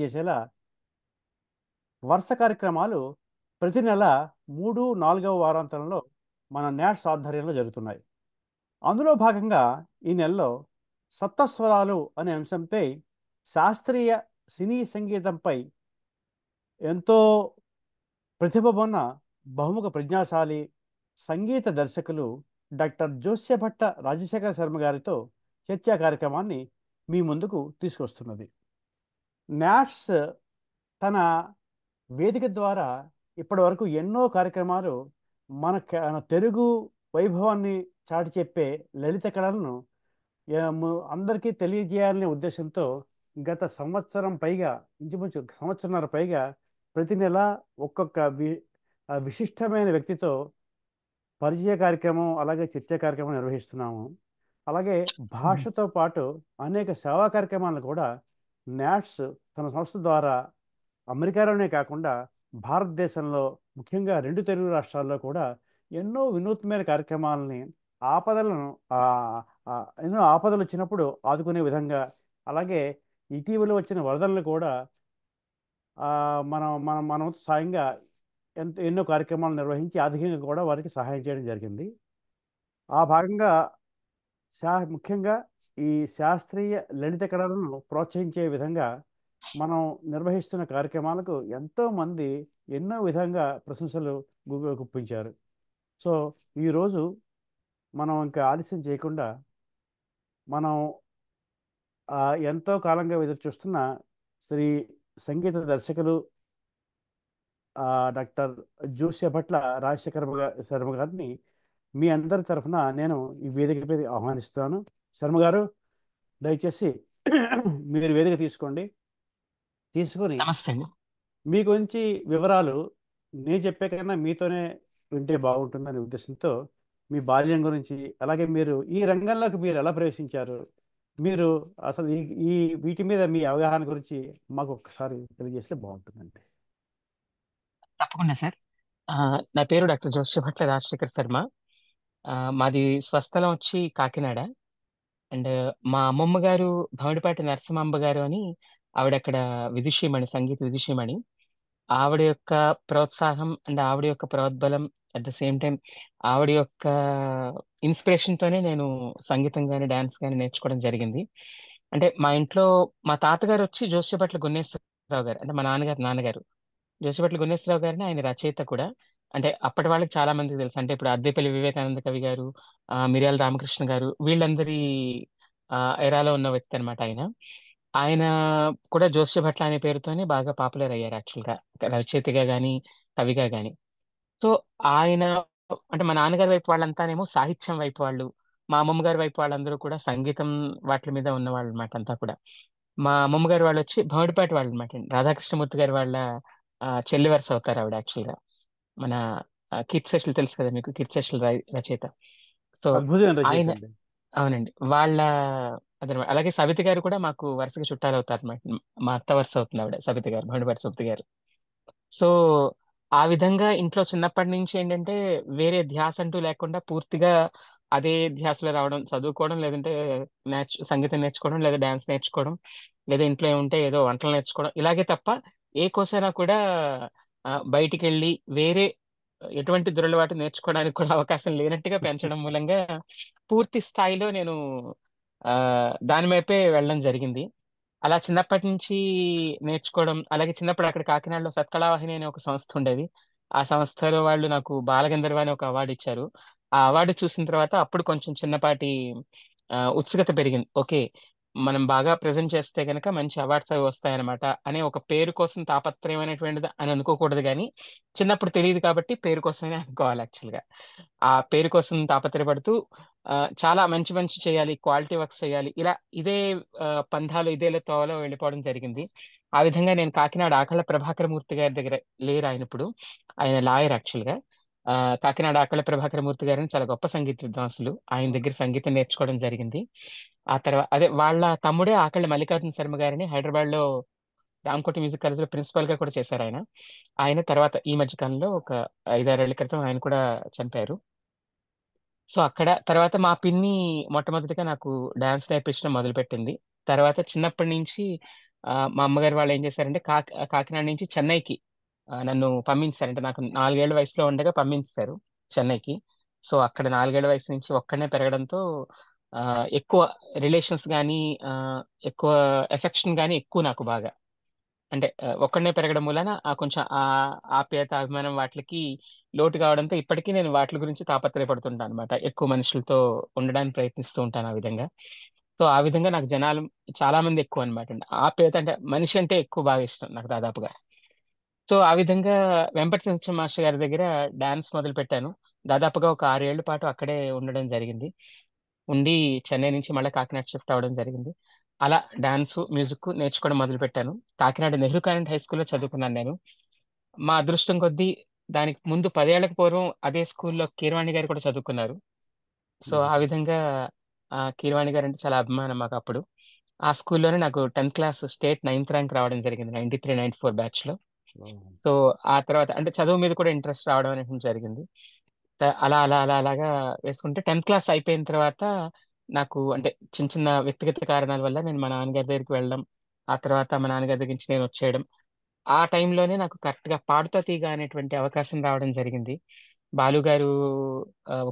చేసేలా వరుస కార్యక్రమాలు ప్రతి నెల 3, 4వ వారాంతంలో మన న్యాట్స్ ఆధ్వర్యంలో జరుగుతున్నాయి. అందులో భాగంగా ఈ నెలలో సప్తస్వరాలు అనే అంశంపై శాస్త్రీయ సినీ సంగీతంపై ఎంతో ప్రతిభ ఉన్న బహుముఖ ప్రజ్ఞాశాలి సంగీత దర్శకులు డాక్టర్ జోస్యభట్ట రాజశేఖర శర్మ గారితో చర్చా కార్యక్రమాన్ని మీ ముందుకు తీసుకొస్తున్నది. న్యాట్స్ తన వేదిక ద్వారా ఇప్పటివరకు ఎన్నో కార్యక్రమాలు మన తెలుగు వైభవాన్ని చాటి చెప్పే లలిత కళలను అందరికీ తెలియజేయాలనే ఉద్దేశంతో గత సంవత్సరం పైగా, ఇంచుమించు సంవత్సరంన్నర పైగా ప్రతి నెల ఒక్కొక్క విశిష్టమైన వ్యక్తితో పరిచయ కార్యక్రమం, అలాగే చర్చా కార్యక్రమం నిర్వహిస్తున్నాము. అలాగే మ్మ్. భాషతో పాటు అనేక సేవా కార్యక్రమాలను కూడా న్యాట్స్ తన సంస్థ ద్వారా అమెరికాలోనే కాకుండా భారతదేశంలో ముఖ్యంగా 2 తెలుగు రాష్ట్రాల్లో కూడా ఎన్నో వినూత్నమైన కార్యక్రమాలని ఆపదలను ఆ, ఎన్నో ఆపదలు వచ్చినప్పుడు ఆదుకునే విధంగా, అలాగే ఇటీవల వచ్చిన వరదలను కూడా ఆ, మన వంతు సాయంగా ఎన్నో కార్యక్రమాలు నిర్వహించి ఆర్థికంగా కూడా వారికి సహాయం చేయడం జరిగింది. ఆ భాగంగా ముఖ్యంగా ఈ శాస్త్రీయ లలిత కళలను ప్రోత్సహించే విధంగా మనం నిర్వహిస్తున్న కార్యక్రమాలకు ఎంతోమంది ఎన్నో విధంగా ప్రశంసలు గుప్పించారు. సో ఈరోజు మనం ఇంకా ఆలస్యం చేయకుండా మనం ఎంతో కాలంగా ఎదురు చూస్తున్న శ్రీ సంగీత దర్శకులు డాక్టర్ జోస్యభట్ల శర్మ గారిని మీ అందరి తరఫున నేను ఈ వేదికపై ఆహ్వానిస్తున్నాను. శర్మ గారు, దయచేసి మీరు వేదిక తీసుకోండి. తీసుకొని నమస్తే అండి. మీ గురించి వివరాలు నేను చెప్పే కన్నా మీతోనే వింటే బాగుంటుందనే ఉద్దేశంతో మీ బాల్యం గురించి, అలాగే మీరు ఈ రంగంలోకి మీరు ఎలా ప్రవేశించారు, మీరు అసలు ఈ ఈ వీటి మీద మీ అవగాహన గురించి మాకు ఒక్కసారి తెలియజేస్తే బాగుంటుందండి. తప్పకుండా సార్. నా పేరు డాక్టర్ జోషిభట్ల రాజశేఖర్ శర్మ. మాది స్వస్థలం వచ్చి కాకినాడ. అండ్ మా అమ్మమ్మ గారు భవడిపాటి నరసింహాంబ గారు అని ఆవిడ అక్కడ విదుషీమణి, సంగీత విదుషీమణి. ఆవిడ యొక్క ప్రోత్సాహం అండ్ ఆవిడ యొక్క ప్రోద్బలం, అట్ ద సేమ్ టైం ఆవిడ యొక్క ఇన్స్పిరేషన్ తోనే నేను సంగీతం కానీ డాన్స్ కానీ నేర్చుకోవడం జరిగింది. అంటే మా ఇంట్లో మా తాతగారు వచ్చి జోషిభట్ల గున్నేశ్వరరావు గారు, అంటే మా నాన్నగారు జోషిభట్ల గున్నేశ్వరరావు గారిని, ఆయన రచయిత కూడా. అంటే అప్పటి వాళ్ళకి చాలా మందికి తెలుసు. అంటే ఇప్పుడు అద్దేపల్లి వివేకానంద కవి గారు, మిరియాల రామకృష్ణ గారు, వీళ్ళందరి ఎరాలో ఉన్న వ్యక్తి అనమాట ఆయన. ఆయన కూడా జోష్యభట్ల అనే పేరుతోనే బాగా పాపులర్ అయ్యారు యాక్చువల్గా, రచయితగా కానీ కవిగా కానీ. సో ఆయన, అంటే మా నాన్నగారి వైపు వాళ్ళంతానేమో సాహిత్యం వైపు వాళ్ళు, మా అమ్మమ్మ గారి వైపు వాళ్ళందరూ కూడా సంగీతం వాటి మీద ఉన్నవాళ్ళు అనమాట అంతా కూడా. మా అమ్మమ్మ గారు వాళ్ళు వచ్చి భవడిపాటి వాళ్ళు అనమాట. రాధాకృష్ణమూర్తి గారి వాళ్ళ చెల్లి వరుస అవుతారు ఆవిడ యాక్చువల్గా. మన కీర్తిశేషులు తెలుసు కదా మీకు, కీర్తిశేషులు రచయిత. సో అద్భుతమైన రచయిత ఆయన, అండి. అవునండి, వాళ్ళ అదనమాట. అలాగే సవితి గారు కూడా మాకు వరుసగా చుట్టాలు అవుతారు అనమాట. మా అత్త వరుస అవుతుంది ఆవిడ, సవితి గారు, భవడిపాటి సవితి గారు. సో ఆ విధంగా ఇంట్లో చిన్నప్పటి నుంచి ఏంటంటే వేరే ధ్యాస అంటూ లేకుండా పూర్తిగా అదే ధ్యాసలో రావడం, చదువుకోవడం, లేదంటే సంగీతం నేర్చుకోవడం, లేదా డాన్స్ నేర్చుకోవడం, లేదా ఇంట్లో ఏముంటే ఏదో వంటలు నేర్చుకోవడం, ఇలాగే తప్ప ఏ కోసైనా కూడా బయటికి వెళ్ళి వేరే ఎటువంటి దురలవాటు నేర్చుకోవడానికి కూడా అవకాశం లేనట్టుగా పెంచడం మూలంగా పూర్తి స్థాయిలో నేను ఆ దాని వైపే వెళ్ళడం జరిగింది. అలా చిన్నప్పటి నుంచి నేర్చుకోవడం. అలాగే చిన్నప్పుడు అక్కడ కాకినాడలో సత్కళావాహిని అనే ఒక సంస్థ ఉండేది. ఆ సంస్థలో వాళ్ళు నాకు బాలగంధర్వ అనే ఒక అవార్డు ఇచ్చారు. ఆ అవార్డు చూసిన తర్వాత అప్పుడు కొంచెం చిన్నపాటి ఉత్సుకత పెరిగింది. ఓకే, మనం బాగా ప్రజెంట్ చేస్తే గనక మంచి అవార్డ్స్ అవి వస్తాయన్నమాట అనే ఒక పేరు కోసం తాపత్రయం అనేటువంటిది అని అనుకోకూడదు, కానీ చిన్నప్పుడు తెలియదు కాబట్టి పేరు కోసమే అనుకోవాలి యాక్చువల్గా. ఆ పేరు కోసం తాపత్రయపడుతూ చాలా మంచి మంచి చేయాలి, క్వాలిటీ వర్క్స్ చేయాలి, ఇలా ఇదే పంథాలు, ఇదే తోవలో వెళ్ళిపోవడం జరిగింది. ఆ విధంగా నేను కాకినాడ ఆకళ్ళ ప్రభాకర మూర్తి గారి దగ్గర, లేరు ఆయన ఇప్పుడు, ఆయన లాయర్ యాక్చువల్గా. కాకినాడ ఆకళ్ళ ప్రభాకర మూర్తి గారిని చాలా గొప్ప సంగీత విద్వాంసులు, ఆయన దగ్గర సంగీతం నేర్చుకోవడం జరిగింది. ఆ తర్వాత అదే వాళ్ళ తమ్ముడే ఆకళ్ళ మల్లికార్జున శర్మ గారిని హైదరాబాద్ లో రామకోటి మ్యూజిక్ కాలేజ్ లో ప్రిన్సిపల్ గా కూడా చేశారు ఆయన. ఆయన తర్వాత ఈ మధ్య కాలంలో ఒక 5-6 ఏళ్ల క్రితం ఆయన కూడా చనిపోయారు. సో అక్కడ తర్వాత మా పిన్ని మొట్టమొదటిగా నాకు డాన్స్ నేర్పించడం మొదలుపెట్టింది. తర్వాత చిన్నప్పటి నుంచి మా అమ్మగారు వాళ్ళు ఏం చేశారంటే కాకినాడ నుంచి చెన్నైకి నన్ను పంపించారు. అంటే నాకు 4 ఏళ్ల వయసులో ఉండగా పంపించారు చెన్నైకి. సో అక్కడ 4 ఏళ్ల వయసు నుంచి ఒక్కడనే పెరగడంతో ఎక్కువ రిలేషన్స్ కానీ, ఎక్కువ ఎఫెక్షన్ కానీ ఎక్కువ నాకు బాగా. అంటే ఒక్కడనే పెరగడం మూలన కొంచెం ఆప్యాయత, అభిమానం వాటికి లోటు కావడంతో ఇప్పటికీ నేను వాటి గురించి తాపత్రయపడుతుంటాను అనమాట. ఎక్కువ మనుషులతో ఉండడానికి ప్రయత్నిస్తూ ఉంటాను ఆ విధంగా. సో ఆ విధంగా నాకు జనాలు చాలా మంది ఎక్కువ అనమాట అండి. ఆప్యాయత అంటే మనిషి అంటే ఎక్కువ బాగా ఇష్టం నాకు దాదాపుగా. సో ఆ విధంగా వెంపటి సత్యం మాస్టర్ గారి దగ్గర డాన్స్ మొదలు పెట్టాను. దాదాపుగా ఒక 6 ఏళ్ల పాటు అక్కడే ఉండడం జరిగింది. ఉండి చెన్నై నుంచి మళ్ళీ కాకినాడ షిఫ్ట్ అవ్వడం జరిగింది. అలా డాన్స్, మ్యూజిక్ నేర్చుకోవడం మొదలుపెట్టాను. కాకినాడ నెహ్రూ కాన్వెంట్ హై స్కూల్‌లో చదువుకున్నాను నేను. మా అదృష్టం కొద్దీ దానికి ముందు 10 ఏళ్లకు పూర్వం అదే స్కూల్‌లో కీరవాణి గారు కూడా చదువుకున్నారు. సో ఆ విధంగా కీరవాణి గారంటే చాలా అభిమానం మాకప్పుడు. ఆ స్కూల్‌లోనే నాకు 10థ్ క్లాస్ స్టేట్ 9థ్ ర్యాంక్ రావడం జరిగింది. 93, 94 బ్యాచ్‌లో. సో ఆ తర్వాత అంటే చదువు మీద కూడా ఇంట్రెస్ట్ రావడం అనేటువంటిది జరిగింది. అలా అలా అలా అలాగా వేసుకుంటే 10థ్ క్లాస్ అయిపోయిన తర్వాత నాకు అంటే చిన్న చిన్న వ్యక్తిగత కారణాల వల్ల నేను మా నాన్నగారి దగ్గరికి వెళ్ళడం, ఆ తర్వాత మా నాన్నగారి దగ్గర నుంచి నేను వచ్చేయడం. ఆ టైంలోనే నాకు కరెక్ట్‌గా 'పాడుతా తీగ' అనేటువంటి అవకాశం రావడం జరిగింది. బాలు గారు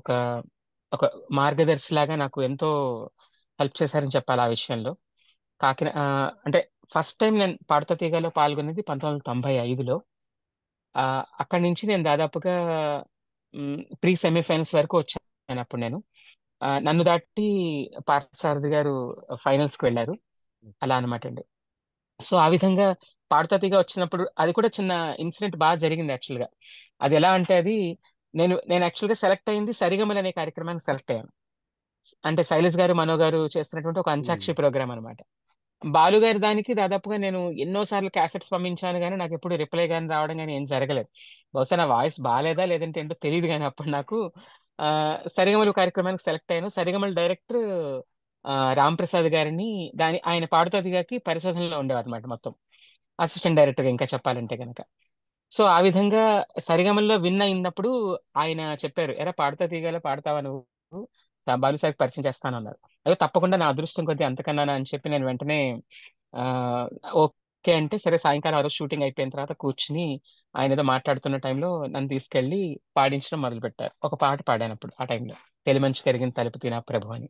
ఒక ఒక మార్గదర్శిలాగా నాకు ఎంతో హెల్ప్ చేశారని చెప్పాలి ఆ విషయంలో. అంటే ఫస్ట్ టైమ్ నేను 'పాడుతా తీగ'లో పాల్గొన్నది 1995లో. అక్కడి నుంచి నేను దాదాపుగా ప్రీ సెమీఫైనల్స్ వరకు వచ్చానప్పుడు నేను. నన్ను దాటి పార్థసారథి గారు ఫైనల్స్‌కి వెళ్లారు. అలా అన్నమాటండి. సో, ఆ విధంగా 'పాడుతా తీగ' వచ్చినప్పుడు అది కూడా చిన్న ఇన్సిడెంట్ జరిగింది యాక్చువల్‌గా. అదెలా అంటే నేను యాక్చువల్‌గా సెలెక్ట్ అయింది 'సరిగమలు' అనే కార్యక్రమానికి సెలెక్ట్ అయ్యాను. అంటే శైలజ్ గారు, మనో గారు చేస్తున్నటువంటి ఒక అంత్యాక్షరి ప్రోగ్రామ్ అన్నమాట. బాలు గారి దానికి దాదాపుగా నేను ఎన్నో సార్లు క్యాసెట్స్ పంపించాను గానీ, నాకెప్పుడు రిప్లై గాని రావడం గాని ఏం జరగలేదు. బహుశా నా వాయిస్ బాలేదా? లేదంటే ఏంటో తెలీదు గానీ అప్పుడు నాకు సరిగమలు కార్యక్రమానికి సెలెక్ట్ అయ్యాను. సరిగమల డైరెక్టర్ రాంప్రసాద్ గారిని ఆయన పాడుతా తీగకి పరిశోధనలో ఉండేవారన్నమాట మొత్తం. అసిస్టెంట్ డైరెక్టర్‌గా ఇంకా చెప్పాలంటే గనక. సో, ఆ విధంగా సరిగమల్లో విన్ అయినప్పుడు ఆయన చెప్పారు, "ఏరా పాడుతా తీగలో పాడతావా నువ్వు? బాలు సార్‌కి పరిచయం చేస్తానన్నారు." అయ్యో! తప్పకుండా నా అదృష్టం కొద్దీ అంతకన్నానా అని చెప్పి నేను వెంటనే ఆహ్, ఓకే అంటే సరే సాయంకాలం ఆ రోజు షూటింగ్ అయిపోయిన తర్వాత కూర్చొని ఆయనేదో మాట్లాడుతున్న టైంలో నన్ను తీసుకెళ్ళి పాడించడం మొదలుపెట్టారు. ఒక పాట పాడానప్పుడు ఆ టైంలో. 'తెలిమంచు కరిగిన తలుపు తీ నా ప్రభు' అని.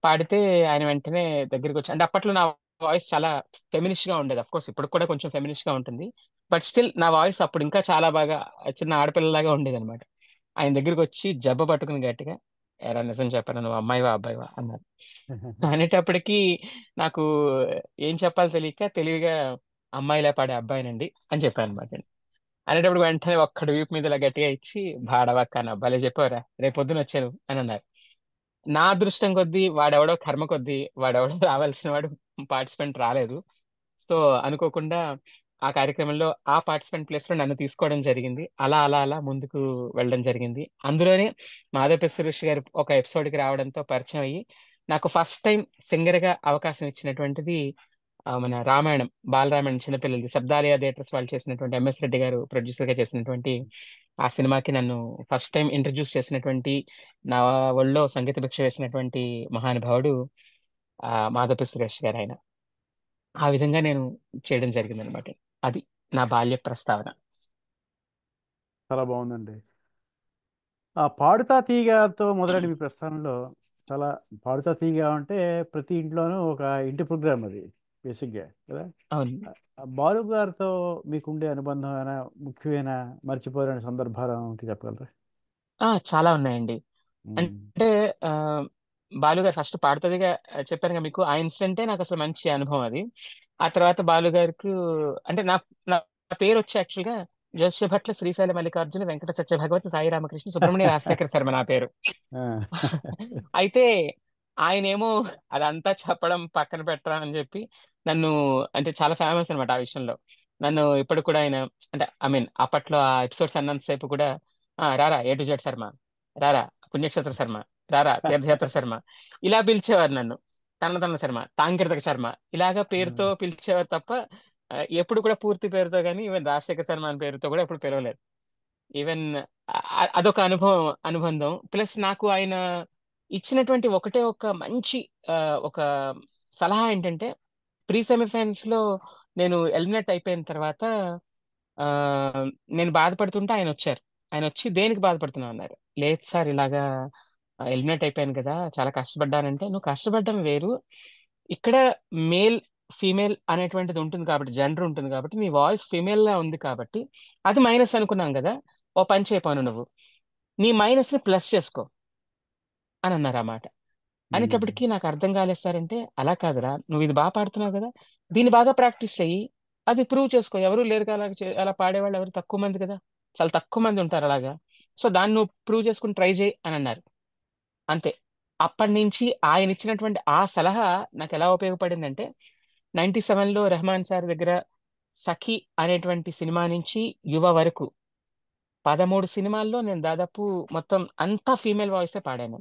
పాడితే ఆయన వెంటనే దగ్గరికొచ్చి అంటే అప్పట్లో నా వాయిస్ చాలా ఫెమినిష్‌గా ఉండేది. ఆఫ్‌కోర్స్ ఇప్పటికి కూడా కొంచెం ఫెమినిష్‌గా ఉంటుంది. బట్ స్టిల్ నా వాయిస్ అప్పుడు ఇంకా చాలా బాగా చిన్న ఆడపిల్లలాగా ఉండేదనమాట. ఆయన దగ్గరికొచ్చి జబ్బ పట్టుకొని గట్టిగా, "ఏరా నిజం చెప్పరా నువ్వు అమ్మాయివా? అబ్బాయివా?" అన్నారు. అనేటప్పటికి నాకు ఏం చెప్పాలో తెలియక తెలివిగా "అమ్మాయిలా పాడే అబ్బాయినండి" అని చెప్పాననమాట. అనేటప్పుడు వెంటనే ఒక్కడు వీపు మీద ఇలా గట్టిగా ఇచ్చి, "బాడవక్కన భలే చెప్పావురా! రేపొద్దున వచ్చేను" అనన్నారు. నా అదృష్టం కొద్దీ వాడెవడో కర్మ కొద్దీ వాడెవడో రావాల్సిన వాడు పార్టిసిపెంట్ రాలేదు. సో, అనుకోకుండా ఆ కార్యక్రమంలో ఆ పార్టిసిపెంట్ ప్లేస్‌లో నన్ను తీసుకోవడం జరిగింది. అలా, అలా, అలా ముందుకు వెళ్ళడం జరిగింది. అందులోనే మాధవపెద్ది సురేష్ గారు ఒక ఎపిసోడ్‌కి రావడంతో పరిచయం అయ్యి, నాకు ఫస్ట్ టైమ్ సింగర్‌గా అవకాశం ఇచ్చినటువంటిది మన రామాయణం, బాలరామాయణం చిన్నపిల్లలది. శబ్దాలయ థియేటర్స్ వాళ్ళు చేసినటువంటి ఎంఎస్ రెడ్డి గారు ప్రొడ్యూసర్‌గా చేసినటువంటి ఆ సినిమాకి నన్ను ఫస్ట్ టైమ్ ఇంట్రొడ్యూస్ చేసినటువంటి, నా ఒళ్ళో సంగీత భిక్ష వేసినటువంటి మహానుభావుడు మాధవపెద్ది సురేష్ గారాయన. ఆ విధంగా నేను చేయడం జరిగిందనమాట. అది నా బాల్య ప్రస్తావన. చాలా బాగుందండి. ఆ పాడుతా తీగతో మొదలైన మీ ప్రస్థానంలో చాలా పాడుతా తీగ అంటే ప్రతి ఇంట్లోనూ ఒక ఇంటి ప్రోగ్రామ్ అది బేసిక్గా కదా. అవును. ఆ బాలు గారితో మీకుండే అనుబంధం ఏమైనా ముఖ్యమైన మర్చిపోలేని సందర్భాలు ఏమైనా ఉంటే చెప్పగలరా? చాలా ఉన్నాయండి. ఉమ్. అంటే ఆహ్, బాలుగారు ఫస్ట్ పాడుతదిగా చెప్పానుగా మీకు. ఆ ఇన్సిడెంటే నాకసలు మంచి అనుభవం అది. ఆ తర్వాత బాలుగారికి అంటే నా పేరొచ్చి యాక్చువల్‌గా జోస్యభట్ల శ్రీశైల మల్లికార్జున వెంకట సత్యభగవతి సాయి రామకృష్ణ సుబ్రహ్మణ్య రాజశేఖర శర్మ నా పేరు. ఆ. అయితే ఆయనేమో అదంతా చెప్పడం పక్కన పెట్టరా అని చెప్పి నన్ను అంటే చాలా ఫేమస్ అనమాట ఆ విషయంలో. నన్ను ఇప్పటికి కూడా ఆయన అంటే ఐ మీన్ అప్పట్లో ఆ ఎపిసోడ్స్ అన్నంత సేపు కూడా రారా ఏ టు జెడ్ శర్మ, రారా పుణ్యక్షేత్ర శర్మ, రారా తీర్థయాత్ర శర్మ ఇలా పిలిచేవారు నన్ను. తన్న శర్మ, తాంకిరతక శర్మ ఇలాగ పేరుతో పిలిచేవారు తప్ప ఎప్పుడు కూడా పూర్తి పేరుతో గాని ఈవెన్ రాజశేఖర శర్మ అని పేరుతో కూడా ఎప్పుడు పిలవలేదు. ఈవెన్ అదొక అనుబంధం. ప్లస్ నాకు ఆయన ఇచ్చినటువంటి ఒకటే ఒక మంచి ఒక సలహా ఏంటంటే, ప్రీ సెమీఫైనల్స్ లో నేను ఎలిమినేట్ అయిపోయిన తర్వాత ఆ, నేను బాధపడుతుంటే ఆయన వచ్చారు. ఆయన వచ్చి దేనికి బాధపడుతున్నావు అన్నారు. లేదు సార్ ఇలాగా ఎలిమినేట్ అయిపోయాను కదా, చాలా కష్టపడ్డానంటే, నువ్వు కష్టపడ్డం వేరు, ఇక్కడ మేల్ ఫీమేల్ అనేటువంటిది ఉంటుంది కాబట్టి, జెండర్ ఉంటుంది కాబట్టి, నీ వాయిస్ ఫీమేల్ లా ఉంది కాబట్టి అది మైనస్ అనుకున్నాం కదా, ఓ పని చేయపోను, నువ్వు నీ మైనస్ ని ప్లస్ చేసుకో అని అన్నారు ఆ మాట. అనేటప్పటికీ నాకు అర్థం కాలేదు సార్ అంటే, అలా కాదురా, నువ్వు ఇది బాగా పాడుతున్నావు కదా, దీన్ని బాగా ప్రాక్టీస్ చెయ్యి, అది ప్రూవ్ చేసుకో, ఎవరు లేరు కదా అలా అలా పాడేవాళ్ళు, ఎవరు తక్కువ మంది కదా, చాలా తక్కువ మంది ఉంటారు అలాగా, సో దాన్ని నువ్వు ప్రూవ్ చేసుకుని ట్రై చేయి అని అన్నారు. అంతే. అప్పటి నుంచి ఆయన ఇచ్చినటువంటి ఆ సలహా నాకు ఎలా ఉపయోగపడిందంటే, 97లో రెహమాన్ సార్ దగ్గర సఖి అనేటువంటి సినిమా నుంచి యువ వరకు 13 సినిమాల్లో నేను దాదాపు మొత్తం అంతా ఫీమేల్ వాయిసే పాడాను.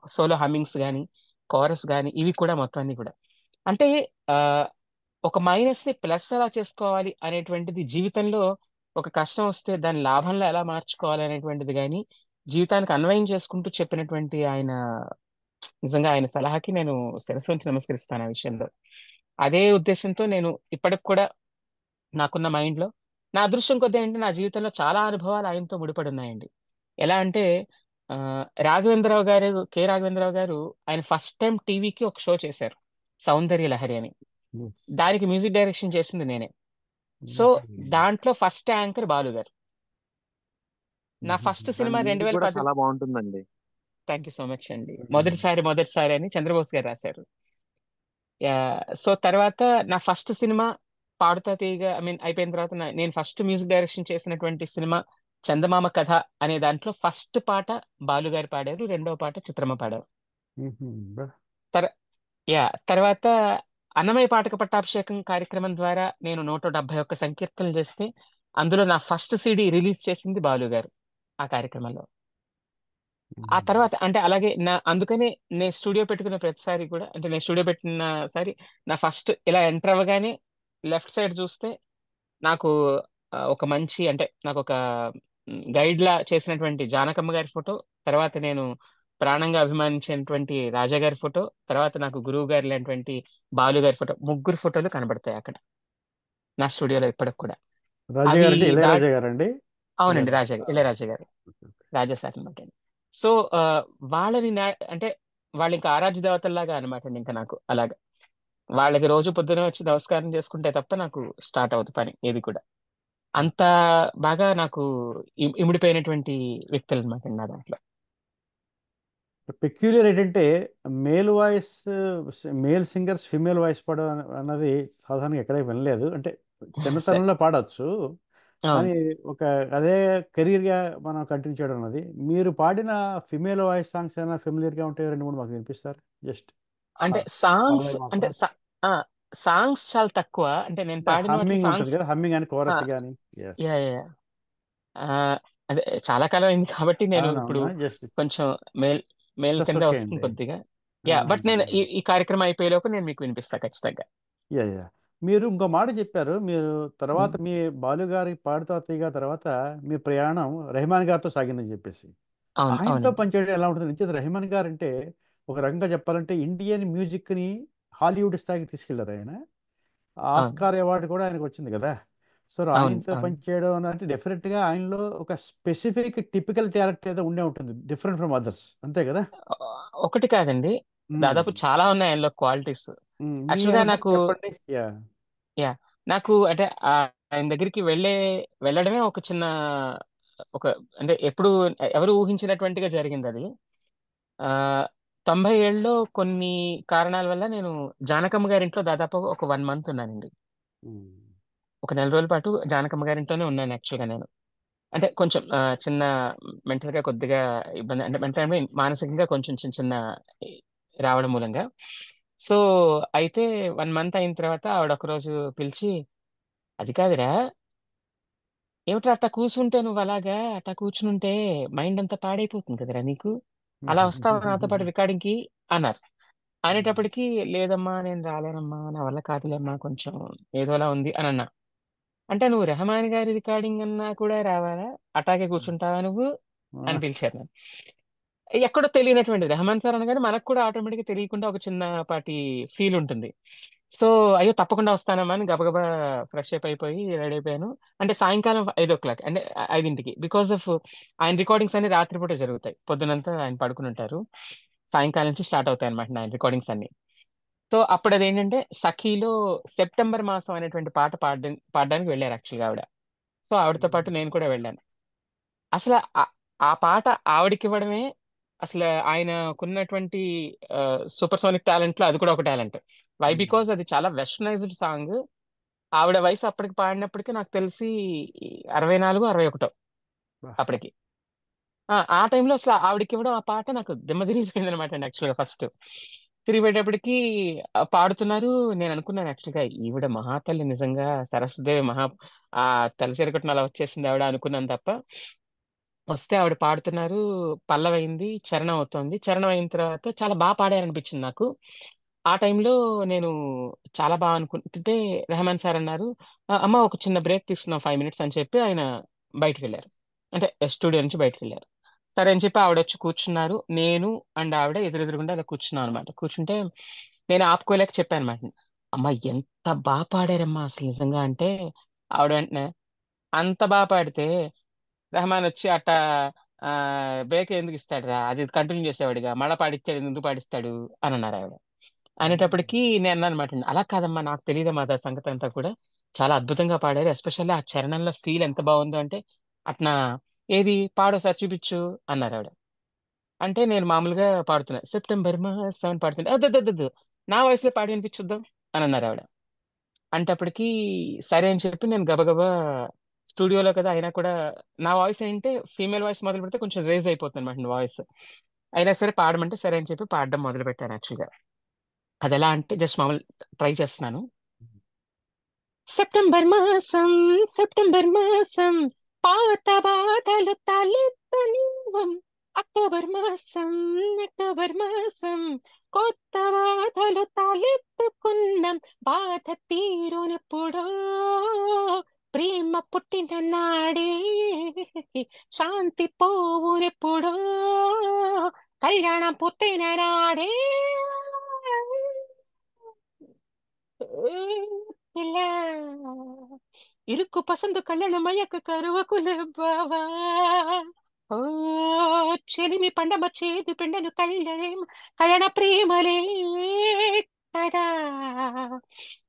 సోలో హమ్మింగ్స్ కానీ, కోరస్ కానీ, ఇవి కూడా మొత్తం అన్ని కూడా. అంటే ఆ, ఒక మైనస్ ని ప్లస్ ఎలా చేసుకోవాలి అనేటువంటిది జీవితంలో, ఒక కష్టం వస్తే దాని లాభంలో ఎలా మార్చుకోవాలి అనేటువంటిది కానీ జీవితానికి అన్వయం చేసుకుంటూ చెప్పినటువంటి ఆయన, నిజంగా ఆయన సలహాకి నేను శిరస్సు వంచి నమస్కరిస్తాను ఆ విషయంలో. అదే ఉద్దేశంతో నేను ఇప్పటికి కూడా నాకున్న మైండ్లో, నా అదృష్టం కొద్దీ అంటే నా జీవితంలో చాలా అనుభవాలు ఆయనతో ముడిపడి ఉన్నాయండి. ఎలా అంటే ఆ, రాఘవేంద్రరావు గారు, రాఘవేంద్రరావు గారు, ఆయన ఫస్ట్ టైం టీవీకి ఒక షో చేశారు, సౌందర్య లహరి అని. దానికి మ్యూజిక్ డైరెక్షన్ చేసింది నేనే. సో దాంట్లో ఫస్ట్ యాంకర్ బాలు గారు. నా ఫస్ట్ దాని సినిమా రెండు మ్యూజిక్ వేల కూడా పది చాలా బాగుంటుందండి. థ్యాంక్ యూ సో మచ్ అండి. మొదటిసారి అని చంద్రబోస్ గారు రాశారు. సో తర్వాత నా ఫస్ట్ సినిమా పాడుతా తీగ, ఐ మీన్ అయిపోయిన తర్వాత నేను ఫస్ట్ మ్యూజిక్ డైరెక్షన్ చేసినటువంటి సినిమా చందమామ కథ అనే దాంట్లో ఫస్ట్ పాట బాలు గారు పాడారు, రెండో పాట చిత్రమ్మ పాడారు. తర్ తర్వాత అన్నమయ్య పాటక పట్టాభిషేకం కార్యక్రమం ద్వారా నేను 171 సంకీర్తనలు చేస్తే అందులో నా ఫస్ట్ సిడి రిలీజ్ చేసింది బాలు గారు ఆ కార్యక్రమంలో. ఆ తర్వాత అంటే అలాగే అందుకనే నేను స్టూడియో పెట్టుకున్న ప్రతిసారి కూడా, అంటే నేను స్టూడియో పెట్టిన సారి నా ఫస్ట్ ఇలా ఎంటర్ అవ్వగానే లెఫ్ట్ సైడ్ చూస్తే నాకు ఒక మంచి, అంటే నాకు ఒక గైడ్ లా చేసినటువంటి జానకమ్మ గారి ఫోటో, తర్వాత నేను ప్రాణంగా అభిమానించినటువంటి రాజా గారి ఫోటో, తర్వాత నాకు గురువు గారు లేనటువంటి బాలు గారి ఫోటో, ముగ్గురు ఫోటోలు కనబడతాయి అక్కడ నా స్టూడియోలో ఇప్పటికి కూడా. రాజా అవి గారు అంటే దా ఇళయరాజా గారండి? అవునండి, ఇళయరాజా. రాజా గారు, ఇళయరాజా గారు, రాజా సార్ అనమాట. సో ఆ, వాళ్ళని అంటే వాళ్ళు ఇంకా ఆరాధ్య దేవతల్లాగా అనమాట అండి, ఇంకా నాకు అలాగా వాళ్ళకి రోజు పొద్దున వచ్చి నమస్కారం చేసుకుంటే తప్ప నాకు స్టార్ట్ అవుతుంది పని ఏది కూడా. అంత బాగా నాకు ఇమిడిపోయినటువంటి వ్యక్తులు అనమాట నా దాంట్లో. పెక్యులియర్ ఏంటంటే male voice, male singers female voice పాడడం అన్నది సాధారణంగా ఎక్కడ వినలేదు. అంటే సరే. చిన్నతనంలో పాడవచ్చు, అవును. కానీ ఒక అదే కెరీర్గా మనం కంటిన్యూ చేయడం అన్నది. మీరు పాడిన ఫిమేల్ వాయిస్ సాంగ్స్ ఏమైనా ఫెమిలియర్గా ఉంటాయి, రెండు మూడు మాకు వినిపిస్తారు జస్ట్ అంటే సాంగ్స్, పల్లవి అంటే మాత్రం. ఆ, సాంగ్స్ చాలా తక్కువ, అంటే నేను అంటే పాడిన వాటిలో హమ్మింగ్ ఉంటుంది సాంగ్స్. కదా, హమ్మింగ్ అని ఆ, కోరస్ కానీ. ఎస్. యా యా ఆ, అదే చాలా కాలం అయింది కాబట్టి నేను ఇప్పుడు అవునవునా, జస్ట్ కొంచెం మేల్ మేల్ దట్స్ కింద ఓకే వస్తుంది అండి. కొద్దిగా. యా, బట్ నేను ఈ కార్యక్రమం అయిపోయేలోపు నేను మీకు వినిపిస్తా ఖచ్చితంగా. యా యా మీరు ఇంకో మాట చెప్పారు. మీరు తర్వాత ఉమ్, మీ బాలుగారి పాడుతా తీగ తర్వాత మీ ప్రయాణం రెహమాన్ గారితో సాగిందని చెప్పేసి, అవును ఆయనతో అవునండి. పనిచేయడం ఎలా ఉంటుంది? నిశ్చిత రెహమాన్ గారు అంటే ఒక రకంగా చెప్పాలంటే ఇండియన్ మ్యూజిక్ని హాలీవుడ్ స్థాయికి తీసుకెళ్లారు ఆయన. అవును ఆస్కార్ అవార్డు కూడా ఆయనకు వచ్చింది కదా. సో అవును ఆయనతో అవును. పనిచేయడం అంటే డెఫినెట్గా ఆయనలో ఒక స్పెసిఫిక్ టిపికల్ టాలెంట్ ఏదో ఉండే ఉంటుంది, డిఫరెంట్ ఫ్రమ్ అదర్స్, అంతే కదా. ఒకటి కాదండి, మ్మ్. దాదాపు చాలా ఉన్నాయి ఆయనలో క్వాలిటీస్. మీ యాక్చువల్ గా ఏమంటారు నాకు, చెప్పండి. యా. యా, నాకు అంటే ఆయన దగ్గరికి వెళ్ళడమే ఒక చిన్న, ఒక, అంటే ఎప్పుడు ఎవరు ఊహించినటువంటిగా జరిగింది అది. ఆ 90 ఏళ్ళలో కొన్ని కారణాల వల్ల నేను జానకమ్మ గారింట్లో దాదాపు ఒక 1 మంత్ ఉన్నానండి. మ్మ్. ఒక నెల రోజుల పాటు జానకమ్మ గారింట్లోనే ఉన్నాను యాక్చువల్గా నేను. అంటే కొంచెం చిన్న మెంటల్ గా కొద్దిగా ఇబ్బంది, అంటే మెంటల్ అంటే మానసికంగా కొంచెం చిన్న చిన్న రావడం మూలంగా. సో అయితే 1 మంత్ అయిన తర్వాత ఆవిడ ఒక రోజు పిలిచి, అది కాదురా, ఏమిట్రా అట్టా కూర్చుంటే, నువ్వు అలాగా అట్టా కూర్చుంటే మైండ్ అంతా పాడైపోతుంది కదరా నీకు, అలా వస్తావా నాతో పాటు రికార్డింగ్ కి అన్నారు. అనేటప్పటికి, లేదమ్మా నేను రాలేనమ్మా, నా వల్ల కాదులేమ్మా, కొంచెం ఏదోలా ఉంది అని అన్నా. అంటే నువ్వు రెహమాన్ గారి రికార్డింగ్ అన్నా కూడా రావాలా, అటాకే కూర్చుంటావా నువ్వు అని పిలిచారు నన్ను. ఎక్కడో తెలియనటువంటి రెహమాన్ సార్ అనగానే మనకు కూడా ఆటోమేటిక్గా తెలియకుండా ఒక చిన్నపాటి ఫీల్ ఉంటుంది. సో అయ్యో తప్పకుండా వస్తానమ్మా అని గబగబా ఫ్రెష్ అప్ అయిపోయి రెడీ అయిపోయాను. అంటే సాయంకాలం 5 o'clock అంటే 5ంటికి, బికాస్ ఆఫ్ ఆయన రికార్డింగ్స్ అన్ని రాత్రిపూట జరుగుతాయి, పొద్దునంతా ఆయన పడుకుని ఉంటారు, సాయంకాలం నుంచి స్టార్ట్ అవుతాయి అనమాట ఆయన రికార్డింగ్స్ అన్ని. సో అప్పుడు అదేంటంటే సఖీలో సెప్టెంబర్ మాసం అనేటువంటి పాట పాడడానికి వెళ్ళారు యాక్చువల్గా ఆవిడ. సో ఆవిడతో పాటు నేను కూడా వెళ్ళాను. అసలు ఆ పాట ఆవిడకి ఇవ్వడమే అసలు ఆయనకున్నటువంటి సూపర్ సోనిక్ టాలెంట్ లో అది కూడా ఒక టాలెంట్. వై బికాజ్ అది చాలా వెస్టర్నైజ్డ్ సాంగ్. ఆవిడ వయసు అప్పటికి పాడినప్పటికీ నాకు తెలిసి 64 61 బా. అప్పటికి. ఆ టైంలో అసలు ఆవిడకి ఇవ్వడం ఆ పాట నాకు దిమ్మ తిరిగిపోయింది అనమాట అండి యాక్చువల్గా. ఫస్ట్ తిరిగిపోయేటప్పటికి పాడుతున్నారు. నేను అనుకున్నాను యాక్చువల్గా ఈవిడ మహాతల్లి నిజంగా, సరస్వదేవి ఆ తలసిరకట్న అలా వచ్చేసింది ఆవిడ అనుకున్నాను తప్ప. వస్తే ఆవిడ పాడుతున్నారు, పల్లవైంది, చరణం అవుతోంది. చరణం అయిన తర్వాత చాలా బాగా పాడారనిపించింది నాకు. ఆ టైంలో నేను చాలా బాగా అనుకుంటుంటే రెహమాన్ సార్ అన్నారు, అమ్మ ఒక చిన్న బ్రేక్ తీసుకుందాం 5 minutes అని చెప్పి ఆయన బయటికి వెళ్ళారు. అంటే స్టూడియో నుంచి బయటికి వెళ్ళారు. సరే అని చెప్పి ఆవిడ వచ్చి కూర్చున్నారు. నేను అండ్ ఆవిడ ఎదురెదురుగుండా అలా కూర్చున్నాం అనమాట. కూర్చుంటే నేను ఆపుకోలేక చెప్పాను అనమాట, అమ్మ ఎంత బాగా పాడారమ్మా అసలు నిజంగా అంటే. ఆవిడ వెంటనే అంత బాగా పాడితే రెహమాన్ వచ్చి అట్టా బ్రేక్ ఎందుకు ఇస్తాడు రా, అది కంటిన్యూ చేసేవాడిగా, మళ్ళా పాడిచ్చాడు ఎందుకు పాడిస్తాడు అని అన్నారు ఆవిడ. అనేటప్పటికి నేను అన్నాను అనమాట, అలా కాదమ్మా నాకు తెలియదమ్మా ఆ సంగతి అంతా కూడా, చాలా అద్భుతంగా పాడారు, ఎస్పెషల్లీ ఆ చరణంలో ఫీల్ ఎంత బాగుందో అంటే. అట్నా ఏది పాడోసారి చూపించు అన్నారు ఆవిడ. అంటే నేను మామూలుగా పాడుతున్నా, సెప్టెంబర్ మాసం అని పాడుతుంటే అద్దద్దద్దు నా వయసులో పాడి వినిపించుద్దాం అని అన్నారు ఆవిడ. అంటే అప్పటికి సరే అని చెప్పి నేను గబగబా స్టూడియోలో కదా అయినా కూడా నా వాయిస్ ఏంటంటే ఫీమేల్ వాయిస్ మొదలు పెడితే కొంచెం రేజ్ అయిపోతుంది అనమాట వాయిస్. అయినా సరే పాడమంటే సరే అని చెప్పి పాడడం మొదలు పెట్టాను యాక్చువల్గా. అది ఎలా అంటే జస్ట్ మామూలు ట్రై చేస్తున్నాను. సెప్టెంబర్ మాసం, సెప్టెంబర్ మాసం, పాత బాధలు తలెత్తనివ్వం. అక్టోబర్ మాసం, అక్టోబర్ మాసం, కొత్త బాధలు తలెత్తుకున్నాం. బాధ తీరునెప్పుడో ప్రేమ పుట్టిన నాడే, శాంతి పోవునెప్పుడో కళ్యాణం పుట్టిన నాడే. ఇలా ఇరుక్కు పసందు కళ్యాణ మయక కరువకుల బావా. ఓ చెలిమి పండమ చేతి పిండను కళ్యాణ ప్రేమలే కదా.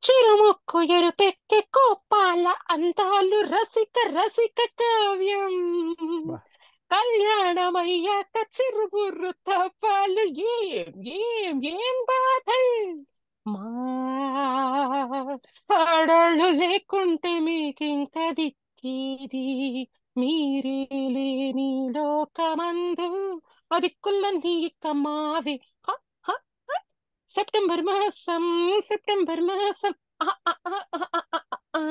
చిరుముక్కు ఎరుపెక్కె కోపాల అందాలు రసిక రసిక కావ్యం. బా. కళ్యాణమయ్యాక చిరుబుర్రు తపాలు ఏం ఏం ఏం బాధల్ మా ఆడోళ్ళు లేకుంటే మీకింక దిక్కేది, మీరే లేని లోకమందు ఆ దిక్కులన్నీ ఇక మావే. హ, హ, హ. సెప్టెంబర్ మాసం, సెప్టెంబర్ మాసం, ఆ, ఆ, ఆ, ఆ, ఆ, ఆ, ఆ.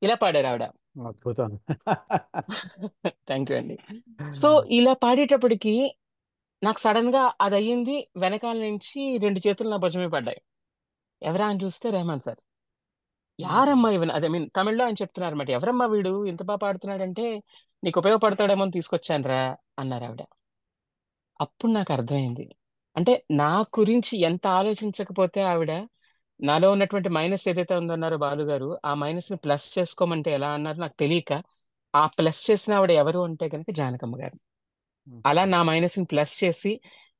ఇలా పాడారు ఆవిడ. అద్భుతం. థ్యాంక్ యూ అండి. సో ఇలా పాడేటప్పటికి నాకు సడన్ గా అది అయ్యింది. వెనకాల నుంచి 2 చేతులు నా భుజమే పడ్డాయి. ఎవరా అని చూస్తే రెహమాన్ సార్. యారమ్మా ఇవన్ అదే మీన్ తమిళ్లో ఆయన చెప్తున్నారు అనమాట, ఎవరమ్మా వీడు ఇంత బాగా పాడుతున్నాడంటే నీకు ఉపయోగపడతాడేమో అని తీసుకొచ్చాను రా అన్నారు ఆవిడ. అప్పుడు నాకు అర్థమైంది, అంటే నా గురించి ఎంత ఆలోచించకపోతే ఆవిడ, నాలో ఉన్నటువంటి మైనస్ ఏదైతే ఉందన్నారో బాలు గారు, ఆ మైనస్ ని ప్లస్ చేసుకోమంటే ఎలా అన్నారు నాకు తెలియక, ఆ ప్లస్ చేసిన ఆవిడ ఎవరు అంటే కనుక జానకమ్మ గారు. అలా నా మైనస్ ని ప్లస్ చేసి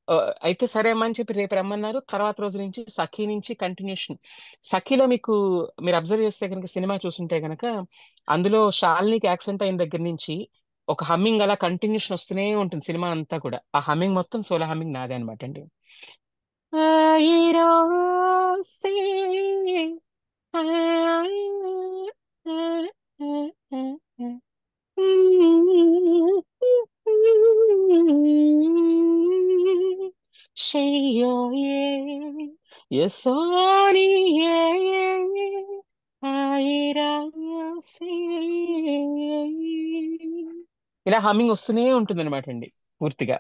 ఆ, అయితే సరే అమ్మా అని చెప్పి రేపు రమ్మన్నారు. తర్వాత రోజు నుంచి సఖీ నుంచి కంటిన్యూషన్. సఖీలో మీరు అబ్జర్వ్ చేస్తే కనుక, సినిమా చూస్తుంటే కనుక, అందులో శాలినికి యాక్సిడెంట్ అయిన దగ్గర నుంచి ఒక హమ్మింగ్ అలా కంటిన్యూషన్ వస్తూనే ఉంటుంది సినిమా అంతా కూడా. ఆ హమ్మింగ్ మొత్తం సోలో హమ్మింగ్ నాదే అనమాట అండి. ఆయిరో సే ఆ షయ్యోయే యసోనియే ఆయిరాసే. ఇలా హమ్మింగ్ వస్తూనే ఉంటుంది అనమాట అండి పూర్తిగా.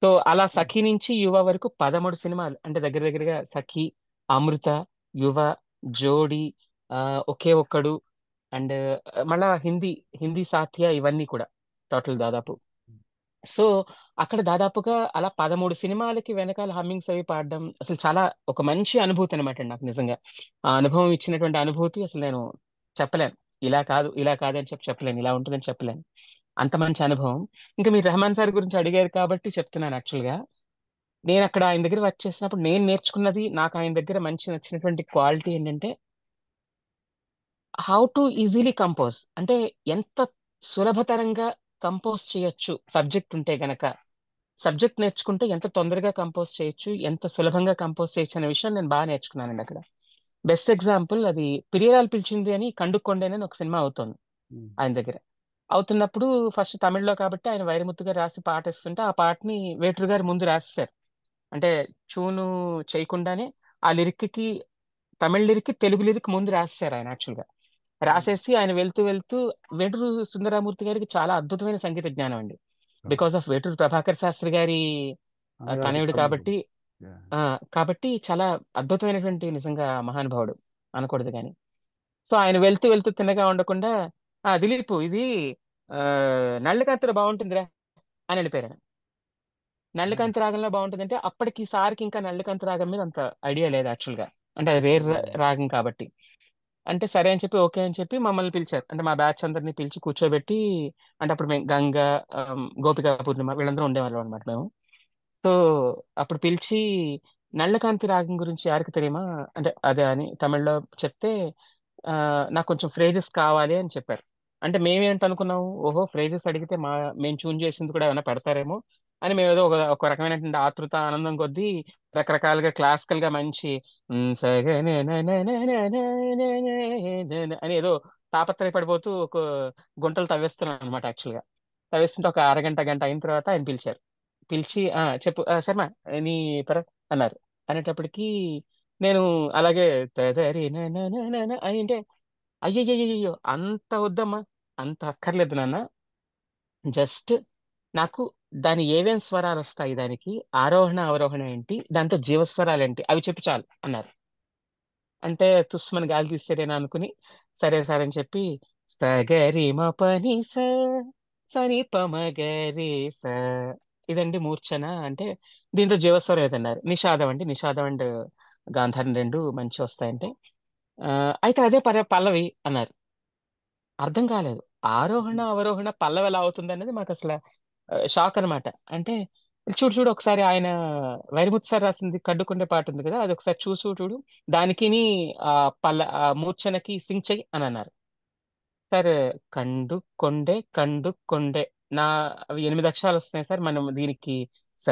సో అలా సఖి నుంచి యువ వరకు 13 సినిమాలు, అంటే దగ్గర దగ్గరగా సఖి, అమృత, యువ, జోడి, ఆ, ఒకే ఒక్కడు, అండ్ మళ్ళా హిందీ హిందీ సాథ్య, ఇవన్నీ కూడా టోటల్ దాదాపు. సో అక్కడ దాదాపుగా అలా 13 సినిమాలకి వెనకాల హమ్మింగ్స్ అవి పాడడం అసలు చాలా ఒక మంచి అనుభూతి అనమాట అండి నాకు నిజంగా. ఆ అనుభవం ఇచ్చినటువంటి అనుభూతి అసలు నేను చెప్పలేను. ఇలా కాదు అని చెప్పలేను. ఇలా ఉంటుందని చెప్పలేను. అంత మంచి అనుభవం. ఇంకా మీరు రెహమాన్ సార్ గురించి అడిగారు కాబట్టి చెప్తున్నాను యాక్చువల్‌గా. నేనక్కడ ఆయన దగ్గర వర్క్ చేసినప్పుడు నేను నేర్చుకున్నది, నాకు ఆయన దగ్గర మంచి నచ్చినటువంటి క్వాలిటీ ఏంటంటే, హౌ టు ఈజీలీ కంపోజ్. అంటే ఎంత సులభతరంగా కంపోజ్ చేయొచ్చు సబ్జెక్ట్ ఉంటే గనక. సబ్జెక్ట్ నేర్చుకుంటే ఎంత తొందరగా కంపోజ్ చేయొచ్చు, ఎంత సులభంగా కంపోజ్ చేయొచ్చు అనే విషయం నేను బాగా నేర్చుకున్నానండి అక్కడ. బెస్ట్ ఎగ్జాంపుల్ అది 'పిరియరాలు పిలిచింది' అని 'కండుకొండేనని' అని ఒక సినిమా అవుతోంది ఉమ్, ఆయన దగ్గర. అవుతున్నప్పుడు ఫస్ట్ తమిళ్‌లో కాబట్టి ఆయన వైరముత్తు గారు రాసి పాటేస్తుంటే, ఆ పాటని వేటూరు గారు ముందు రాసేసారు. అంటే ట్యూను చేయకుండానే ఆ లిరిక్‌కి తమిళ్ లిరిక్, తెలుగు లిరిక్ ముందు రాసేసారు ఆయన యాక్చువల్‌గా. ఉమ్, రాసేసి ఆయన వెళ్తూ వెళ్తూ వేటూరు సుందరరామూర్తి గారికి చాలా అద్భుతమైన సంగీత జ్ఞానం అండి. ఆ, బికాస్ ఆఫ్ వేటూరు ప్రభాకర్ శాస్త్రి గారి అన్నగారి తనయుడు తమ్ముడు. కాబట్టి యా. ఆ! కాబట్టి చాలా అద్భుతమైనటువంటి నిజంగా మహానుభావుడు అనకూడదు గాని. సో, ఆయన వెళ్తూ వెళ్తూ తిన్నగా ఉండకుండా దిలీపు ఇది 'నళినికాంతలో' బావుంటుందిరా అని ఎళ్ళిపోయారాయన. ఉమ్, 'నళినికాంత రాగంలో' బావుంటదంటే అప్పటికి సార్‌కి ఇంకా 'నళినికాంత రాగం' మీద అంత ఐడియా లేదు యాక్చువల్‌గా. అంటే అది రేర్ ఉమ్, రాగం కాబట్టి. అంటే సరే అని చెప్పి, ఓకే అని చెప్పి మమ్మల్ని పిలిచారు. అంటే మా బ్యాచ్ అందరిని పిలిచి కూర్చోబెట్టి అంటే అప్పుడు మేము 'గంగ', 'గోపిక పూర్ణిమ' వీళ్ళందరం ఉండేవాళ్ళం అనమాట మేము. సో, అప్పుడు పిలిచి 'నల్లకాంతి రాగం' గురించి యారికి తెలియమా? అంటే అదే అని తమిళ్‌లో చెప్తే నాకు కొంచెం ఫ్రేజెస్ కావాలి అని చెప్పారు. అంటే మేమేంటనుకున్నాం, ఓహో! ఫ్రేజెస్ అడిగితే మేము ట్యూన్ చేసింది కూడా ఏమైనా పెడతారేమో అని మేమేదో ఒక రకమైనటువంటి ఆతృత, ఆనందం కొద్దీ రకరకాలుగా క్లాసికల్‌గా మంచి అని ఏదో తాపత్రయపడిపోతూ ఒక గుంటలు తవ్వేస్తున్నాననమాట యాక్చువల్‌గా. తవ్వేస్తుంటే ఒక అరగంట, గంట అయిన తర్వాత ఆయన పిలిచారు. పిలిచి చెప్పు శర్మ నీ పర అన్నారు. అనేటప్పటికి నేను అలాగే తదరిననననన అయింటే, అయ్యయ్యయ్యయ్యో! అంత వద్దమ్మా! అంత అక్కర్లేదు నాన్న. జస్ట్ నాకు దాని ఏమేం స్వరాలొస్తాయి దానికి, ఆరోహణ, అవరోహణ ఏంటి, దాంతో జీవస్వరాలేంటి అవి చెప్పు చాలు అన్నారు. అంటే తుస్సుమని గాలి తీసేరేనా అనుకుని, సరే సార్ అని చెప్పి సగరిమపనిస సని పమగరి స ఇదండి మూర్ఛన అంటే దీంట్లో జీవస్వరం ఏదన్నారు. నిషాదం అండి. నిషాదం అండ్ గాంధారం 2 మంచివొస్తాయంటే, అయితే అదే పల్లవి అన్నారు. అర్థం కాలేదు. ఆరోహణ, అవరోహణ పల్లవి ఎలా అవుతుందనేది మాకసల షాక్ అనమాట. అంటే చూడు చూడు ఒకసారి ఆయన వైరముత్తు సార్ రాసింది 'కడ్డుకొండ' పాటుంది కదా! అదొకసారి చూడు. దానికిని మూర్ఛనకి సింక్ చెయ్యి అనన్నారు. సార్ కండు కొండే నా అవి 8 అక్షరాలొస్తున్నాయి సార్. మనం దీనికి స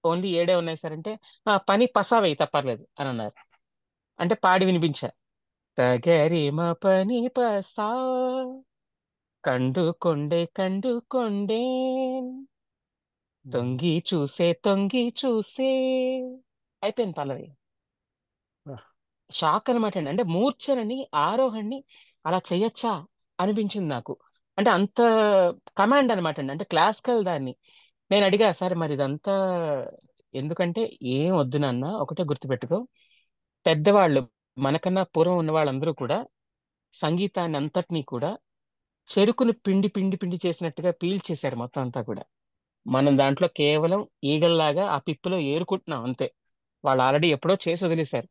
ఓన్లీ 7 ఉన్నాయి సార్ అంటే, పని పస వెయ్యి పర్లేదు అనన్నారు. అంటే పాడి వినిపించా. స కండు కొండే ఉమ్. తొంగి చూసే అయిపోయింది పల్లవి. ఆ, షాక్ అనమాటండి. అంటే మూర్ఛనని, ఆరోహణని అలా చెయ్యొచ్చా అనిపించింది నాకు. అంటే అంత కమాండ్ అనమాటండి. అంటే క్లాసికల్ దాన్ని. నేనడిగా సార్ మరిదంతా ఎందుకంటే, "ఏం వద్దు నాన్న ఒకటే గుర్తుపెట్టుకో. పెద్దవాళ్ళు మనకన్నా పూర్వం ఉన్న వాళ్ళందరూ కూడా సంగీతాన్ని అంతటిని కూడా చెరుకుని పిండి చేసినట్టుగా పీల్చేశారు మొత్తం అంతా కూడా. మనం దాంట్లో కేవలం ఈగల్లాగా ఆ పిప్పులో ఏరుకుంటున్నాం అంతే. వాళ్ళు ఆల్రెడీ ఎప్పుడో చేసి వదిలేసారు.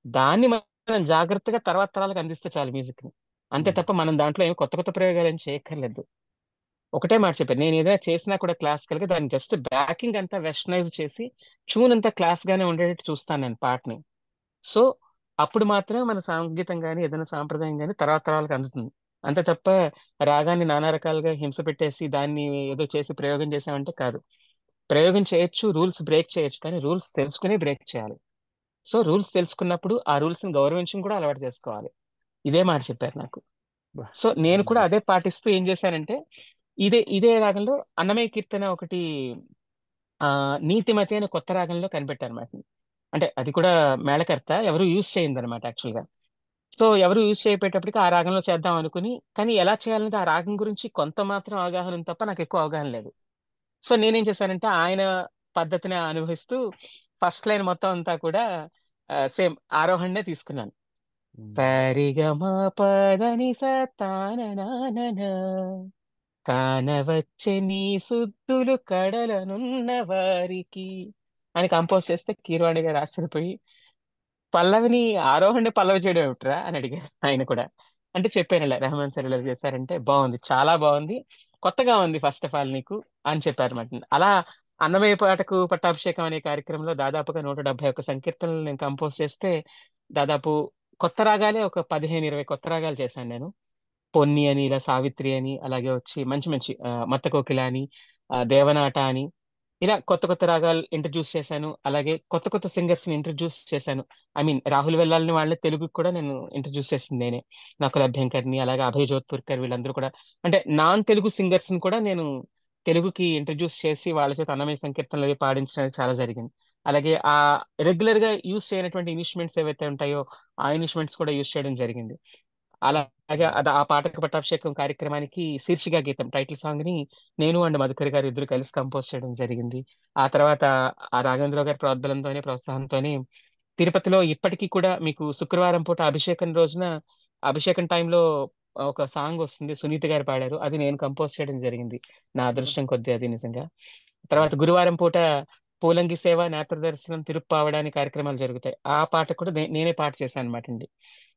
దాన్ని మనం జాగ్రత్తగా తర్వాత తరాలకు అందిస్తే చాలు మ్యూజిక్‌ని. అంతే ఉమ్, తప్ప మనం దాంట్లో ఏమి కొత్త ప్రయోగాలేం చేయక్కర్లేదు. ఒకటే మాట చెప్పారు. నేనేదైనా చేసినా కూడా క్లాసికల్‌గా దాన్ని జస్ట్ బ్యాకింగ్ అంతా వెస్టర్నైజ్ చేసి ట్యూన్ అంతా క్లాస్‌గానే ఉండేటట్టు చూస్తాను నేను పాటని. సో, అప్పుడు మాత్రమే మన సంగీతం గాని, ఏదైనా సాంప్రదాయం గాని తర్వాత తరాలకు అందుతుంది. అంతే తప్ప రాగాన్ని నానా రకాలుగా హింస పెట్టేసి దాన్ని ఏదో చేసి ప్రయోగం చేసామంటే కాదు. ప్రయోగం చేయొచ్చు, రూల్స్ బ్రేక్ చేయొచ్చు. కానీ రూల్స్ తెలుసుకొని బ్రేక్ చేయాలి. సో, రూల్స్ తెలుసుకున్నప్పుడు ఆ రూల్స్‌ని గౌరవించడం కూడా అలవాటు చేసుకోవాలి. ఇదే మాట చెప్పారు నాకు. బా, సో, నేను కూడా నైస్. అదే పాటిస్తూ ఏం చేశానంటే, ఇదే రాగంలో అన్నమయ్య కీర్తన ఒకటి 'నీతిమతి' అనే కొత్త రాగంలో కనిపెట్టానన్నమాట. అంటే అది కూడా మేళకర్త ఎవరు యూజ్ చేయందనమాట యాక్చువల్‌గా. సో, ఎవరు యూజ్ చేయకపోయేటప్పటికి ఆ రాగంలో చేద్దాం అనుకుని, కానీ ఎలా చేయాలనేది ఆ రాగం గురించి కొంత మాత్రం అవగాహన ఉంది తప్ప నాకెక్కువ అవగాహన లేదు. సో, నేనేం చేశానంటే ఆయన పద్ధతిని అనుభవిస్తూ ఫస్ట్ లైన్ మొత్తం అంతా కూడా సేమ్ ఆరోహణనే తీసుకున్నాను. ఉమ్, సరిగమ పదని స తాననానన కానవచ్చే నీ సుద్దులు కడలనున్న వారికి అని కంపోజ్ చేస్తే కీరవాణి గారు ఆశ్చర్యపోయి పల్లవిని ఆరోహణ పల్లవి చేయడం ఏమిట్రా అని అడిగారు ఆయన కూడా. అంటే చెప్పాను ఇలా రెహమాన్ సార్ ఇలా చేశారంటే బాగుంది, చాలా బాగుంది, కొత్తగా ఉంది ఫస్ట్ ఆఫ్ ఆల్ నీకు అని చెప్పారు అనమాట. అలా అన్నమయ్య పాటకు పట్టాభిషేకం అనే కార్యక్రమంలో దాదాపుగా 171 సంకీర్తనలు నేను కంపోజ్ చేస్తే దాదాపు కొత్త రాగాలే ఒక 15-20 కొత్త రాగాలు చేశాను నేను. పొన్ని అని, ఇలా సావిత్రి అని, అలాగే వచ్చి మంచి మంచి మత్త కోకిల అని, దేవనాట అని, ఇలా కొత్త కొత్త రాగాలు ఇంట్రడ్యూస్ చేశాను. అలాగే కొత్త కొత్త సింగర్స్ ని ఇంట్రడ్యూస్ చేశాను. ఐ మీన్ రాహుల్ వెల్లాలని వాళ్ళని తెలుగుకి కూడా నేను ఇంట్రడ్యూస్ చేసింది నేనే. నకుల్ అభ్యంకర్ని, అలాగే అభయ్ జోధ్పూర్కర్, వీళ్ళందరూ కూడా అంటే నాన్ తెలుగు సింగర్స్ ని కూడా నేను తెలుగుకి ఇంట్రడ్యూస్ చేసి వాళ్ళ చేత అన్నమయ్య సంకీర్తనలు అవి పాడించడం చాలా జరిగింది. అలాగే ఆ రెగ్యులర్ గా యూస్ చేయనటువంటి ఇన్స్ట్రుమెంట్స్ ఏవైతే ఉంటాయో ఆ ఇన్స్ట్రుమెంట్స్ కూడా యూస్ చేయడం జరిగింది. అలాగే అది ఆ పాటకు పట్టాభిషేకం కార్యక్రమానికి శీర్షిక గీతం టైటిల్ సాంగ్ ని నేను అండ్ మధుకర్ గారు ఇద్దరు కలిసి కంపోజ్ చేయడం జరిగింది. ఆ తర్వాత ఆ రాఘవేంద్రరావు గారి ప్రోద్బలంతోనే ప్రోత్సాహంతోనే తిరుపతిలో ఇప్పటికీ కూడా మీకు శుక్రవారం పూట అభిషేకం రోజున అభిషేకం టైంలో ఒక సాంగ్ వస్తుంది, సునీత గారు పాడారు, అది నేను కంపోజ్ చేయడం జరిగింది. నా అదృష్టం కొద్దీ అది నిజంగా. తర్వాత గురువారం పూట పూలంగి సేవ, నేత్ర దర్శనం, తిరుప్పావడానికి కార్యక్రమాలు జరుగుతాయి. ఆ పాట కూడా నేనే పాట చేశాను అనమాట అండి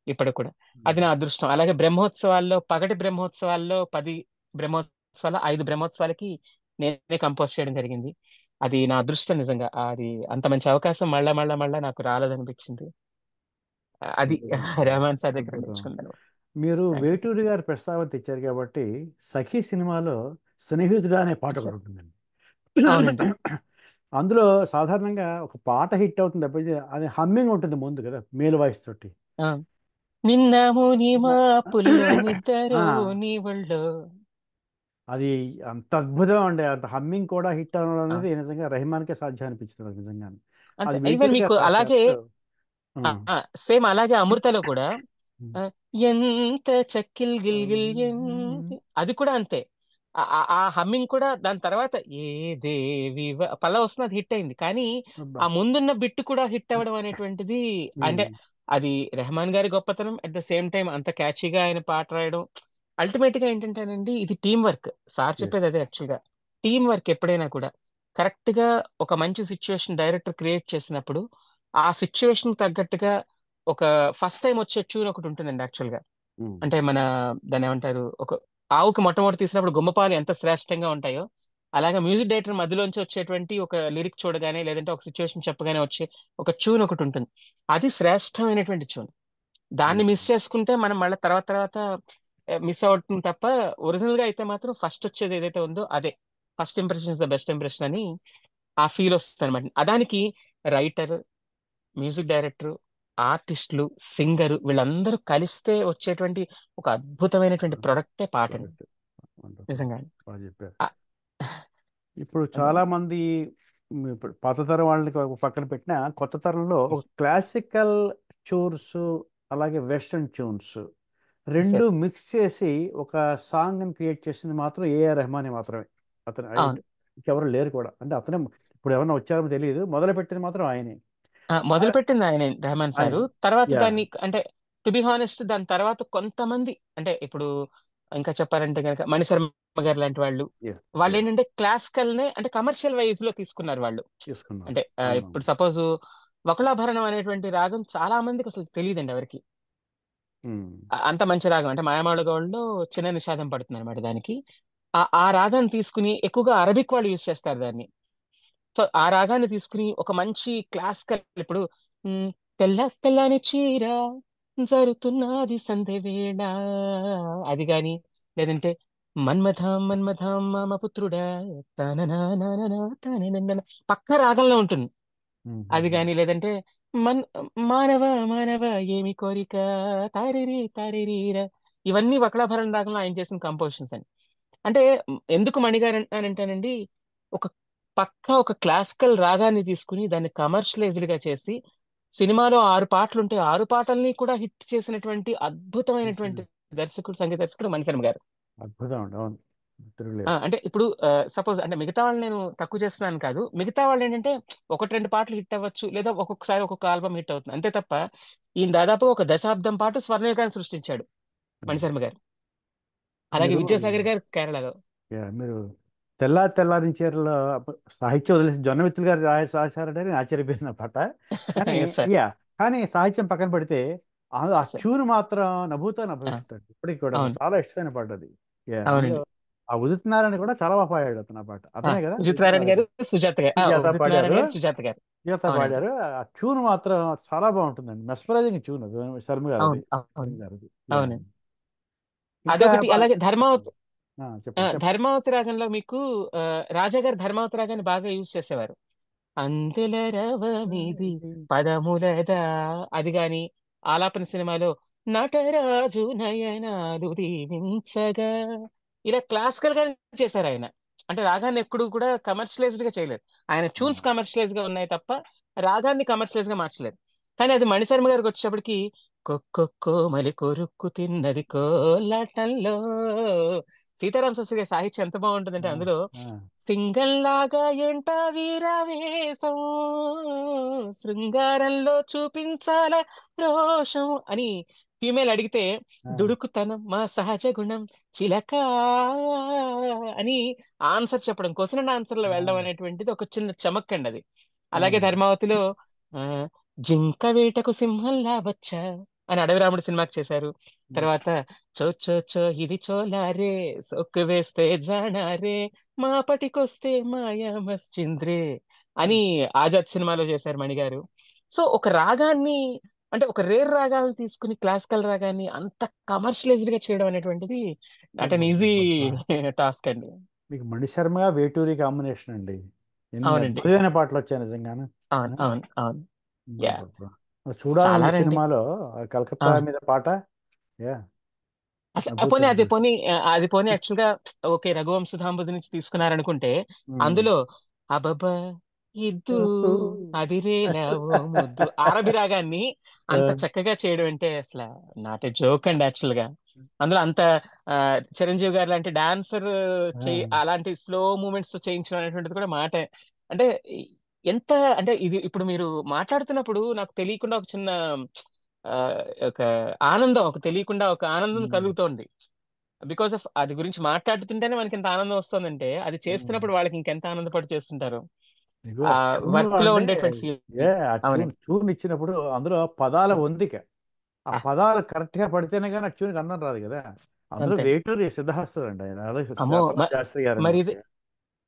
ఇప్పటికి కూడా. అది నా అదృష్టం. అలాగే బ్రహ్మోత్సవాల్లో, పగటి బ్రహ్మోత్సవాల్లో 10 బ్రహ్మోత్సవాల 5 బ్రహ్మోత్సవాలకి నేనే కంపోజ్ చేయడం జరిగింది. అది నా అదృష్టం నిజంగా. అది అంత మంచి అవకాశం మళ్ళా మళ్ళా మళ్ళా నాకు రాలేదనిపించింది. అది రెహమాన్ సార్ దగ్గర అద్భుతం. నేర్చుకుందాను. మీరు థ్యాంక్ యూ సార్. వేటూరి గారి ప్రస్తావన తెచ్చారు కాబట్టి సఖీ సినిమాలో స్నేహితుడా అనే పాట ఎస్ ఒకటి సార్. ఉంటుందండి. అవునండి. అందులో సాధారణంగా ఒక పాట హిట్ అవుతుంది తప్పించి అది హమ్మింగ్ ఉంటుంది ముందు కదా, మేల్ వాయిస్ తోటి. ఆ. నిన్న ముని మాపుల్లో నిద్దరో ఆ, నీ ఒళ్ళో. అది అంత అద్భుతం అండి. అంత హమ్మింగ్ కూడా హిట్ అవ్వడం ఆ, అనేది నిజంగా రెహమాన్కే సాధ్యం అనిపించింది నాకు నిజంగా. అంతే. అది ఈవెన్ వేటూరి మీకు గారు అలాగే రాశారు. ఆ, సేమ్ అలాగే అమృతలో కూడా ఆ, ఎంత చక్కిల్ గిల్ గిల్ అది కూడా అంతే. ఆ హమ్మింగ్ కూడా దాని తర్వాత ఏ దేవి పల్ల వస్తుంది, అది హిట్ అయింది. కానీ అబ్బా. ఆ ముందున్న బిట్ కూడా హిట్ అవ్వడం అనేటువంటిది అంటే ఉమ్, అది రెహమాన్ గారి గొప్పతనం. అట్ ద సేమ్ టైం అంత క్యాచీగా ఆయన పాట రాయడం. అల్టిమేట్ గా ఏంటంటేనండి ఇది టీం వర్క్. Sir yes. చెప్పేది అదే యాక్చువల్ గా. టీం వర్క్ ఎప్పుడైనా కూడా కరెక్ట్ గా ఒక మంచి సిచ్యువేషన్ డైరెక్టర్ క్రియేట్ చేసినప్పుడు ఆ సిచ్యువేషన్ తగ్గట్టుగా ఒక ఫస్ట్ టైం వచ్చే ట్యూన్ ఒకటి ఉంటుందండి యాక్చువల్ గా. ఉమ్, అంటే మన దాన్ని ఏమంటారు, ఒక ఆవుకి మొట్టమొదటి తీసినప్పుడు గుమ్మపాలు ఎంత శ్రేష్టంగా ఉంటాయో అలాగే మ్యూజిక్ డైరెక్టర్ మధ్యలోంచి వచ్చేటువంటి ఒక లిరిక్ చూడగానే లేదంటే ఒక సిచ్యువేషన్ చెప్పగానే వచ్చే ఒక ట్యూన్ ఒకటి ఉంటుంది. అది శ్రేష్టమైనటువంటి ట్యూన్. దాన్ని ఉమ్, మిస్ చేసుకుంటే మనం మళ్ళీ తర్వాత తర్వాత మిస్ అవుతుంది తప్ప, ఒరిజినల్ గా అయితే మాత్రం ఫస్ట్ వచ్చేది ఏదైతే ఉందో అదే first impression is the best impression అని ఆ ఫీల్ వస్తుంది అనమాట. అదానికి రైటర్, మ్యూజిక్ డైరెక్టర్, ఆర్టిస్టులు, సింగర్ వీళ్ళందరూ కలిస్తే వచ్చేటువంటి ఒక అద్భుతమైనటువంటి ప్రొడక్టే పాట అండి correct. Wonderful. నిజంగా. బాగా చెప్పారు. ఆ, ఇప్పుడు అదే. చాలా మంది ఇప్పుడు పాత తరం వాళ్ళని ఒక పక్కన పెట్టిన కొత్త తరంలో ఒక క్లాసికల్ ట్యూన్స్ అలాగే వెస్ట్రన్ ట్యూన్స్ ఎస్ రెండు ఎస్. మిక్స్ చేసి ఒక సాంగ్ ని క్రియేట్ చేసింది మాత్రం ఏఆర్ రెహమానే మాత్రమే. అతను అవును. ఇంకెవరు లేరు కూడా. అంటే అతనే ఇప్పుడు ఎవరైనా వచ్చారో తెలియదు, మొదలు పెట్టింది మాత్రం ఆయనే. మొదలు ఆ- పెట్టింది ఆయన రెహమాన్ ఆయన. సారు. తర్వాత యా. దాన్ని అంటే టు బి హానెస్ట్ దాని తర్వాత కొంతమంది అంటే ఇప్పుడు ఇంకా చెప్పాలంటే కనుక మణిశర్మ గారు లాంటి వాళ్ళు, యా. వాళ్ళు యా. ఏంటంటే క్లాసికల్ నే అంటే కమర్షియల్ వైజ్ లో తీసుకున్నారు వాళ్ళు. తీసుకున్నారు. అంటే ఇప్పుడు అవునవును. సపోజ్ వకులాభరణం అనేటువంటి రాగం చాలా మందికి అసలు తెలియదండి ఎవరికి. ఉమ్. అంత మంచి రాగం అంటే మాయామాళగౌడ్లో చిన్న నిషాదం పడుతుంది అనమాట దానికి. ఆ రాగాన్ని తీసుకుని ఎక్కువగా అరబిక్ వాళ్ళు యూజ్ చేస్తారు దాన్ని. సో ఆ రాగాన్ని తీసుకుని ఒక మంచి క్లాసికల్ ఇప్పుడు మ్, తెల్ల తెల్లని చీర జరుగుతున్నది సంధ్య వేళ అది గాని, లేదంటే మన్మథం మన్మథం మామ పుత్రుడా తననా తనన పక్క రాగంలో ఉంటుంది. ఉమ్. అది ఉమ్. గాని, లేదంటే మన్ మానవ మానవ ఏమి కోరిక తారిరి తారిరీర, ఇవన్నీ వక్లాభరణ రాగంలో ఆయన చేసిన కంపోజిషన్స్ అని. అంటే ఎందుకు మణిగారు అంటానండి, ఒక ఒక క్లాసికల్ రాగాన్ని తీసుకుని దాన్ని కమర్షియలైజ్డ్ గా చేసి సినిమాలో 6 పాటలు ఉంటే 6 పాటల్ని కూడా హిట్ చేసినటువంటి అద్భుతమైనటువంటి దర్శకుడు, సంగీత దర్శకుడు మణిశర్మ గారు. అద్భుతం అండి. అవును. తిరుగులేదు. అంటే ఇప్పుడు సపోజ్ అంటే మిగతా వాళ్ళు నేను తక్కువ చేస్తున్నాను కాదు, మిగతా వాళ్ళు ఏంటంటే ఒకటి రెండు పాటలు హిట్ అవ్వచ్చు, లేదా ఒక్కొక్కసారి ఒక్కొక్క ఆల్బమ్ హిట్ అవుతుంది అంతే తప్ప, ఈయన దాదాపు ఒక దశాబ్దం పాటు స్వర్ణయుగాన్ని సృష్టించాడు ఉమ్. మణిశర్మ గారు. అలాగే మీరు విద్యాసాగర్ గారు కేరళలో. మీరు తెల్లారి తెల్లారి చీరలో సాహిత్యం వదిలేసి జొన్నమిత్రులు గారు రాశారంటే నేను ఆశ్చర్యపోయిన పాట. కానీ ఎస్ సార్. యా కానీ సాహిత్యం పక్కన పెడితే ఆ సార్. ట్యూన్ మాత్రం నభూతో నభవిస్తాడు ఇప్పటికి కూడా. నాకు అవును. చాలా ఇష్టమైన పాట అది. అందులో అవునండి. ఆ ఉదిత్ నారాయణ కూడా చాలా బాగా పాడాడు అతను ఆ పాట. అతనే కదా ఉదిత్ ఉదిత్ నారాయణ నారాయణ. గారు, సుజాత గారు, సుజాత ఉదిత్ నారాయణ పాడారు, గారు, సుజాత గారు. సుజాత అవునండి. పాడారు. ఆ ట్యూన్ మాత్రం చాలా బాగుంటుందండి, మెస్మరైజింగ్ ట్యూన్ అది, శర్మ గారిది. అవును. అవును. శర్మ గారిది. యా. అవునండి. ఇంకా అదొకటి. అలాగే ధర్మావతి. చెప్పండి చెప్పండి. ధర్మావతి రాగంలో మీకు రాజా గారు ధర్మావతి రాగాన్ని బాగా యూజ్ చేసేవారు. అందెల రవమిది పదములదా, అది గాని ఆలాపన సినిమాలో నటరాజు నయనాలు దీవించగా, ఇలా క్లాసికల్ గా చేశారు ఆయన. అంటే రాగాన్ని ఎప్పుడు కూడా కమర్షియలైజ్డ్ గా చేయలేదు. ఆయన ట్యూన్స్ కమర్షియలైజ్ గా ఉన్నాయి తప్ప రాగాన్ని కమర్షియలైజ్ గా మార్చలేదు. కానీ అది మణిశర్మ గారికి వచ్చేటప్పటికి కొక్కొక్కో మలి కొరుక్కు తిన్నది కోలాటంలో. సీతారాం శాస్త్రి గారి సాహిత్యం ఎంత బాగుంటుందంటే ఆ, అందులో ఆ, సింగంలాగా ఎంట వీరవేశం, శృంగారంలో చూపించాల రోషం అని ఫీమేల్ అడిగితే ఆ, దుడుకుతనం మా సహజ గుణం చిలక అని ఆన్సర్ చెప్పడం, క్వశ్చన్ అండ్ ఆన్సర్ లో ఆ, వెళ్ళడం అనేటువంటిది ఒక చిన్న చమక్కండి అది. అలాగే అవునండి. ధర్మావతిలో ఆ జింక వేటకు సింహంలా వచ్చా అని అడవి రాముడు సినిమాకి చేశారు. తర్వాత చో చో చో ఇది చోలారే, సొక్కు వేస్తే జానారే, మాపటికొస్తే మాయా మస్చింద్రే అని ఆజాద్ సినిమాలో చేశారు మణిగారు. సో ఒక రాగాన్ని, అంటే ఒక రేర్ రాగాలను తీసుకుని క్లాసికల్ రాగాన్ని అంత కమర్షియలైజ్డ్ గా చేయడం అనేటువంటిది అంటే ఈజీ అబ్బబ్బబ్బా. టాస్క్ అండి. మీకు మణిశర్మ వేటూరి కాంబినేషన్ అండి. ఎన్ని అవునండి. అద్భుతమైన పాటలు వచ్చాయి నిజంగాను. అవును. అవును. అవును. యా. అబ్బబ్బబ్బా. అది చూడాలండి చాలానండి. సినిమాలో ఆ కలకత్తా అవును. మీద పాట. యా. అసలు పోనీ అద్భుతం. అది పోనీ యాక్చువల్ గా ఓకే రఘువంశధాంబుధి నుంచి తీసుకున్నారనుకుంటే ఉమ్. అందులో అబబా ఇద్దు అదిరేలా ఓ ముద్దు ఆరభి రాగాన్ని అంత ఆ, చక్కగా చేయడం అంటే అసలు నాట్ ఏ జోక్ అండి యాక్చువల్ గా. అందులో అంత ఆ, చిరంజీవి గారు లాంటి డాన్సర్ చెయ్యి ఆ, అలాంటి స్లో మూమెంట్స్ చేయించడం అనేటువంటిది కూడా మాట. అంటే ఎంత, అంటే ఇది ఇప్పుడు మీరు మాట్లాడుతున్నప్పుడు నాకు తెలియకుండా ఒక చిన్న ఆ, ఒక ఆనందం, ఒక తెలియకుండా ఒక ఆనందం ఉమ్, కలుగుతోంది. బికాస్ ఆఫ్ అది గురించి మాట్లాడుతుంటేనే మనకి ఎంత ఆనందం వస్తుందంటే అది ఉమ్. చేస్తున్నప్పుడు వాళ్ళకి ఇంకెంత ఆనందపడి చేస్తుంటారు. మీకు ఆ ఆ ట్యూన్లో వర్క్ లో అండి. ఉండేటువంటి ఏ ఫీల్. ఆ ట్యూన్ అవునండి. ట్యూన్ ఇచ్చినప్పుడు అందులో పదాల వందిక, ఆ ఆ, పదాలు కరెక్ట్ గా పడితేనే కానీ ఆ ట్యూన్కి అందం రాదు కదా. అందులో అంతే. వేటూరి సిద్ధహస్తుడు అండి ఆయన, అలాగే అమ్మో అప్పల శాస్త్రి గారండి. మరి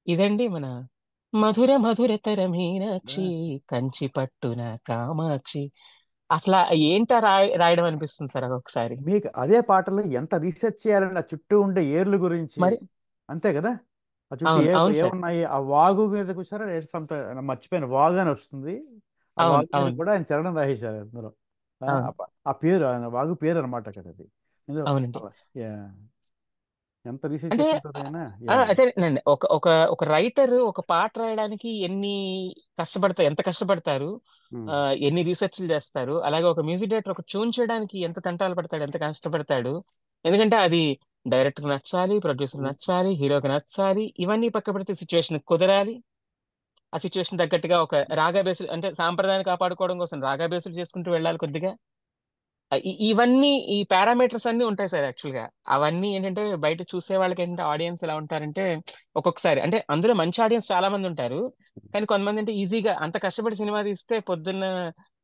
ఇదండి మన మధుర మధురతర మీనాక్షి కంచి పట్టున కామాక్షి. అసలు ఏంటా రాయడం అనిపిస్తుంది సార్ ఒక్కొక్కసారి. మీకు అదే పాటలో ఎంత రీసెర్చ్ చేయాలండి ఆ చుట్టూ ఉండే ఏర్ల గురించి. మరి అంతే కదా. ఆ చుట్టూ అవును. అవును సార్. ఏమున్నాయి, ఆ వాగు మీద కూర్చొని మర్చిపోయిన వాగు అని వస్తుంది. ఆ అవును. వాగు మీద అవును. కూడా ఆయన చరణం రాసేశారు అందులో. అవును. ఆ పేరు ఆయన వాగు పేరు అనమాట కదా అది. ఇందులో అవునండి. యా, ఎంత రీసెర్చ్ అంటే చేస్తుంటారు ఆయన. యా. అదేనండి ఒక ఒక ఒక రైటర్ ఒక పాట రాయడానికి ఎంత కష్టపడతారు, ఉమ్, ఆ, ఎన్ని రీసెర్చ్లు చేస్తారు, అలాగే ఒక మ్యూజిక్ డైరెక్టర్ ఒక ట్యూన్ చేయడానికి ఎంత తంటాలు పడతాడు, ఎంత కష్టపడతాడు. ఎందుకంటే అది డైరెక్టర్ నచ్చాలి, ప్రొడ్యూసర్ ఉమ్, నచ్చాలి, హీరోకి నచ్చాలి, ఇవన్నీ పక్క పెడితే సిచ్యువేషన్ కుదరాలి. ఆ సిచ్యువేషన్ తగ్గట్టుగా ఒక రాగా బేస్డ్ అంటే సాంప్రదాయాన్ని కాపాడుకోవడం కోసం రాగా బేస్డ్ చేసుకుంటూ వెళ్ళాలి కొద్దిగా. ఇవన్నీ ఈ పారామీటర్స్ అన్ని ఉంటాయి సార్ యాక్చువల్ గా. అవన్నీ ఏంటంటే బయట చూసే వాళ్ళకి ఏంటంటే ఆడియన్స్ ఎలా ఉంటారంటే ఒక్కొక్కసారి అంటే అందులో మంచి ఆడియన్స్ చాలా మంది ఉంటారు. కానీ కొంతమంది అంటే ఈజీగా అంత కష్టపడి సినిమా తీస్తే పొద్దున్న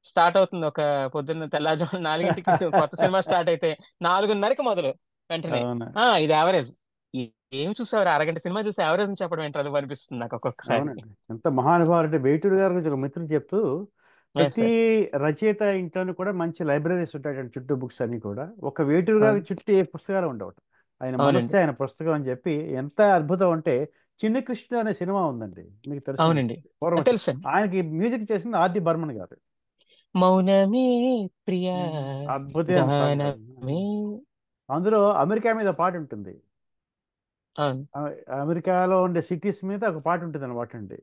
స్టార్ట్ అవుతుంది, ఒక పొద్దున్న తెల్లారుజామున 4ంటికి కొత్త సినిమా స్టార్ట్ అయితే 4:30కి మొదలు వెంటనే అవును. ఇది యావరేజ్. ఏం చూసావు, అరగంట సినిమా చూసి యావరేజ్ అని చెప్పడం ఏంటారు అనిపిస్తుంది నాకు ఒక్కొక్కసారి. అవునండి. ఎంత మహానుభావుడు అంటే వేటూరు గారి గురించి ఒక మిత్రుడు చెప్తూ, ప్రతి సార్. రచయిత ఇంట్లోనూ కూడా మంచి లైబ్రరీస్ ఉంటాయి చుట్టూ, బుక్స్ అన్ని కూడా. ఒక వేటూరు గారి అవును. చుట్టూ ఏ పుస్తకాలు ఉండవు. ఆయన మనస్సే అవునండి. ఆయన పుస్తకం అని చెప్పి ఎంత అద్భుతం అంటే, చిన్ని కృష్ణ అనే సినిమా ఉందండి, మీకు తెలిసి అవునండి. ఉంటుంది. పూర్వం వచ్చింది. తెలుసండి. ఆయనకి మ్యూజిక్ చేసింది ఆర్‌డి బర్మన్ గారు. మౌనమే ప్రియా అద్భుతమైన సాంగ్ అది. గానమే. అందులో అమెరికా మీద పాట ఉంటుంది. అవును. అమెరికాలో ఉండే సిటీస్ మీద ఒక పాట ఉంటుంది అనమాట అండి.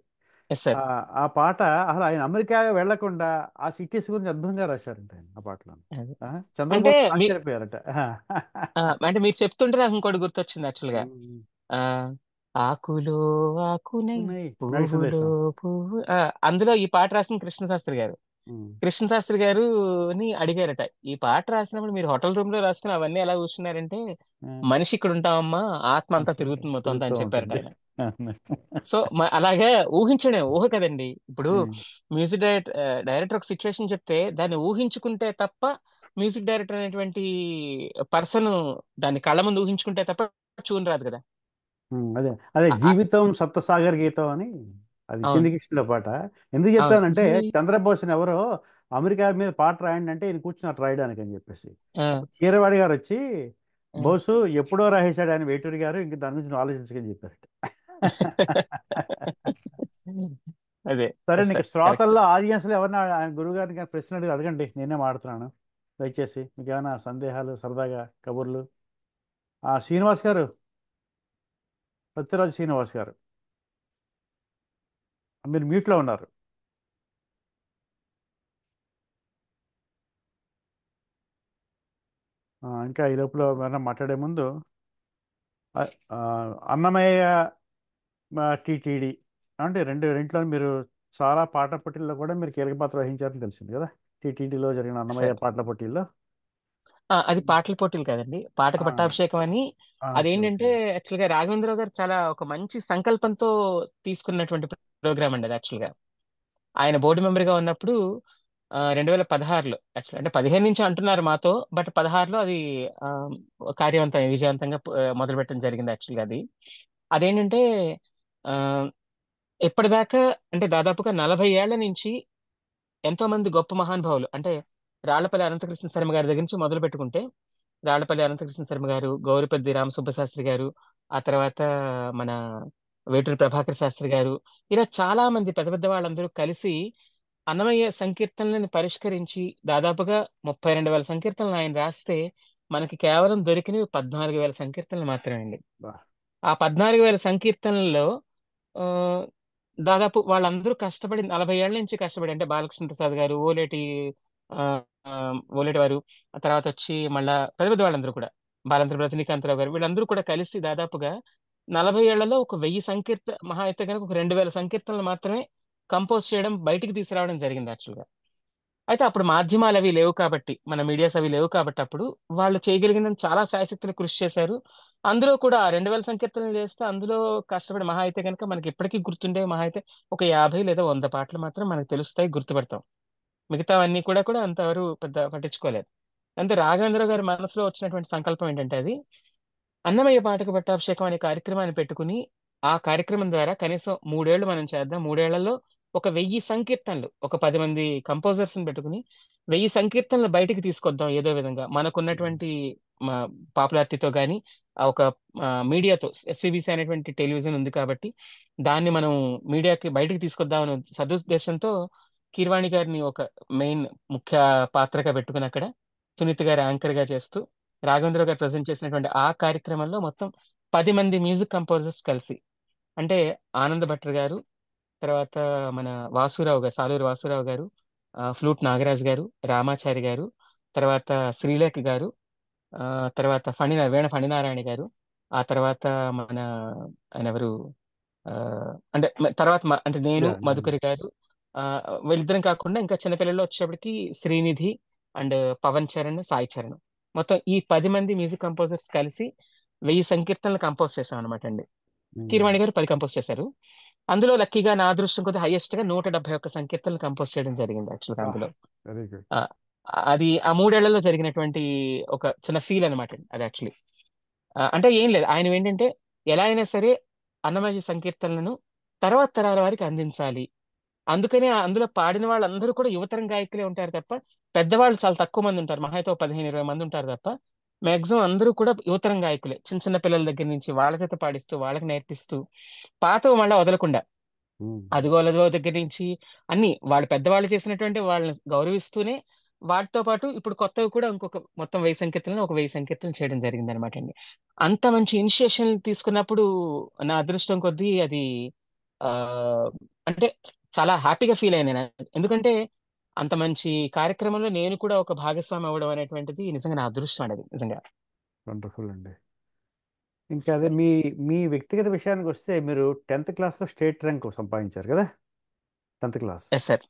Yes sir. ఆ ఆ పాట అసలు ఆయన అమెరికా వెళ్లకుండా ఆ సిటీస్ గురించి అద్భుతంగా రాశారంట ఆయన ఆ పాటలో. అదే. ఆ, అంటే చంద్రబోస్ మీ ఆశ్చర్యపోయారట. అంటే మీరు చెప్తుంటే నాకు ఇంకోటి గుర్తొచ్చింది యాక్చువల్ గా. ఉమ్. ఆ ఆకులో ఆకునై ఉన్నాయి. మేఘ పువ్వులో సందేశం. పువ్వు. అందులో ఈ పాట రాసిన కృష్ణ శాస్త్రి గారు. ఉమ్, కృష్ణశాస్త్రి గారుని అడిగారట, ఈ పాట రాసినప్పుడు మీరు హోటల్ రూమ్ లో రాసుకుని అవన్నీ ఎలా కూర్చున్నారంటే, ఆ, మనిషి ఇక్కడ ఉంటామమ్మా, ఆత్మ అంతా అసలు తిరుగుతుంది మొత్తం అంతా తిరుగుతూ అని చెప్పారట ఉంటుంది. ఆయన. సో అలాగే ఊహించడం ఊహ కదండి. ఇప్పుడు ఉమ్, మ్యూజిక్ డైరెక్టర్ ఒక సిచ్యువేషన్ చెప్తే దాన్ని ఊహించుకుంటే తప్ప, మ్యూజిక్ డైరెక్టర్ అనేటువంటి పర్సన్ దాన్ని కళ్ళ ముందు ఊహించుకుంటే తప్ప చూని రాదు కదా. అదే అదే ఆ- ఆ- జీవితం సప్తసాగర్ గీతం అని, అది అవును. చిన్ని కృష్ణుల పాట. ఎందుకు అవును. చెప్తానంటే, చంద్రబోస్ని ఎవరో అమెరికా మీద పాట రాయండి అంటే ఈయన కూర్చున్నట్టు రాయడానికి అని చెప్పేసి, ఆ, అప్పుడు కీరవాణి గారు వచ్చి, ఆ. బోసు ఎప్పుడో రాసేశాడు ఆయన వేటూరి గారు, ఇంక దాని గురించి నువ్వు ఆలోచించకని చెప్పారట. అదే. సరే, నీకు కరెక్ట్. శ్రోతల్లో ఆడియన్స్లో ఎవరన్నా ఆయన గురువు గారిని కానీ ప్రశ్న అడగండి, నేనే మాడుతున్నాను. దయచేసి మీకు ఏమైనా సందేహాలు, సరదాగా కబుర్లు. శ్రీనివాస్ గారు, సత్యరాజు శ్రీనివాస్ గారు, మీరు మ్యూట్లో ఉన్నారు. ఇంకా ఈ లోపల ఏమైనా మాట్లాడే ముందు, ఆ, ఆ, అన్నమయ్య, టీటీడీ అంటే రెండింటిలో మీరు చాలా పాటల పోటీల్లో కూడా మీరు కీలక పాత్ర వహించారని తెలిసింది కదా, టీటీడీలో జరిగిన అన్నమయ్య సార్, పాటల పోటీల్లో. అది పాటల పోటీలు కాదండి, పాటకు ఆ, పట్టాభిషేకం అని. ఓకే అదేంటంటే ఓకే. యాక్చువల్గా రాఘవేంద్రరావు గారు చాలా ఒక మంచి సంకల్పంతో తీసుకున్నటువంటి ప్రోగ్రామ్ అండి అది. యాక్చువల్గా ఆయన బోర్డు మెంబర్గా ఉన్నప్పుడు 2016లో, యాక్చువల్ అంటే 15 నుంచి అంటున్నారు మాతో, బట్ 16లో అది ఆ, కార్యవంతం విజయవంతంగా మొదలుపెట్టడం జరిగింది యాక్చువల్గా అది. అదేంటంటే ఆ, ఇప్పటిదాకా అంటే దాదాపుగా 40 ఏళ్ల నుంచి ఎంతో మంది గొప్ప మహానుభావులు, అంటే రాళ్లపల్లి అనంతకృష్ణ శర్మ గారి దగ్గర నుంచి మొదలు పెట్టుకుంటే, రాళ్లపల్లి అనంతకృష్ణ శర్మ గారు, గౌరిపద్ది రామసుబ్బశాస్త్రి గారు, ఆ తర్వాత మన వేటూరి ప్రభాకర్ శాస్త్రి గారు, ఇలా చాలా మంది పెద్ద పెద్ద వాళ్ళందరూ కలిసి అన్నమయ్య సంకీర్తనలను పరిష్కరించి దాదాపుగా 32,000 సంకీర్తనలు ఆయన రాస్తే, మనకి కేవలం దొరికినవి 14,000 సంకీర్తనలు మాత్రమే అండి. బా. ఆ 14,000 సంకీర్తనల్లో ఆ, దాదాపు వాళ్ళందరూ కష్టపడి 40 ఏళ్ల నుంచి కష్టపడి, అంటే బాలకృష్ణ ప్రసాద్ గారు, ఓలేటి ఆ, ఆ, ఓలేటి వారు, ఆ తర్వాత వచ్చి మళ్ళా పెద్ద పెద్ద వాళ్ళందరూ కూడా, బాలంతర రజనీకాంతరావు గారు, వీళ్ళందరూ కూడా కలిసి దాదాపుగా 40 ఏళ్లలో ఒక 1000 మహా అయితే కనుక ఒక 2,000 సంకీర్తనలు మాత్రమే కంపోజ్ చేయడం, బయటికి తీసుకురావడం జరిగింది యాక్చువల్గా. అయితే అప్పుడు మాధ్యమాలు అవి లేవు కాబట్టి, మన మీడియాస్ అవి లేవు కాబట్టి, అప్పుడు వాళ్ళు చేయగలిగిన చాలా శాయశక్తులు కృషి చేశారు. అందులో కూడా ఆ 2,000 సంకీర్తనలు చేస్తే అందులో కష్టపడి మహా అయితే కనుక మనకి ఇప్పటికీ గుర్తుండే మహా అయితే ఒక 50 లేదా 100 పాటలు మాత్రం మనకు తెలుస్తాయి, గుర్తుపడతాం. మిగతావన్నీ కూడా అంతవరకు పెద్ద పట్టించుకోలేదు. అంతే. రాఘవేంద్ర గారి మనసులో వచ్చినటువంటి సంకల్పం ఏంటంటే, అది అన్నమయ్య పాటకు పట్టాభిషేకం అనే కార్యక్రమాన్ని పెట్టుకుని, ఆ కార్యక్రమం ద్వారా కనీసం 3 ఏళ్లు మనం చేద్దాం, 3 ఏళ్లలో ఒక 1000 సంకీర్తనలు, ఒక 10 మంది కంపోజర్స్ ని పెట్టుకుని 1000 సంకీర్తనలు బయటికి తీసుకొద్దాం ఏదో విధంగా, మనకున్నటువంటి పాపులారిటీతో కానీ, ఆ ఒక మీడియాతో, ఎస్వీబీసీ అనేటువంటి టెలివిజన్ ఉంది కాబట్టి దాన్ని మనం మీడియాకి బయటికి తీసుకొద్దామనే సదుద్దేశంతో కీరవాణి గారిని ఒక మెయిన్ ముఖ్య పాత్రగా పెట్టుకుని అక్కడ సునీత గారు యాంకర్ గా చేస్తూ, రాఘవేంద్ర గారు ప్రజెంట్ చేసినటువంటి ఆ కార్యక్రమంలో మొత్తం 10 మంది మ్యూజిక్ కంపోజర్స్ కలిసి, అంటే ఆనంద్ భట్టర్ గారు, తర్వాత మన వాసురావు గారు, సాలూరు వాసురావు గారు, ఫ్లూట్ నాగరాజ్ గారు, రామాచారి గారు, తర్వాత శ్రీలేఖ గారు, ఆ తర్వాత వేణ ఫణినారాయణ గారు, ఆ తర్వాత మన ఆయన ఎవరు, ఆ, అంటే తర్వాత అంటే నేను, యా, యా, యా. మధుకరి గారు, ఆ, వీళ్ళిద్దరం కాకుండా ఇంకా చిన్నపిల్లల్లో వచ్చేటప్పటికి శ్రీనిధి అండ్ పవన్ చరణ్, సాయి చరణ్, మొత్తం ఈ 10 మంది మ్యూజిక్ కంపోజర్స్ కలిసి 1000 సంకీర్తనలు కంపోజ్ చేశాం అనమాట అండి. ఉమ్. కీరవాణి గారు 10 కంపోజ్ చేశారు. అందులో లక్కీగా నా అదృష్టం కొద్ది హైయెస్ట్ గా 171 సంకీర్తనలు కంపోజ్ చేయడం జరిగింది యాక్చువల్గా అందులో. Very good. ఆ, అది ఆ 3 ఏళ్లలో జరిగినటువంటి ఒక చిన్న ఫీల్ అనమాట అది యాక్చువల్లీ. అంటే ఏం లేదు, ఆయన ఏంటంటే ఎలా అయినా సరే అన్నమయ్య సంకీర్తనలను తర్వాత తరాల వారికి అందించాలి. అందుకనే అందులో పాడిన వాళ్ళందరూ కూడా యువతరం గాయకులే ఉంటారు తప్ప, పెద్దవాళ్ళు చాలా తక్కువ మంది ఉంటారు, మహా అయితే 15-20 మంది ఉంటారు తప్ప, మాక్సిమం అందరూ కూడా యువతరం గాయకులే. చిన్న చిన్న పిల్లల దగ్గర నుంచి వాళ్ళ చేత పాడిస్తూ, వాళ్ళకి నేర్పిస్తూ, పాతవి మళ్ళీ వదలకుండా, ఉమ్. అదిగో అదిగో దగ్గర నుంచి అన్ని వాళ్ళు పెద్దవాళ్ళు చేసినటువంటి వాళ్ళని గౌరవిస్తూనే, వాటితో పాటు ఇప్పుడు కొత్తవి కూడా ఇంకొక మొత్తం 1000 సంకీర్తనలు, ఒక 1000 సంకీర్తనలు చేయడం జరిగింది అనమాట అండి. అంత మంచి ఇనిషియేషన్ తీసుకున్నప్పుడు నా అదృష్టం కొద్దీ అది ఆ అంటే చాలా హ్యాపీగా ఫీల్ అయ్యాను నేను. ఎందుకంటే అంత మంచి కార్యక్రమంలో నేను కూడా ఒక భాగస్వామి అవ్వడం అనేటువంటిది నిజంగా నా అదృష్టం అండి, అది నిజంగా. వండర్ఫుల్ అండి. ఇంకా అదే మీ మీ వ్యక్తిగత విషయానికి వస్తే, మీరు 10th క్లాస్లో స్టేట్ ర్యాంక్ సంపాదించారు కదా, 10th క్లాస్. Yes sir.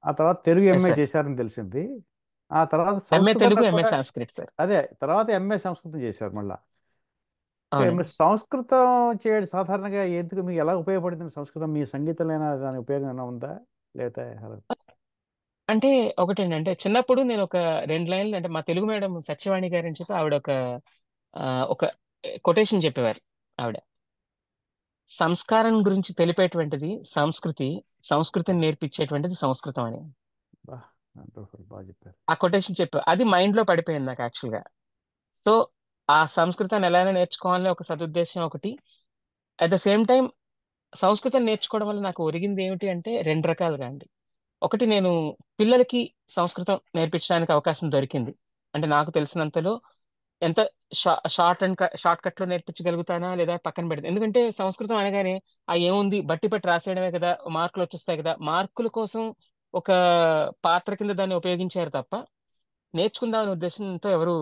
ఆ తర్వాత తెలుగు ఎస్ ఎంఏ సార్. చేశారని తెలిసింది. ఆ తర్వాత ఎంఏ తెలుగు, సంస్కృతంలో ఎంఏ కూడా సంస్కృత్ సార్. అదే తర్వాత ఎంఏ సంస్కృతం చేశారు మళ్ళా. ఓకే, మీరు అవునండి. సంస్కృతం చేయడం సాధారణంగా ఎందుకు మీకు ఎలా ఉపయోగపడుతుంది సంస్కృతం? మీ సంగీతంలో దాని ఉపయోగం ఏమైనా ఉందా? లేకపోతే అంటే ఒకటేంటంటే చిన్నప్పుడు నేను ఒక 2 లైన్లు, అంటే మా తెలుగు మేడం సత్యవాణి గారు అని చెప్పి ఆవిడ ఒక కొటేషన్ చెప్పేవారు. ఆవిడ సంస్కారం గురించి తెలిపేటువంటిది సంస్కృతి, సంస్కృతిని నేర్పించేటువంటిది సంస్కృతం అని. బా, వండర్ఫుల్, బాగా చెప్పారు. ఆ కొటేషన్ చెప్పారు, అది మైండ్ లో పడిపోయింది నాకు యాక్చువల్ గా. సో ఆ సంస్కృతాన్ని ఎలాగైనా నేర్చుకోవాలని ఒక సదుద్దేశం ఒకటి. అట్ ద సేమ్ టైం సంస్కృతం నేర్చుకోవడం వల్ల నాకు ఒరిగింది ఏమిటి అంటే 2 రకాలుగా అండి. ఒకటి, నేను పిల్లలకి సంస్కృతం నేర్పించడానికి అవకాశం దొరికింది. అంటే నాకు తెలిసినంతలో ఎంత షార్ట్ కట్ లో నేర్పించగలుగుతానా లేదా పక్కన పెడతాను. ఎందుకంటే సంస్కృతం అనగానే ఏముంది బట్టి పట్టి రాసేయడమే కదా, మార్కులు వచ్చేస్తాయి కదా, మార్కుల కోసం ఒక పాత్ర కింద దాన్ని ఉపయోగించారు తప్ప నేర్చుకుందాం అనే ఉద్దేశంతో ఎవరు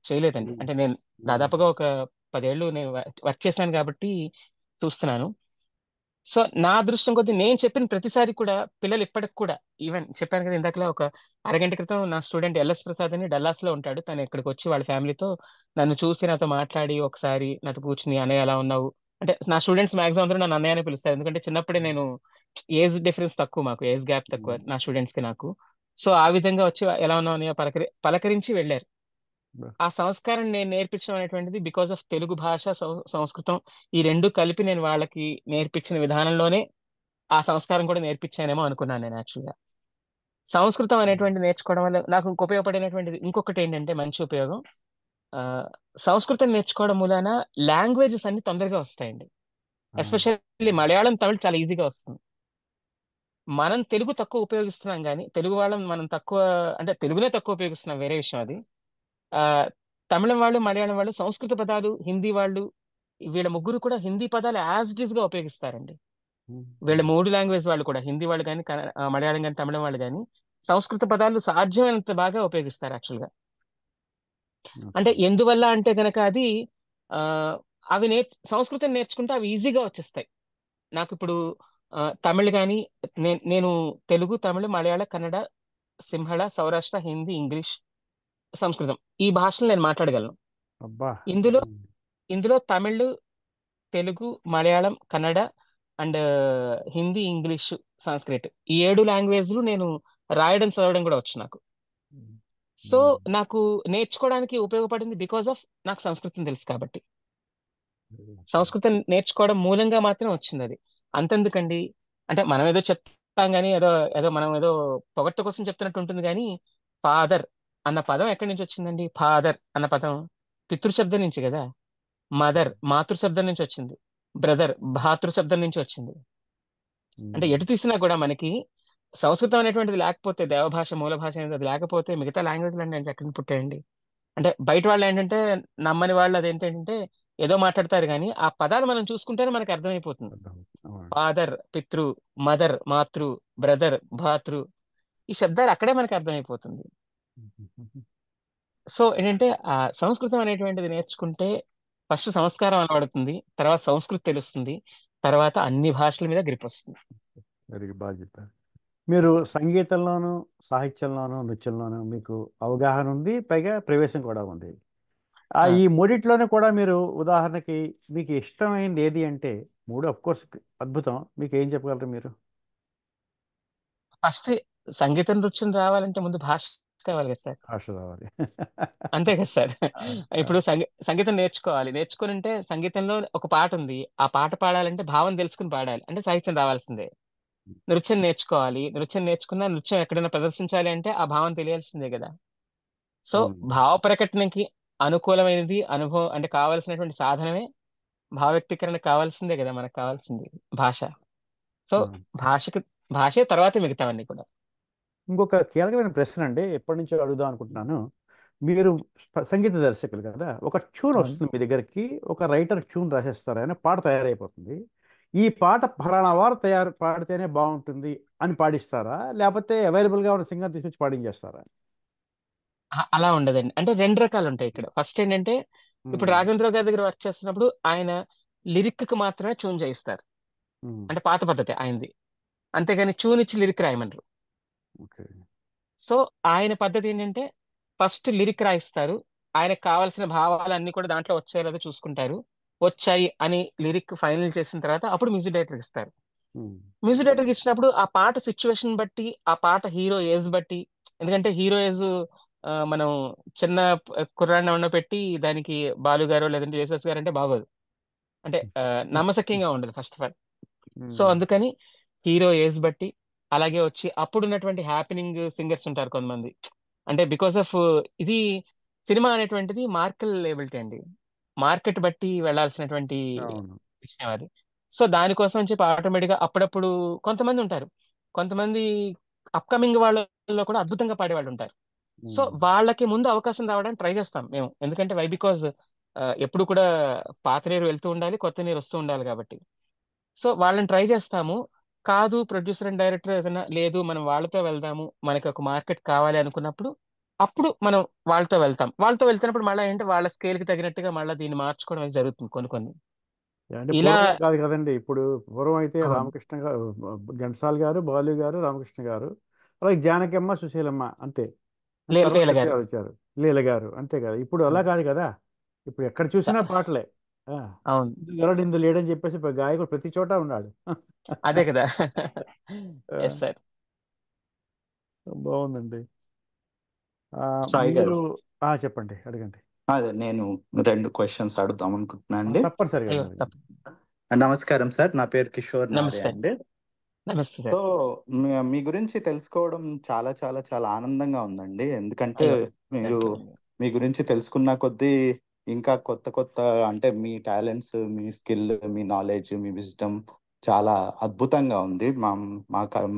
చేయలేదండి. ఉమ్, అంటే నేను ఉమ్, దాదాపుగా ఒక 10 ఏళ్ళు నేను వర్క్ చేశాను కాబట్టి చూస్తున్నాను. సో నా అదృష్టం కొద్దీ నేను చెప్పిన ప్రతిసారి కూడా పిల్లలు ఇప్పటికి కూడా, ఈవెన్ చెప్పాను కదా ఇందాకలా, ఒక అరగంట క్రితం నా స్టూడెంట్ ఎల్ఎస్ ప్రసాద్ అని డల్లాస్ లో ఉంటాడు, తను ఇక్కడికి వచ్చి వాళ్ళ ఫ్యామిలీతో నన్ను చూసి నాతో మాట్లాడి ఒకసారి నాతో కూర్చుని, అన్నయ్య ఎలా ఉన్నావు అంటే, నా స్టూడెంట్స్ మాక్సిమం అందరూ నన్ను అన్నయ్య అని పిలుస్తారు. ఎందుకంటే చిన్నప్పుడే నేను, ఏజ్ డిఫరెన్స్ తక్కువ, మాకు ఏజ్ గ్యాప్ తక్కువ ఉమ్, నా స్టూడెంట్స్ కి నాకు. సో ఆ విధంగా వచ్చి ఎలా ఉన్నావు అన్నయ్య పలకరించి వెళ్ళారు. బా, ఆ సంస్కారం నేను నేర్పించడం అనేటువంటిది బికాస్ ఆఫ్ తెలుగు భాష, సంస్కృతం, ఈ రెండు కలిపి నేను వాళ్ళకి నేర్పించిన విధానంలోనే ఆ సంస్కారం కూడా నేర్పించానేమో అనుకున్నాను నేను యాక్చువల్గా. సంస్కృతం అనేటువంటి నేర్చుకోవడం వల్ల నాకు ఉపయోగపడినటువంటిది ఇంకొకటి ఏంటంటే, మంచి ఉపయోగం, ఆ, సంస్కృతం నేర్చుకోవడం మూలాన లాంగ్వేజెస్ అన్ని తొందరగా వస్తాయండి. ఆ, ఎస్పెషల్లీ మలయాళం, తమిళ్ చాలా ఈజీగా వస్తుంది. మనం తెలుగు తక్కువ ఉపయోగిస్తున్నాం కానీ, తెలుగు వాళ్ళం మనం తక్కువ, అంటే తెలుగునే తక్కువ ఉపయోగిస్తున్నాం, వేరే విషయం అది. ఆ తమిళం వాళ్ళు, మలయాళం వాళ్ళు సంస్కృత పదాలు, హిందీ వాళ్ళు, వీళ్ళ ముగ్గురు కూడా హిందీ పదాలు యాజ్ ఇట్ ఈస్ గా ఉపయోగిస్తారండి. ఉమ్, వీళ్ళ ఉమ్, 3 లాంగ్వేజ్ వాళ్ళు కూడా, హిందీ వాళ్ళు కానీ, మలయాళం కానీ, తమిళం వాళ్ళు కానీ, సంస్కృత పదాలు సాధ్యమైనంత బాగా ఉపయోగిస్తారు యాక్చువల్గా. అంటే ఓకే. ఎందువల్ల అంటే గనక అది, ఆ, అవి సంస్కృతం నేర్చుకుంటే అవి ఈజీగా వచ్చేస్తాయి. నాకు ఇప్పుడు తమిళ్ కానీ, నేను తెలుగు, తమిళ, మలయాళ, కన్నడ, సింహళ, సౌరాష్ట్ర, హిందీ, ఇంగ్లీష్, సంస్కృతం, ఈ భాషలు నేను మాట్లాడగలను. అబ్బా. ఇందులో ఉమ్, ఇందులో తమిళ్, తెలుగు, మలయాళం, కన్నడ అండ్ హిందీ, ఇంగ్లీష్, సంస్కృత్, ఈ 7 లాంగ్వేజ్లు నేను రాయడం చదవడం కూడా వచ్చు నాకు. ఉమ్, సో ఉమ్, నాకు నేర్చుకోవడానికి ఉపయోగపడింది బికాస్ ఆఫ్ నాకు సంస్కృతం తెలుసు కాబట్టి. ఓకే. సంస్కృతం నేర్చుకోవడం మూలంగా మాత్రం వచ్చింది అది. అంతెందుకండి, అంటే మనం ఏదో చెప్తాం కానీ, ఏదో ఏదో మనం ఏదో పొగడ్త కోసం చెప్తున్నట్టు ఉంటుంది కానీ, ఫాదర్ అన్న పదం ఎక్కడి నుంచి వచ్చిందండి? ఫాదర్ అన్న పదం పితృశబ్దం నుంచి కదా. మదర్ మాతృ శబ్దం నుంచి వచ్చింది. బ్రదర్ భాతృ శబ్దం నుంచి వచ్చింది. అంటే ఉమ్, ఎటు తీసినా కూడా మనకి సంస్కృతం అనేటువంటిది లేకపోతే, దేవభాష మూల భాష అనేది అది లేకపోతే, మిగతా లాంగ్వేజ్లు అంటే ఎక్కడి నుంచి పుట్టాయండి? అంటే బయట వాళ్ళు ఏంటంటే, నమ్మని వాళ్ళు అదేంటంటే ఏదో మాట్లాడతారు కానీ, ఆ పదాలు మనం చూసుకుంటేనే మనకి అర్థమైపోతుంది. అర్థం. అవును. ఫాదర్ పితృ, మదర్ మాతృ, బ్రదర్ భాతృ, ఈ శబ్దాలు అక్కడే మనకి అర్థమైపోతుంది. సో ఏంటంటే ఆ సంస్కృతం అనేటువంటిది నేర్చుకుంటే ఫస్ట్ సంస్కారం అలవడుతుంది, తర్వాత సంస్కృతి తెలుస్తుంది, తర్వాత అన్ని భాషల మీద గ్రిప్ వస్తుంది. వెరీ బాగా చెప్పారు. మీరు సంగీతంలోను, సాహిత్యంలోను, నృత్యంలోను మీకు అవగాహన ఉంది, పైగా ప్రవేశం కూడా ఉంది. ఈ మూడిట్లోనే కూడా మీరు ఉదాహరణకి మీకు ఇష్టమైనది ఏది అంటే, మూడు అఫ్ కోర్స్ అద్భుతం, మీకు ఏం చెప్పగలరు మీరు? ఫస్ట్ సంగీతం నృత్యం రావాలంటే ముందు భాష కావాలి కదా సార్. భాష రావాలి. అంతే కదా సార్. ఆ, ఆ, ఇప్పుడు సంగీతం నేర్చుకోవాలి, నేర్చుకుని అంటే సంగీతంలో ఒక పాట ఉంది, ఆ పాట పాడాలంటే భావం తెలుసుకుని పాడాలి, అంటే సాహిత్యం రావాల్సిందే. నృత్యం నేర్చుకోవాలి, నృత్యం నేర్చుకున్న నృత్యం ఎక్కడైనా ప్రదర్శించాలి అంటే ఆ భావం తెలియాల్సిందే కదా. సో అవును. భావ ప్రకటనకి అనుకూలమైనది అనుభవం, అంటే కావాల్సినటువంటి సాధనమే భావ వ్యక్తీకరణ, కావాల్సిందే కదా మనకు కావాల్సింది భాష. సో ఆ. భాషకి, భాషే తర్వాత మిగతావన్నీ కూడా. ఇంకొక కీలకమైన ప్రశ్న అండి, ఎప్పటి నుంచో అడుగుదాం అనుకుంటున్నాను. మీరు సంగీత దర్శకులు కదా, ఒక ట్యూన్ అవును. వస్తుంది మీ దగ్గరికి, ఒక రైటర్ ట్యూన్ రాసేస్తారు, ఆయన పాట తయారైపోతుంది. ఈ పాట ఫలానా వారు పాడితేనే బాగుంటుంది అని పాడిస్తారా, లేకపోతే అవైలబుల్గా ఉన్న సింగర్ తీసుకొచ్చి పాడించేస్తారా? అలా ఉండదండి. అంటే 2 రకాలు ఉంటాయి ఇక్కడ. ఫస్ట్ ఏంటంటే, ఇప్పుడు ఉమ్, రాఘవేంద్రరావు గారి దగ్గర వర్క్ చేస్తున్నప్పుడు ఆయన లిరిక్ కి మాత్రమే ట్యూన్ చేయిస్తారు. ఉమ్, అంటే పాత పద్ధతి ఆయనది. అంతేగాని ట్యూన్ ఇచ్చి లిరిక్ రాయమనరు. ఓకే. సో ఆయన పద్ధతి ఏంటంటే ఫస్ట్ లిరిక్ రాయిస్తారు. ఆయనకు కావాల్సిన భావాలన్నీ కూడా దాంట్లో వచ్చాయో లేదో చూసుకుంటారు. వచ్చాయి అని లిరిక్ ఫైనల్ చేసిన తర్వాత అప్పుడు మ్యూజిక్ డైరెక్టర్కి ఇస్తారు. ఉమ్. మ్యూజిక్ డైరెక్టర్కి ఇచ్చినప్పుడు ఆ పాట సిచ్యువేషన్ బట్టి, ఆ పాట హీరో ఏజ్ బట్టి, ఎందుకంటే హీరో ఏజ్ మనం చిన్న కుర్రాడిని ఉన్న పెట్టి దానికి బాలు గారు లేదంటే యేసస్ గారు అంటే బాగోదు. అంటే నమ్మశక్యంగా ఉండదు ఫస్ట్ ఆఫ్ ఆల్. సో ఉమ్. అందుకని హీరో ఏజ్ బట్టి అలాగే వచ్చి అప్పుడున్నటువంటి హ్యాపెనింగ్ సింగర్స్ ఉంటారు కొంతమంది. అంటే బికాస్ ఆఫ్ ఇది సినిమా అనేటువంటిది మార్కెటబిలిటీ అండి. మార్కెట్ బట్టి వెళ్ళాల్సినటువంటి అవును. విషయం అది. సో దానికోసం అని చెప్పి ఆటోమేటిక్గా అప్పుడప్పుడు కొంతమంది ఉంటారు. కొంతమంది అప్కమింగ్ వాళ్ళలో కూడా అద్భుతంగా పాడేవాళ్ళు ఉంటారు. సో ఉమ్. వాళ్ళకి ముందు అవకాశం రావడానికి ట్రై చేస్తాం మేము. ఎందుకంటే వై బికాజ్ ఎప్పుడు కూడా పాత నీరు వెళ్తూ ఉండాలి, కొత్త నీరు వస్తూ ఉండాలి కాబట్టి. సో వాళ్ళని ట్రై చేస్తాము. కాదు ప్రొడ్యూసర్ అండ్ డైరెక్టర్ ఏదైనా లేదు మనం వాళ్ళతో వెళ్దాము, మనకి ఒక మార్కెట్ కావాలి అనుకున్నప్పుడు అప్పుడు మనం వాళ్ళతో వెళ్తాం. వాళ్ళతో వెళ్తున్నప్పుడు మళ్ళీ ఏంటంటే వాళ్ళ స్కేల్కి తగినట్టుగా మళ్ళీ దీన్ని మార్చుకోవడం అనేది జరుగుతుంది కొన్ని కొన్ని. అంటే ఇలా పూర్వం కాదు కదండి. ఇప్పుడు పూర్వం అయితే అవును. రామకృష్ణ గారు, ఘంటసాల గారు, బాలు గారు, రామకృష్ణ గారు, అలాగే జానకమ్మ, సుశీలమ్మ అంతే. తర్వాత లీల సత్య గారు. వచ్చారు, లీల గారు అంతే కదా. ఇప్పుడు అలా అవును. కాదు కదా. ఇప్పుడు ఎక్కడ చూసినా చ- పాటలే. ఆ, అవును. ఇందు గలడు ఇందు లేడని చెప్పేసి గాయకుడు ప్రతి చోట ఉన్నాడు. అదే కదా. ఆ, ఎస్ సార్. బాగుందండి. ఆ, సాయి గారు, మీరు చెప్పండి, అడగండి. అదే నేను 2 క్వశ్చన్స్ అడుగుదాం అనుకుంటున్నా అండి. తప్పనిసరిగా అయ్యో అండి, అడగండి. తప్ప. నమస్కారం సార్, నా పేరు కిషోర్ నారే నమస్తే. అండి. నమస్తే సో సార్. మీ గురించి తెలుసుకోవడం చాలా చాలా చాలా ఆనందంగా ఉందండి. ఎందుకంటే అయ్యో మీరు థ్యాంక్ యూ అండి. మీ గురించి తెలుసుకున్న కొద్దీ ఇంకా కొత్త కొత్త, అంటే మీ టాలెంట్స్, మీ స్కిల్, మీ నాలెడ్జ్, మీ విజ్డమ్ చాలా అద్భుతంగా ఉంది.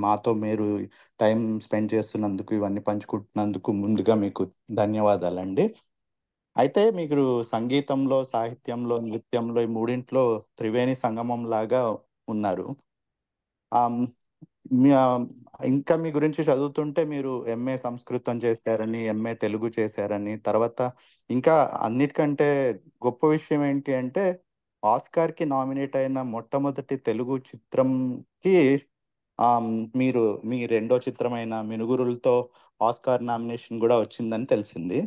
మాతో మీరు టైం స్పెండ్ చేస్తున్నందుకు, ఇవన్నీ పంచుకుంటున్నందుకు ముందుగా మీకు ధన్యవాదాలండి. అయితే మీరు సంగీతంలో, సాహిత్యంలో, నృత్యంలో ఈ మూడింట్లో త్రివేణి సంగమం లాగా ఉన్నారు. ఆమ్, ఇంకా మీ గురించి చదువుతుంటే మీరు ఎంఏ సంస్కృతం చేశారని, ఎంఏ తెలుగు చేశారని, తర్వాత ఇంకా అన్నిటికంటే గొప్ప విషయం ఏంటి అంటే ఆస్కార్కి నామినేట్ అయిన మొట్టమొదటి తెలుగు చిత్రంకి ఆమ్, మీరు మీ రెండో చిత్రమైన మినుగురులతో ఆస్కార్ నామినేషన్ కూడా వచ్చిందని తెలిసింది.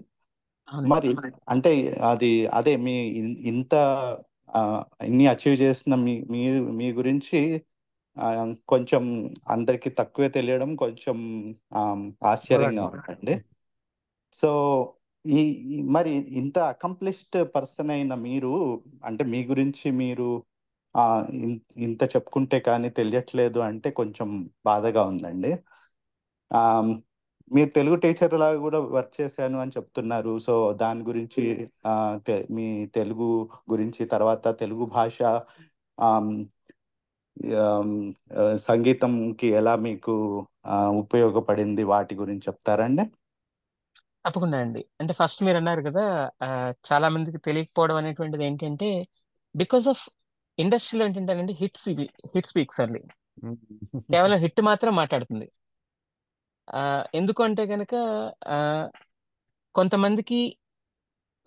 అవునండి. మరి అంటే అది అదే మీ ఇంత ఆ, ఇన్ని అచీవ్ చేసిన మీ గురించి ఆ, కొంచెం అందరికి తక్కువే తెలియడం కొంచెం ఆశ్చర్యంగా బాధాకరం. ఉందండి. సో ఈ మరి ఇంత అకంప్లిష్డ్ పర్సన్ అయిన మీరు, అంటే మీ గురించి మీరు ఆ, ఇంత చెప్పుకుంటే కానీ తెలియట్లేదు అంటే కొంచెం బాధగా ఉందండి. ఆమ్, మీరు తెలుగు టీచర్ లాగా కూడా వర్క్ చేశాను అని చెప్తున్నారు. సో దాని గురించి మీ తెలుగు గురించి, తర్వాత తెలుగు భాష ఆమ్, ఆమ్, సంగీతంకి ఎలా మీకు ఉపయోగపడింది, వాటి గురించి చెప్తారండి? తప్పకుండా అండి. అంటే ఫస్ట్ మీరు అన్నారు కదా, చాలా మందికి తెలియకపోవడం అనేటువంటిది ఏంటంటే బికాస్ ఆఫ్ ఇండస్ట్రీలో ఏంటంటేనండి హిట్ స్పీక్స్ అండి. కేవలం హిట్ మాత్రం మాట్లాడుతుంది. ఎందుకు అంటే కనుక ఆ, కొంతమందికి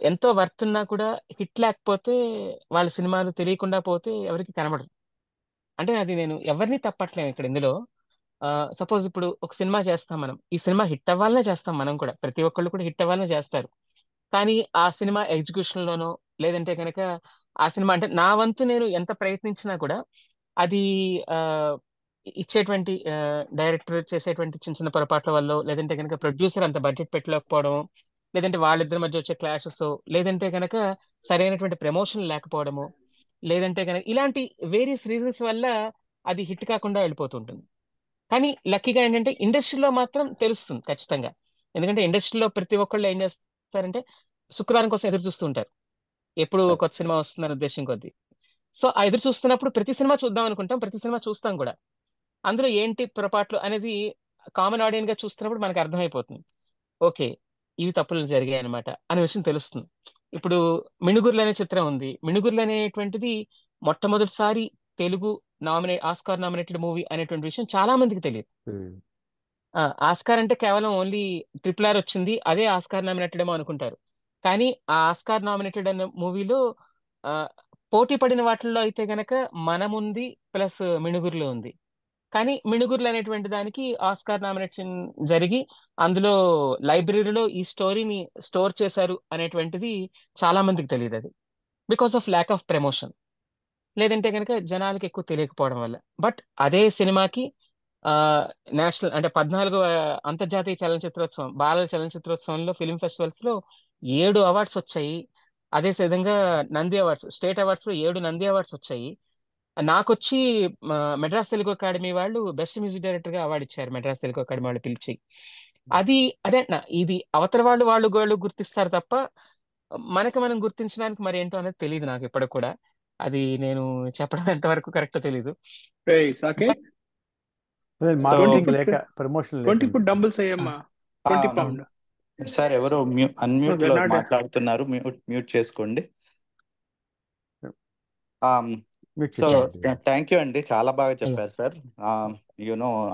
ఎంతో వర్త్ ఉన్నా కూడా హిట్ లేకపోతే వాళ్ళ సినిమాలు తెలియకుండా పోతే ఎవరికి కనబడరు. అంటే అది నేను ఎవరిని తప్పట్లేను ఇక్కడ ఇందులో. సపోజ్ ఇప్పుడు ఒక సినిమా చేస్తాం మనం, ఈ సినిమా హిట్ అవ్వాలనే చేస్తాం మనం కూడా, ప్రతి ఒక్కళ్ళు కూడా హిట్ అవ్వాలనే చేస్తారు. కానీ ఆ సినిమా ఎగ్జిక్యూషన్ లోనో లేదంటే కనుక ఆ సినిమా అంటే నా వంతు నేను ఎంత ప్రయత్నించినా కూడా అది ఆ, ఇచ్చేటువంటి డైరెక్టర్ చేసేటువంటి చిన్న చిన్న పొరపాట్ల వల్ల, లేదంటే కనుక ప్రొడ్యూసర్ అంత బడ్జెట్ పెట్టలేకపోవడం, లేదంటే వాళ్ళిద్దరి మధ్య వచ్చే క్లాషెస్, లేదంటే కనుక సరైనటువంటి ప్రమోషన్ లేకపోవడము, లేదంటే కనుక ఇలాంటి వేరియస్ రీజన్స్ వల్ల అది హిట్ కాకుండా వెళ్ళిపోతుంటుంది. కానీ లక్కీగా ఏంటంటే ఇండస్ట్రీలో మాత్రం తెలుస్తుంది ఖచ్చితంగా. ఎందుకంటే ఇండస్ట్రీలో ప్రతి ఒక్కళ్ళు ఏం చేస్తారంటే శుక్రవారం కోసం ఎదురు చూస్తూ ఉంటారు. ఎప్పుడు కొత్త సినిమా వస్తుందనే ఉద్దేశం కొద్దీ. సో ఆ ఎదురు చూస్తున్నప్పుడు ప్రతి సినిమా చూద్దాం అనుకుంటాం, ప్రతి సినిమా చూస్తాం కూడా. అందులో ఏంటి పొరపాట్లు అనేది కామన్ ఆడియన్స్ గా చూస్తున్నప్పుడు మనకు అర్థమైపోతుంది. ఓకే, ఇవి తప్పులు జరిగాయి అనమాట అనే విషయం తెలుస్తుంది. ఇప్పుడు మిణుగుర్లు అనే చిత్రం ఉంది. మిణుగుర్లు అనేటువంటిది మొట్టమొదటిసారి తెలుగు ఆస్కార్ నామినేటెడ్ మూవీ అనేటువంటి విషయం చాలా మందికి తెలియదు. ఆస్కార్ అంటే కేవలం ఓన్లీ ట్రిపుల్ ఆర్ వచ్చింది, అదే ఆస్కార్ నామినేటెడ్ ఏమో అనుకుంటారు. కానీ ఆ ఆస్కార్ నామినేటెడ్ అనే మూవీలో పోటీ పడిన వాటిల్లో అయితే గనక మనముంది ప్లస్ మిణుగురులో ఉంది. కానీ మిణుగుర్లు అనేటువంటి దానికి ఆస్కార్ నామినేషన్ జరిగి అందులో లైబ్రరీలో ఈ స్టోరీని స్టోర్ చేశారు అనేటువంటిది చాలా మందికి తెలియదు. అది because of lack of promotion, లేదంటే కనుక జనాలకి ఎక్కువ తెలియకపోవడం వల్ల. బట్ అదే సినిమాకి ఆ నేషనల్ అంటే 14వ అంతర్జాతీయ చలనచిత్రోత్సవం, బాలల చలనచిత్రోత్సవంలో, ఫిల్మ్ ఫెస్టివల్స్ లో 7 అవార్డ్స్ వచ్చాయి. అదే విధంగా నంది అవార్డ్స్, స్టేట్ అవార్డ్స్ లో 7 నంది అవార్డ్స్ వచ్చాయి. నాకొచ్చి మెడ్రాస్ తెలుగు అకాడమీ వాళ్ళు బెస్ట్ మ్యూజిక్ డైరెక్టర్ గా అవార్డు ఇచ్చారు, మెడ్రాస్ తెలుగు అకాడమీ వాళ్ళు పిలిచి. అది అదే ఇది అవతల వాళ్ళు గుర్తిస్తారు తప్ప మనకి మనం గుర్తించడానికి మరి ఏంటో అనేది తెలియదు నాకు ఇప్పటికి కూడా. అది నేను చెప్పడం ఎంతవరకు కరెక్టో తెలీదు. రేయ్ సాకేత్, సో 20 మార్కెటింగ్ ఫుట్ లేక, ప్రమోషన్ 20 లేక. ఫుట్ డంబుల్స్ అయ్యమ్మా, 20 పౌండ్. సార్ ఎవరో అన్మ్యూట్ we're లో not మాట్లాడుతున్నారు, మ్యూట్ చేసుకోండి. మ్యూట్ సో చేసుకోండి. థ్యాంక్ యూ అండి, చాలా బాగా అయ్యో చెప్పారు sir.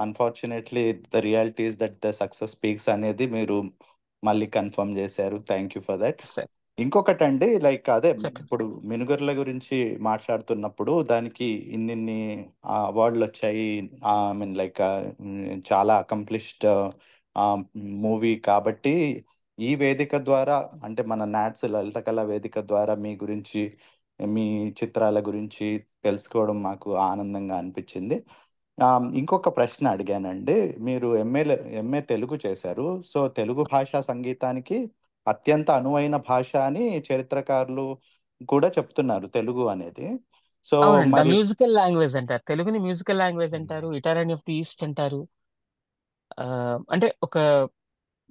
Unfortunately the realities that the success speaks అనేది మీరు మళ్ళీ కన్ఫర్మ్ చేశారు. Thank you for that. Sir ఇంకొకటి అండి, లైక్ అదే చెప్పండి. ఇప్పుడు మినుగుర్ల గురించి మాట్లాడుతున్నప్పుడు దానికి ఇన్నిన్ని అవార్డులు వచ్చాయి. ఐ మీన్ లైక్ చాలా అకంప్లిష్డ్ మూవీ కాబట్టి ఈ వేదిక ద్వారా, అంటే మన నాట్స్ లలిత కళా వేదిక ద్వారా మీ గురించి, మీ చిత్రాల గురించి తెలుసుకోవడం మాకు ఆనందంగా అనిపించింది. ఇంకొక ప్రశ్న అడిగానండి. మీరు ఎంఏ తెలుగు చేశారు. సో తెలుగు భాషా సంగీతానికి అత్యంత అనువైన భాష అని చరిత్రకారులు కూడా చెప్తున్నారు తెలుగు అనేది. సో అవునండి, ద మరి మ్యూజికల్ లాంగ్వేజ్ అంటారు, తెలుగుని మ్యూజికల్ లాంగ్వేజ్ అంటారు, ఇటాలియన్ ఆఫ్ ది ఈస్ట్ అంటారు. అంటే ఒక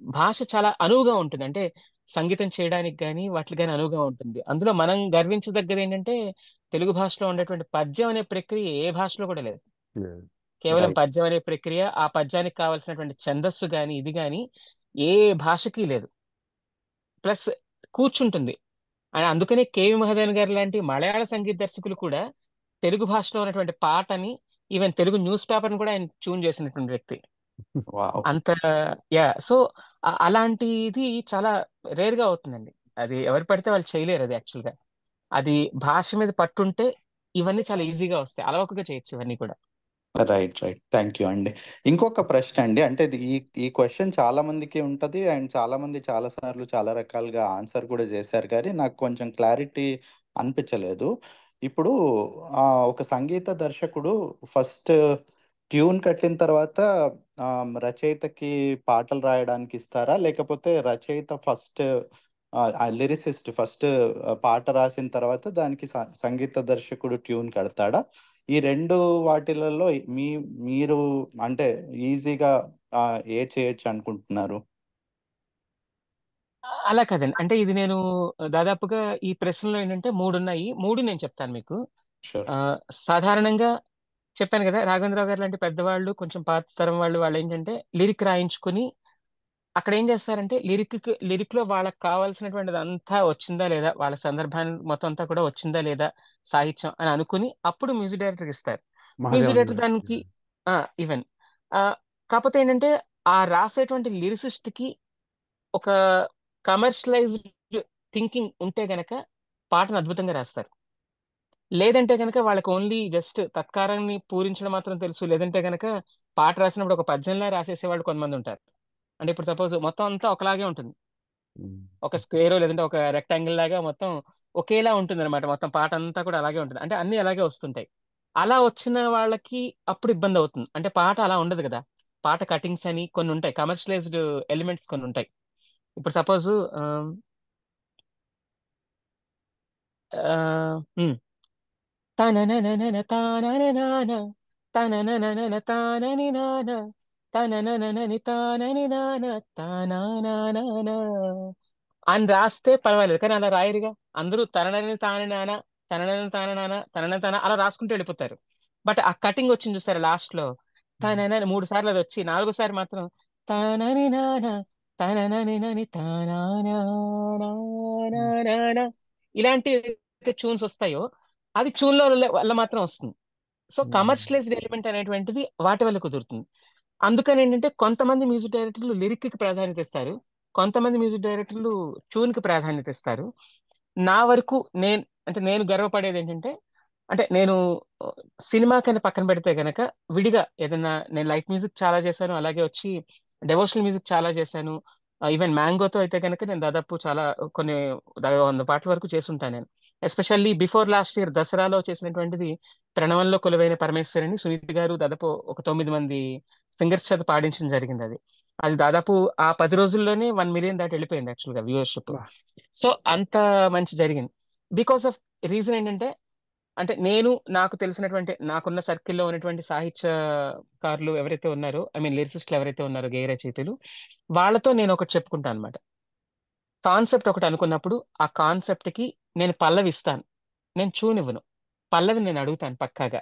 భాష చాలా అనువుగా ఉంటుంది, అంటే సంగీతం చేయడానికి కానీ వాటికి కానీ అనువుగా ఉంటుంది. అందులో మనం గర్వించదగ్గది ఏంటంటే తెలుగు భాషలో ఉండేటువంటి పద్యం అనే ప్రక్రియ ఏ భాషలో కూడా లేదు. కేవలం రైట్ పద్యం అనే ప్రక్రియ, ఆ పద్యానికి కావాల్సినటువంటి ఛందస్సు కానీ ఇది కానీ ఏ భాషకి లేదు. ప్లస్ కూర్చుంటుంది. అందుకనే కేవి మహాదేవన్ గారు లాంటి మలయాళ సంగీత దర్శకులు కూడా తెలుగు భాషలో ఉన్నటువంటి పాటని, ఈవెన్ తెలుగు న్యూస్ పేపర్ని కూడా ఆయన ట్యూన్ చేసినటువంటి వ్యక్తి. వావ్. అంత సో అలాంటిది చాలా రేర్ గా అవుతుందండి. అది ఎవరు పడితే వాళ్ళు చేయలేరు. అది యాక్చువల్ గా అది భాష మీద పట్టుంటే ఇవన్నీ చాలా ఈజీగా వస్తాయి, అలవకగా చేయొచ్చు ఇవన్నీ కూడా. రైట్ థ్యాంక్ యూ అండి. ఇంకొక ప్రశ్న అండి, అంటే ఈ ఈ క్వశ్చన్ చాలా మందికి ఉంటది అండ్ చాలా మంది చాలా సార్లు చాలా రకాలుగా ఆన్సర్ కూడా చేశారు, కానీ నాకు కొంచెం క్లారిటీ అనిపించలేదు. ఇప్పుడు ఒక సంగీత దర్శకుడు ఫస్ట్ ట్యూన్ కట్టిన తర్వాత రచయితకి పాటలు రాయడానికి ఇస్తారా, లేకపోతే రచయిత ఫస్ట్ లిరిసిస్ట్ ఫస్ట్ పాట రాసిన తర్వాత దానికి సంగీత దర్శకుడు ట్యూన్ కడతాడా? ఈ రెండు వాటిలలో మీరు అంటే ఈజీగా ఏ చేయొచ్చు అనుకుంటున్నారు? అలా కాదండి, అంటే ఇది నేను దాదాపుగా ఈ ప్రశ్నలో ఏంటంటే 3 ఉన్నాయి, 3 నేను చెప్తాను మీకు. షూర్. ఆ, సాధారణంగా చెప్పాను కదా, రాఘవేంద్రరావు గారు లాంటి పెద్దవాళ్ళు, కొంచెం పాత తరం వాళ్ళు ఏంటంటే లిరిక్ రాయించుకుని అక్కడ ఏం చేస్తారంటే లిరిక్ లో వాళ్ళకి కావాల్సినటువంటిది అంతా వచ్చిందా లేదా, వాళ్ళ సందర్భాన్ని మొత్తం అంతా కూడా వచ్చిందా లేదా సాహిత్యం అని అనుకుని అప్పుడు మ్యూజిక్ డైరెక్టర్ ఇస్తారు. మ్యూజిక్ మహాదేవన్ డైరెక్టర్ దానికి ఈవెన్ కాకపోతే ఏంటంటే ఆ రాసేటువంటి లిరిసిస్ట్ కి ఒక కమర్షియలైజ్డ్ థింకింగ్ ఉంటే గనక పాటను అద్భుతంగా రాస్తారు. లేదంటే గనక వాళ్ళకి ఓన్లీ జస్ట్ తత్కారాన్ని పూరించడం మాత్రం తెలుసు, లేదంటే గనక పాట రాసినప్పుడు ఒక పద్యంలా రాసేసే వాళ్ళు కొంతమంది ఉంటారు. అంటే ఇప్పుడు సపోజ్ మొత్తం అంతా ఒకలాగే ఉంటుంది, ఒక స్క్వేర్ లేదంటే ఒక రెక్టాంగిల్ లాగా మొత్తం ఒకేలా ఉంటుంది అనమాట, మొత్తం పాట అంతా కూడా అలాగే ఉంటుంది, అంటే అన్ని అలాగే వస్తుంటాయి. అలా వచ్చిన వాళ్ళకి అప్పుడు ఇబ్బంది అవుతుంది, అంటే పాట అలా ఉండదు కదా. పాట కటింగ్స్ అని కొన్ని ఉంటాయి, కమర్షియలైజ్డ్ ఎలిమెంట్స్ కొన్ని ఉంటాయి. ఇప్పుడు సపోజ్ తననననన తానననాన తననననన తానని నాన తననననని తానని నాన తానానానానా అని రాస్తే పర్వాలేదు, కానీ అలా రాయరుగా. అందరూ తననని తాని నాన తననని తాన నాన తనన తన అలా రాసుకుంటూ వెళ్ళిపోతారు. బట్ ఆ కటింగ్ వచ్చింది చూసారు లాస్ట్ లో, తననని 3 సార్లు అది వచ్చి 4వ సారి మాత్రం తనని నాన తననని నని తానా ఇలాంటి ట్యూన్స్ వస్తాయో అది ట్యూన్ లో వల్ల మాత్రం వస్తుంది. సో కమర్షియలైజ్డ్ ఎలిమెంట్ అనేటువంటిది వాటి వల్ల కుదురుతుంది. అందుకని ఏంటంటే కొంతమంది మ్యూజిక్ డైరెక్టర్లు లిరిక్ కి ప్రాధాన్యత ఇస్తారు, కొంతమంది మ్యూజిక్ డైరెక్టర్లు ట్యూన్ కి ప్రాధాన్యత ఇస్తారు. నా వరకు నేను గర్వపడేది ఏంటంటే అంటే నేను సినిమాకని పక్కన పెడితే గనక విడిగా ఏదైనా నేను లైట్ మ్యూజిక్ చాలా చేశాను. అలాగే వచ్చి డెవోషనల్ మ్యూజిక్ చాలా చేశాను. ఈవెన్ మ్యాంగోతో అయితే కనుక నేను దాదాపు చాలా కొన్ని 100 పాటల వరకు చేసుంటాను నేను. ఎస్పెషల్లీ బిఫోర్ లాస్ట్ ఇయర్ దసరాలో చేసినటువంటిది ప్రణవంలో కొలువైన పరమేశ్వరిని సునీత గారు దాదాపు ఒక 9 మంది సింగర్స్ చేత పాడించడం జరిగింది. అది అది దాదాపు ఆ 10 రోజుల్లోనే 1 మిలియన్ దాటి వెళ్ళిపోయింది యాక్చువల్గా వ్యూవర్షిప్. బా. సో అంత మంచి జరిగింది. బికాస్ ఆఫ్ రీజన్ ఏంటంటే, అంటే నేను నాకు తెలిసినటువంటి నాకున్న సర్కిల్లో ఉన్నటువంటి సాహిత్యకారులు ఎవరైతే ఉన్నారో, ఐ మీన్ లిరిసిస్టులు ఎవరైతే ఉన్నారో, గేయ రచయితలు, వాళ్ళతో నేను ఒకటి చెప్పుకుంటాను అనమాట. కాన్సెప్ట్ ఒకటి అనుకున్నప్పుడు ఆ కాన్సెప్ట్ కి నేను పల్లవి ఇస్తాను, నేను చూనివ్వను. పల్లవిని నేను అడుగుతాను పక్కాగా.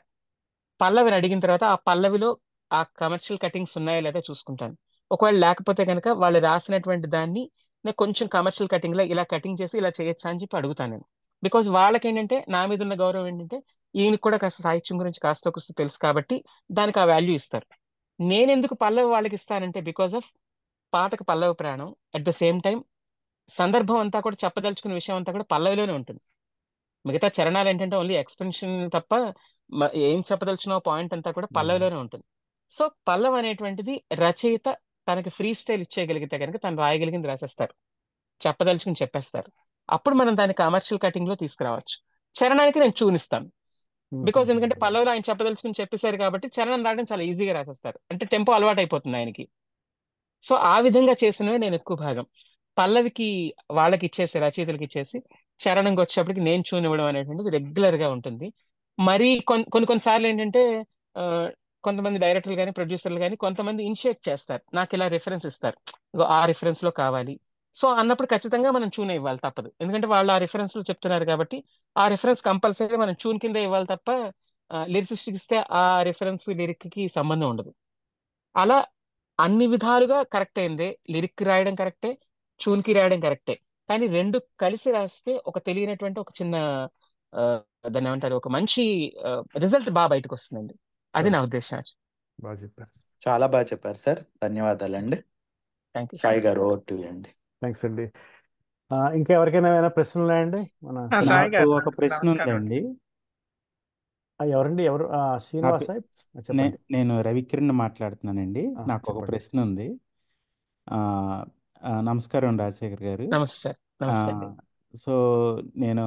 పల్లవిని అడిగిన తర్వాత ఆ పల్లవిలో ఆ కమర్షియల్ కటింగ్స్ ఉన్నాయా లేదా చూసుకుంటాను. ఒకవేళ లేకపోతే కనుక వాళ్ళు రాసినటువంటి దాన్ని నేను కొంచెం కమర్షియల్ కటింగ్ లో ఇలా కటింగ్ చేసి ఇలా చేయొచ్చా అని చెప్పి అడుగుతాను నేను. బికాజ్ వాళ్ళకి ఏంటంటే నా మీద ఉన్న గౌరవం ఏంటంటే ఈయనకి కూడా కాస్త సాహిత్యం గురించి కాస్త కూస్త తెలుసు కాబట్టి దానికి ఆ వాల్యూ ఇస్తారు. నేను ఎందుకు పల్లవి వాళ్ళకి ఇస్తానంటే బికాస్ ఆఫ్ పాటకు పల్లవి ప్రాణం. అట్ ద సేమ్ టైం సందర్భం అంతా కూడా చెప్పదలుచుకున్న విషయం అంతా కూడా పల్లవిలోనే ఉంటుంది. మిగతా చరణాలు ఏంటంటే ఓన్లీ ఎక్స్ప్రెషన్ తప్ప ఏం చెప్పదలుచున్న పాయింట్ అంతా కూడా పల్లవిలోనే ఉంటుంది. సో పల్లవి అనేటువంటిది రచయిత తనకి ఫ్రీ స్టైల్ ఇచ్చేయగలిగితే కనుక తను రాయగలిగింది రాసేస్తారు, చెప్పదలుచుకుని చెప్పేస్తారు. అప్పుడు మనం దాన్ని కమర్షియల్ కటింగ్ లో తీసుకురావచ్చు. చరణానికి నేను చూనిస్తాను. బికాజ్ ఎందుకంటే పల్లవిలో ఆయన చెప్పదలుచుకుని చెప్పేశారు కాబట్టి చరణం రాయడం చాలా ఈజీగా రాసేస్తారు. అంటే టెంపో అలవాటు అయిపోతుంది ఆయనకి. సో ఆ విధంగా చేసినవే నేను ఎక్కువ భాగం పల్లవికి వాళ్ళకి ఇచ్చేసి రచయితలకి ఇచ్చేసి చరణంకి వచ్చేప్పటికి నేను చూని ఇవ్వడం అనేటువంటిది రెగ్యులర్ గా ఉంటుంది. మరి కొన్నిసార్లు ఏంటంటే ఆ, కొంతమంది డైరెక్టర్లు కానీ ప్రొడ్యూసర్లు కానీ కొంతమంది ఇనిషియేట్ చేస్తారు, నాకు ఇలా రిఫరెన్స్ ఇస్తారు, ఇగో ఆ రిఫరెన్స్ లో కావాలి. సో అన్నప్పుడు ఖచ్చితంగా మనం చూనే ఇవ్వాలి తప్పదు, ఎందుకంటే వాళ్ళు ఆ రిఫరెన్స్ లో చెప్తున్నారు కాబట్టి ఆ రిఫరెన్స్ కంపల్సరీ మనం చూన్ కింద ఇవ్వాలి తప్ప లిరిసిస్ట్ ఇస్తే ఆ రిఫరెన్స్ లిరిక్ కి సంబంధం ఉండదు. అలా అన్ని విధాలుగా కరెక్ట్ అయింది. లిరిక్ రాయడం కరెక్టే, ట్యూన్కి రాయడం కరెక్టే. కానీ రెండు కలిసి రాస్తే ఒక తెలియనటువంటి ఒక చిన్న ఆ, దాన్ని ఏమంటారు, ఒక మంచి రిజల్ట్ బాగా బయటకు వస్తుందండి. అది నా ఉద్దేశం. బాగా చెప్పారు. చాలా బాగా చెప్పారు సార్, ధన్యవాదాలండి. Thank you. Sai garu over to you అండి. థ్యాంక్స్ అండి. ఇంకా ఎవరికైనా ఏమైనా ప్రశ్నలు ఉన్నాయండి? మన సాయి నాకు గారు ఒక ప్రశ్న నమస్కారం అండి. ఉందండి. ఎవరండి? ఎవరు? నా శ్రీనివాస్ పే- సాహెబ్, చెప్పండి. నేను రవికిరణ్ మాట్లాడుతున్నానండి. నాకు ఒక చెప్పండి. ప్రశ్న ఉంది. ఆ, నమస్కారం రాజశేఖర్ గారు. నమస్తే సార్. ఆ, నమస్తే అండి. సో నేను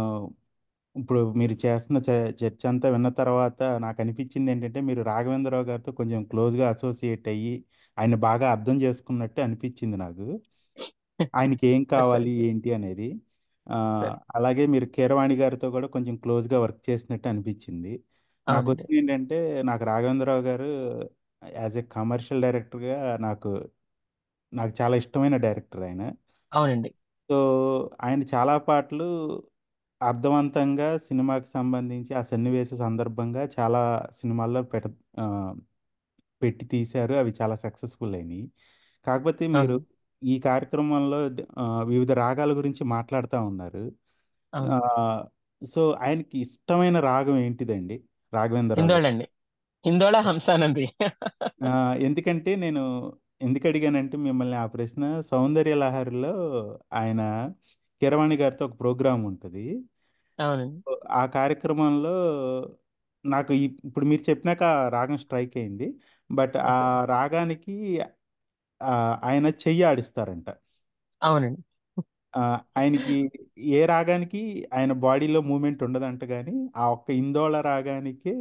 ఇప్పుడు మీరు చేస్తున్న చర్చ అంతా విన్న తర్వాత నాకు అనిపించింది ఏంటంటే మీరు రాఘవేంద్రరావు గారితో కొంచెం క్లోజ్గా అసోసియేట్ అయ్యి ఆయన బాగా అర్థం చేసుకున్నట్టు అనిపించింది నాకు. ఆయనకి ఏం సార్ కావాలి ఏంటి అనేది. ఆ, సార్ అలాగే మీరు కీరవాణి గారితో కూడా కొంచెం క్లోజ్గా వర్క్ చేసినట్టు అనిపించింది. నా అవునండి. క్వశ్చన్ ఏంటంటే నాకు రాఘవేంద్రరావు గారు యాజ్ ఎ కమర్షియల్ డైరెక్టర్గా నాకు నాకు చాలా ఇష్టమైన డైరెక్టర్ ఆయన. అవునండి. సో ఆయన చాలా పాటలు అర్థవంతంగా సినిమాకి సంబంధించి ఆ సన్నివేశ సందర్భంగా చాలా సినిమాల్లో ఆ, పెట్టి తీశారు. అవి చాలా సక్సెస్ఫుల్ అయినాయి. కాకపోతే మీరు అవును. ఈ కార్యక్రమంలో వివిధ రాగాల గురించి మాట్లాడుతూ ఉన్నారు. అవును. ఆ, సో ఆయనకి ఇష్టమైన రాగం ఏంటిదండి రాఘవేంద్రరావు గారు? హిందోళ అండి. హిందోళ, హంసానంది. ఆ, ఎందుకంటే నేను ఎందుకు అడిగానంటే మిమ్మల్ని ఆ ప్రశ్న, సౌందర్య లహరిలో ఆయన కీరవాణి గారితో ఒక ప్రోగ్రాం ఉంటుంది. అవునండి. ఆ కార్యక్రమంలో నాకు ఇప్పుడు మీరు చెప్పినాక ఆ రాగం స్ట్రైక్ అయింది. బట్ ఆ సార్ రాగానికి ఆయన చెయ్యి ఆడిస్తారంట. అవునండి. ఆ, ఆయనకి ఏ రాగానికి ఆయన బాడీలో మూమెంట్ ఉండదంట, కానీ ఆ ఒక్క ఇందోళ రాగానికే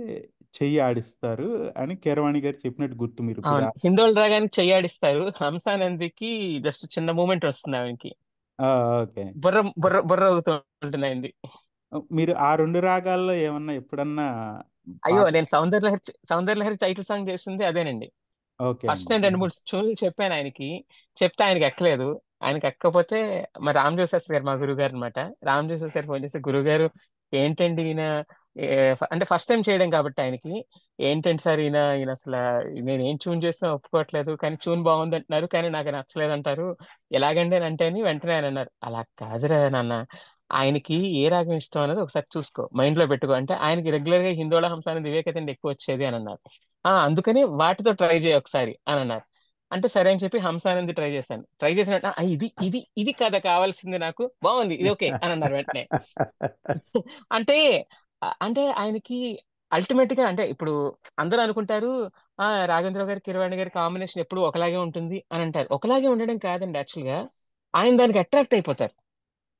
చెయ్యి ఆడిస్తారు అని కీరవాణి గారు చెప్పినట్టు గుర్తు. మీరు ఇప్పుడు అవును, హిందోళ రాగానికి చెయ్యాడిస్తారు, హంసానందికి జస్ట్ చిన్న మూమెంట్ వస్తుంది ఆమెకి, ఆ, ఓకే. బుర్ర బుర్ర బుర్ర అవుతూ ఉంటుంది ఆయనది. మీరు ఆ రెండు రాగాల్లో ఏమన్నా ఎప్పుడన్నా అయ్యో, పాట? నేను సౌందర్యలహరి టైటిల్ సాంగ్ చేసింది అదేనండి. ఓకే ఫస్ట్ అండి. నేను 2-3 ట్యూన్లు చెప్పాను ఆయనకి, చెప్తే ఆయనకి ఎక్కలేదు. ఆయనకి ఎక్కకపోతే మా రామజోగి శాస్త్రి గారు, మా గురువు గారు అనమాట, రామజోగి శాస్త్రి గారు ఫోన్ చేసి, గురువు గారు ఏంటండి ఈయన, అంటే ఫస్ట్ టైం చేయడం కాబట్టి ఆయనకి, ఏంటండి సార్ ఈయన ఈయన అసలు నేను ఏం ట్యూన్ చేసినా ఒప్పుకోవట్లేదు, కానీ ట్యూన్ బాగుంది అంటున్నారు, కానీ నాకు నచ్చలేదు అంటారు, ఎలాగండి అని అంటే అని వెంటనే ఆయన అన్నారు, అలా కాదురా నాన్న, ఆయనకి ఏ రాగం ఇష్టం అనేది ఒకసారి చూసుకో, మైండ్ లో పెట్టుకో అంటే, ఆయనకి రెగ్యులర్ గా హిందోళ, హంసానంది ఇవే కదండి ఎక్కువ వచ్చేది అని అన్నారు. అందుకని వాటితో ట్రై చేయి ఒకసారి అని అన్నారు. అంటే సరే అని చెప్పి హంసానంది ట్రై చేశాను. ట్రై చేసినట్టు ఇది ఇది ఇది కదా కావాల్సింది, నాకు బాగుంది, ఇది ఓకే అని అన్నారు వెంటనే. అంటే అంటే ఆయనకి అల్టిమేట్ గా అంటే ఇప్పుడు అందరూ అనుకుంటారు రాఘవేంద్ర గారి కిరవాణి గారి కాంబినేషన్ ఎప్పుడు ఒకలాగే ఉంటుంది అని అంటారు. ఒకలాగే ఉండడం కాదండి యాక్చువల్ గా, ఆయన దానికి అట్రాక్ట్ అయిపోతారు.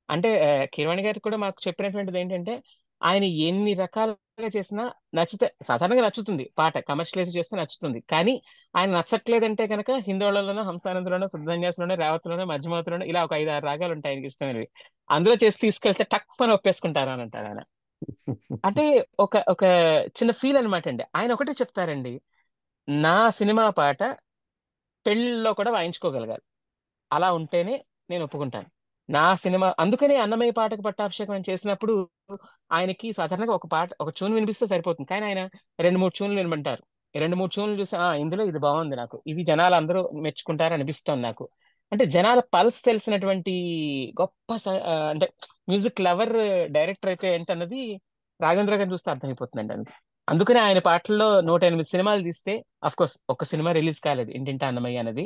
అంటే కీరవాణి గారికి కూడా మాకు చెప్పినటువంటిది ఏంటంటే, ఆయన ఎన్ని రకాలుగా చేసినా నచ్చితే సాధారణంగా నచ్చుతుంది పాట, కమర్షియలైజ్ చేస్తే నచ్చుతుంది. కానీ ఆయన నచ్చట్లేదంటే కనుక హిందోళంలోనో, హంసానందలోనో, శుద్ధన్యాసంలోనో, రేవతిలోనో, మధ్యమావతిలోనో ఇలా ఒక 5, 6 రాగాలు ఉంటాయి ఆయనకి ఇష్టమైనవి. అందులో చేసి తీసుకెళ్తే టక్ అని ఒప్పేసుకుంటారు అని అంటారు ఆయన. అంటే ఒక ఒక చిన్న ఫీల్ అనమాట అండి. ఆయన ఒకటే చెప్తారండి, నా సినిమా పాట పెళ్ళిలో కూడా వాయించుకోగలగాలి. అలా ఉంటేనే నేను ఒప్పుకుంటాను. నా సినిమా అందుకనే అన్నమయ్య పాటకు పట్టాభిషేకం అని చేసినప్పుడు ఆయనకి సాధారణంగా ఒక పాట ఒక ట్యూన్ వినిపిస్తే సరిపోతుంది. కానీ ఆయన 2, 3 ట్యూన్లు వినమంటారు. 2, 3 ట్యూన్లు చూసి ఇందులో ఇది బాగుంది, నాకు ఇది జనాలు అందరూ మెచ్చుకుంటారు అనిపిస్తోంది నాకు. అంటే జనాల పల్స్ తెలిసినటువంటి గొప్ప అంటే మ్యూజిక్ లవర్ డైరెక్టర్ అయితే ఏంటన్నది రాఘవేంద్ర గారిని చూస్తే అర్థమైపోతుందండి అందుకు. అందుకనే ఆయన పాటల్లో 108 సినిమాలు తీస్తే అఫ్ కోర్స్ ఒక్క సినిమా రిలీజ్ కాలేదు ఇంటింటా అన్నమయ్య అనేది,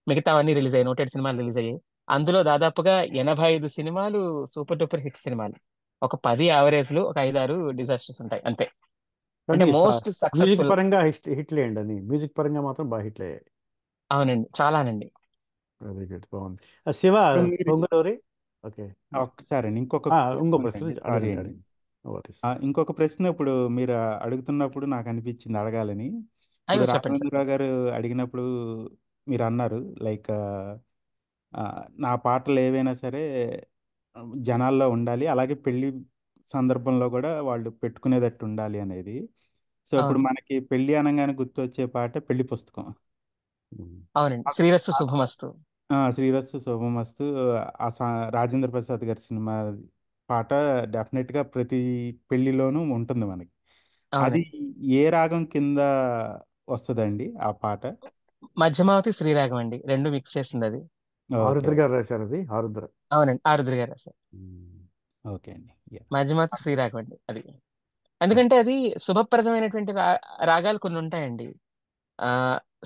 మిగతావన్నీ రిలీజ్ అయ్యాయి. 107 సినిమాలు రిలీజ్ అయ్యాయి. అందులో దాదాపుగా 85 సినిమాలు సూపర్ డూపర్ హిట్ సినిమాలు. ఒక 10 యావరేజ్లు, ఒక 5, 6 డిజాస్టర్స్ ఉంటాయి అంతే. అంటే కానీ మోస్ట్ మ్యూజిక్ సక్సెస్ఫుల్. పరంగా హిట్లే అండి అని, మ్యూజిక్ పరంగా మాత్రం బాగా హిట్లు అయ్యాయి. అవునండి, చాలానండి. వెరీ గుడ్, బాగుంది. శివ ఇప్పుడు మీరు పొంగులూరి. ఓకే, ఒక్కసారి ఇంకొక ఇంకో ప్రశ్న ప్రశ్న ఉందండి. సారీ అడగండి అండి. అడగండి. No worries. ఇంకొక ప్రశ్న ఇప్పుడు మీరు అడుగుతున్నప్పుడు నాకు అనిపించింది అడగాలని. ఇప్పుడు అయ్యో చెప్పండి సార్. రాఘవేంద్రరావు గారు అడిగినప్పుడు మీరు అన్నారు లైక్ నా పాటలు ఏవైనా సరే జనాల్లో ఉండాలి, అలాగే పెళ్లి సందర్భంలో కూడా వాళ్ళు పెట్టుకునేటట్టు ఉండాలి అనేది. సో ఇప్పుడు అవును, మనకి పెళ్లి అనగానే గుర్తొచ్చే పాట పెళ్లి పుస్తకం. అవునండి, శ్రీరస్తు శుభమస్తు. శ్రీరస్తు శుభమస్తు. రాజేంద్ర ప్రసాద్ గారి సినిమా పాట డెఫినెట్ గా ప్రతి పెళ్లిలోనూ ఉంటుంది మనకి. అది అవునండి, ఏ రాగం కింద వస్తుందండి ఆ పాట? మధ్యమావతి శ్రీరాగం అండి, రెండు మిక్స్ చేసింది అది. ఓకే ఆరుద్ర గారు రాశారు అది, ఆరుద్ర. అవునండి, ఆరుద్ర గారు సార్. ఓకే అండి. మధ్యమావతి శ్రీరాగం అండి అది. ఎందుకంటే అది శుభప్రదమైనటువంటి రాగాలు కొన్ని ఉంటాయండి. ఆ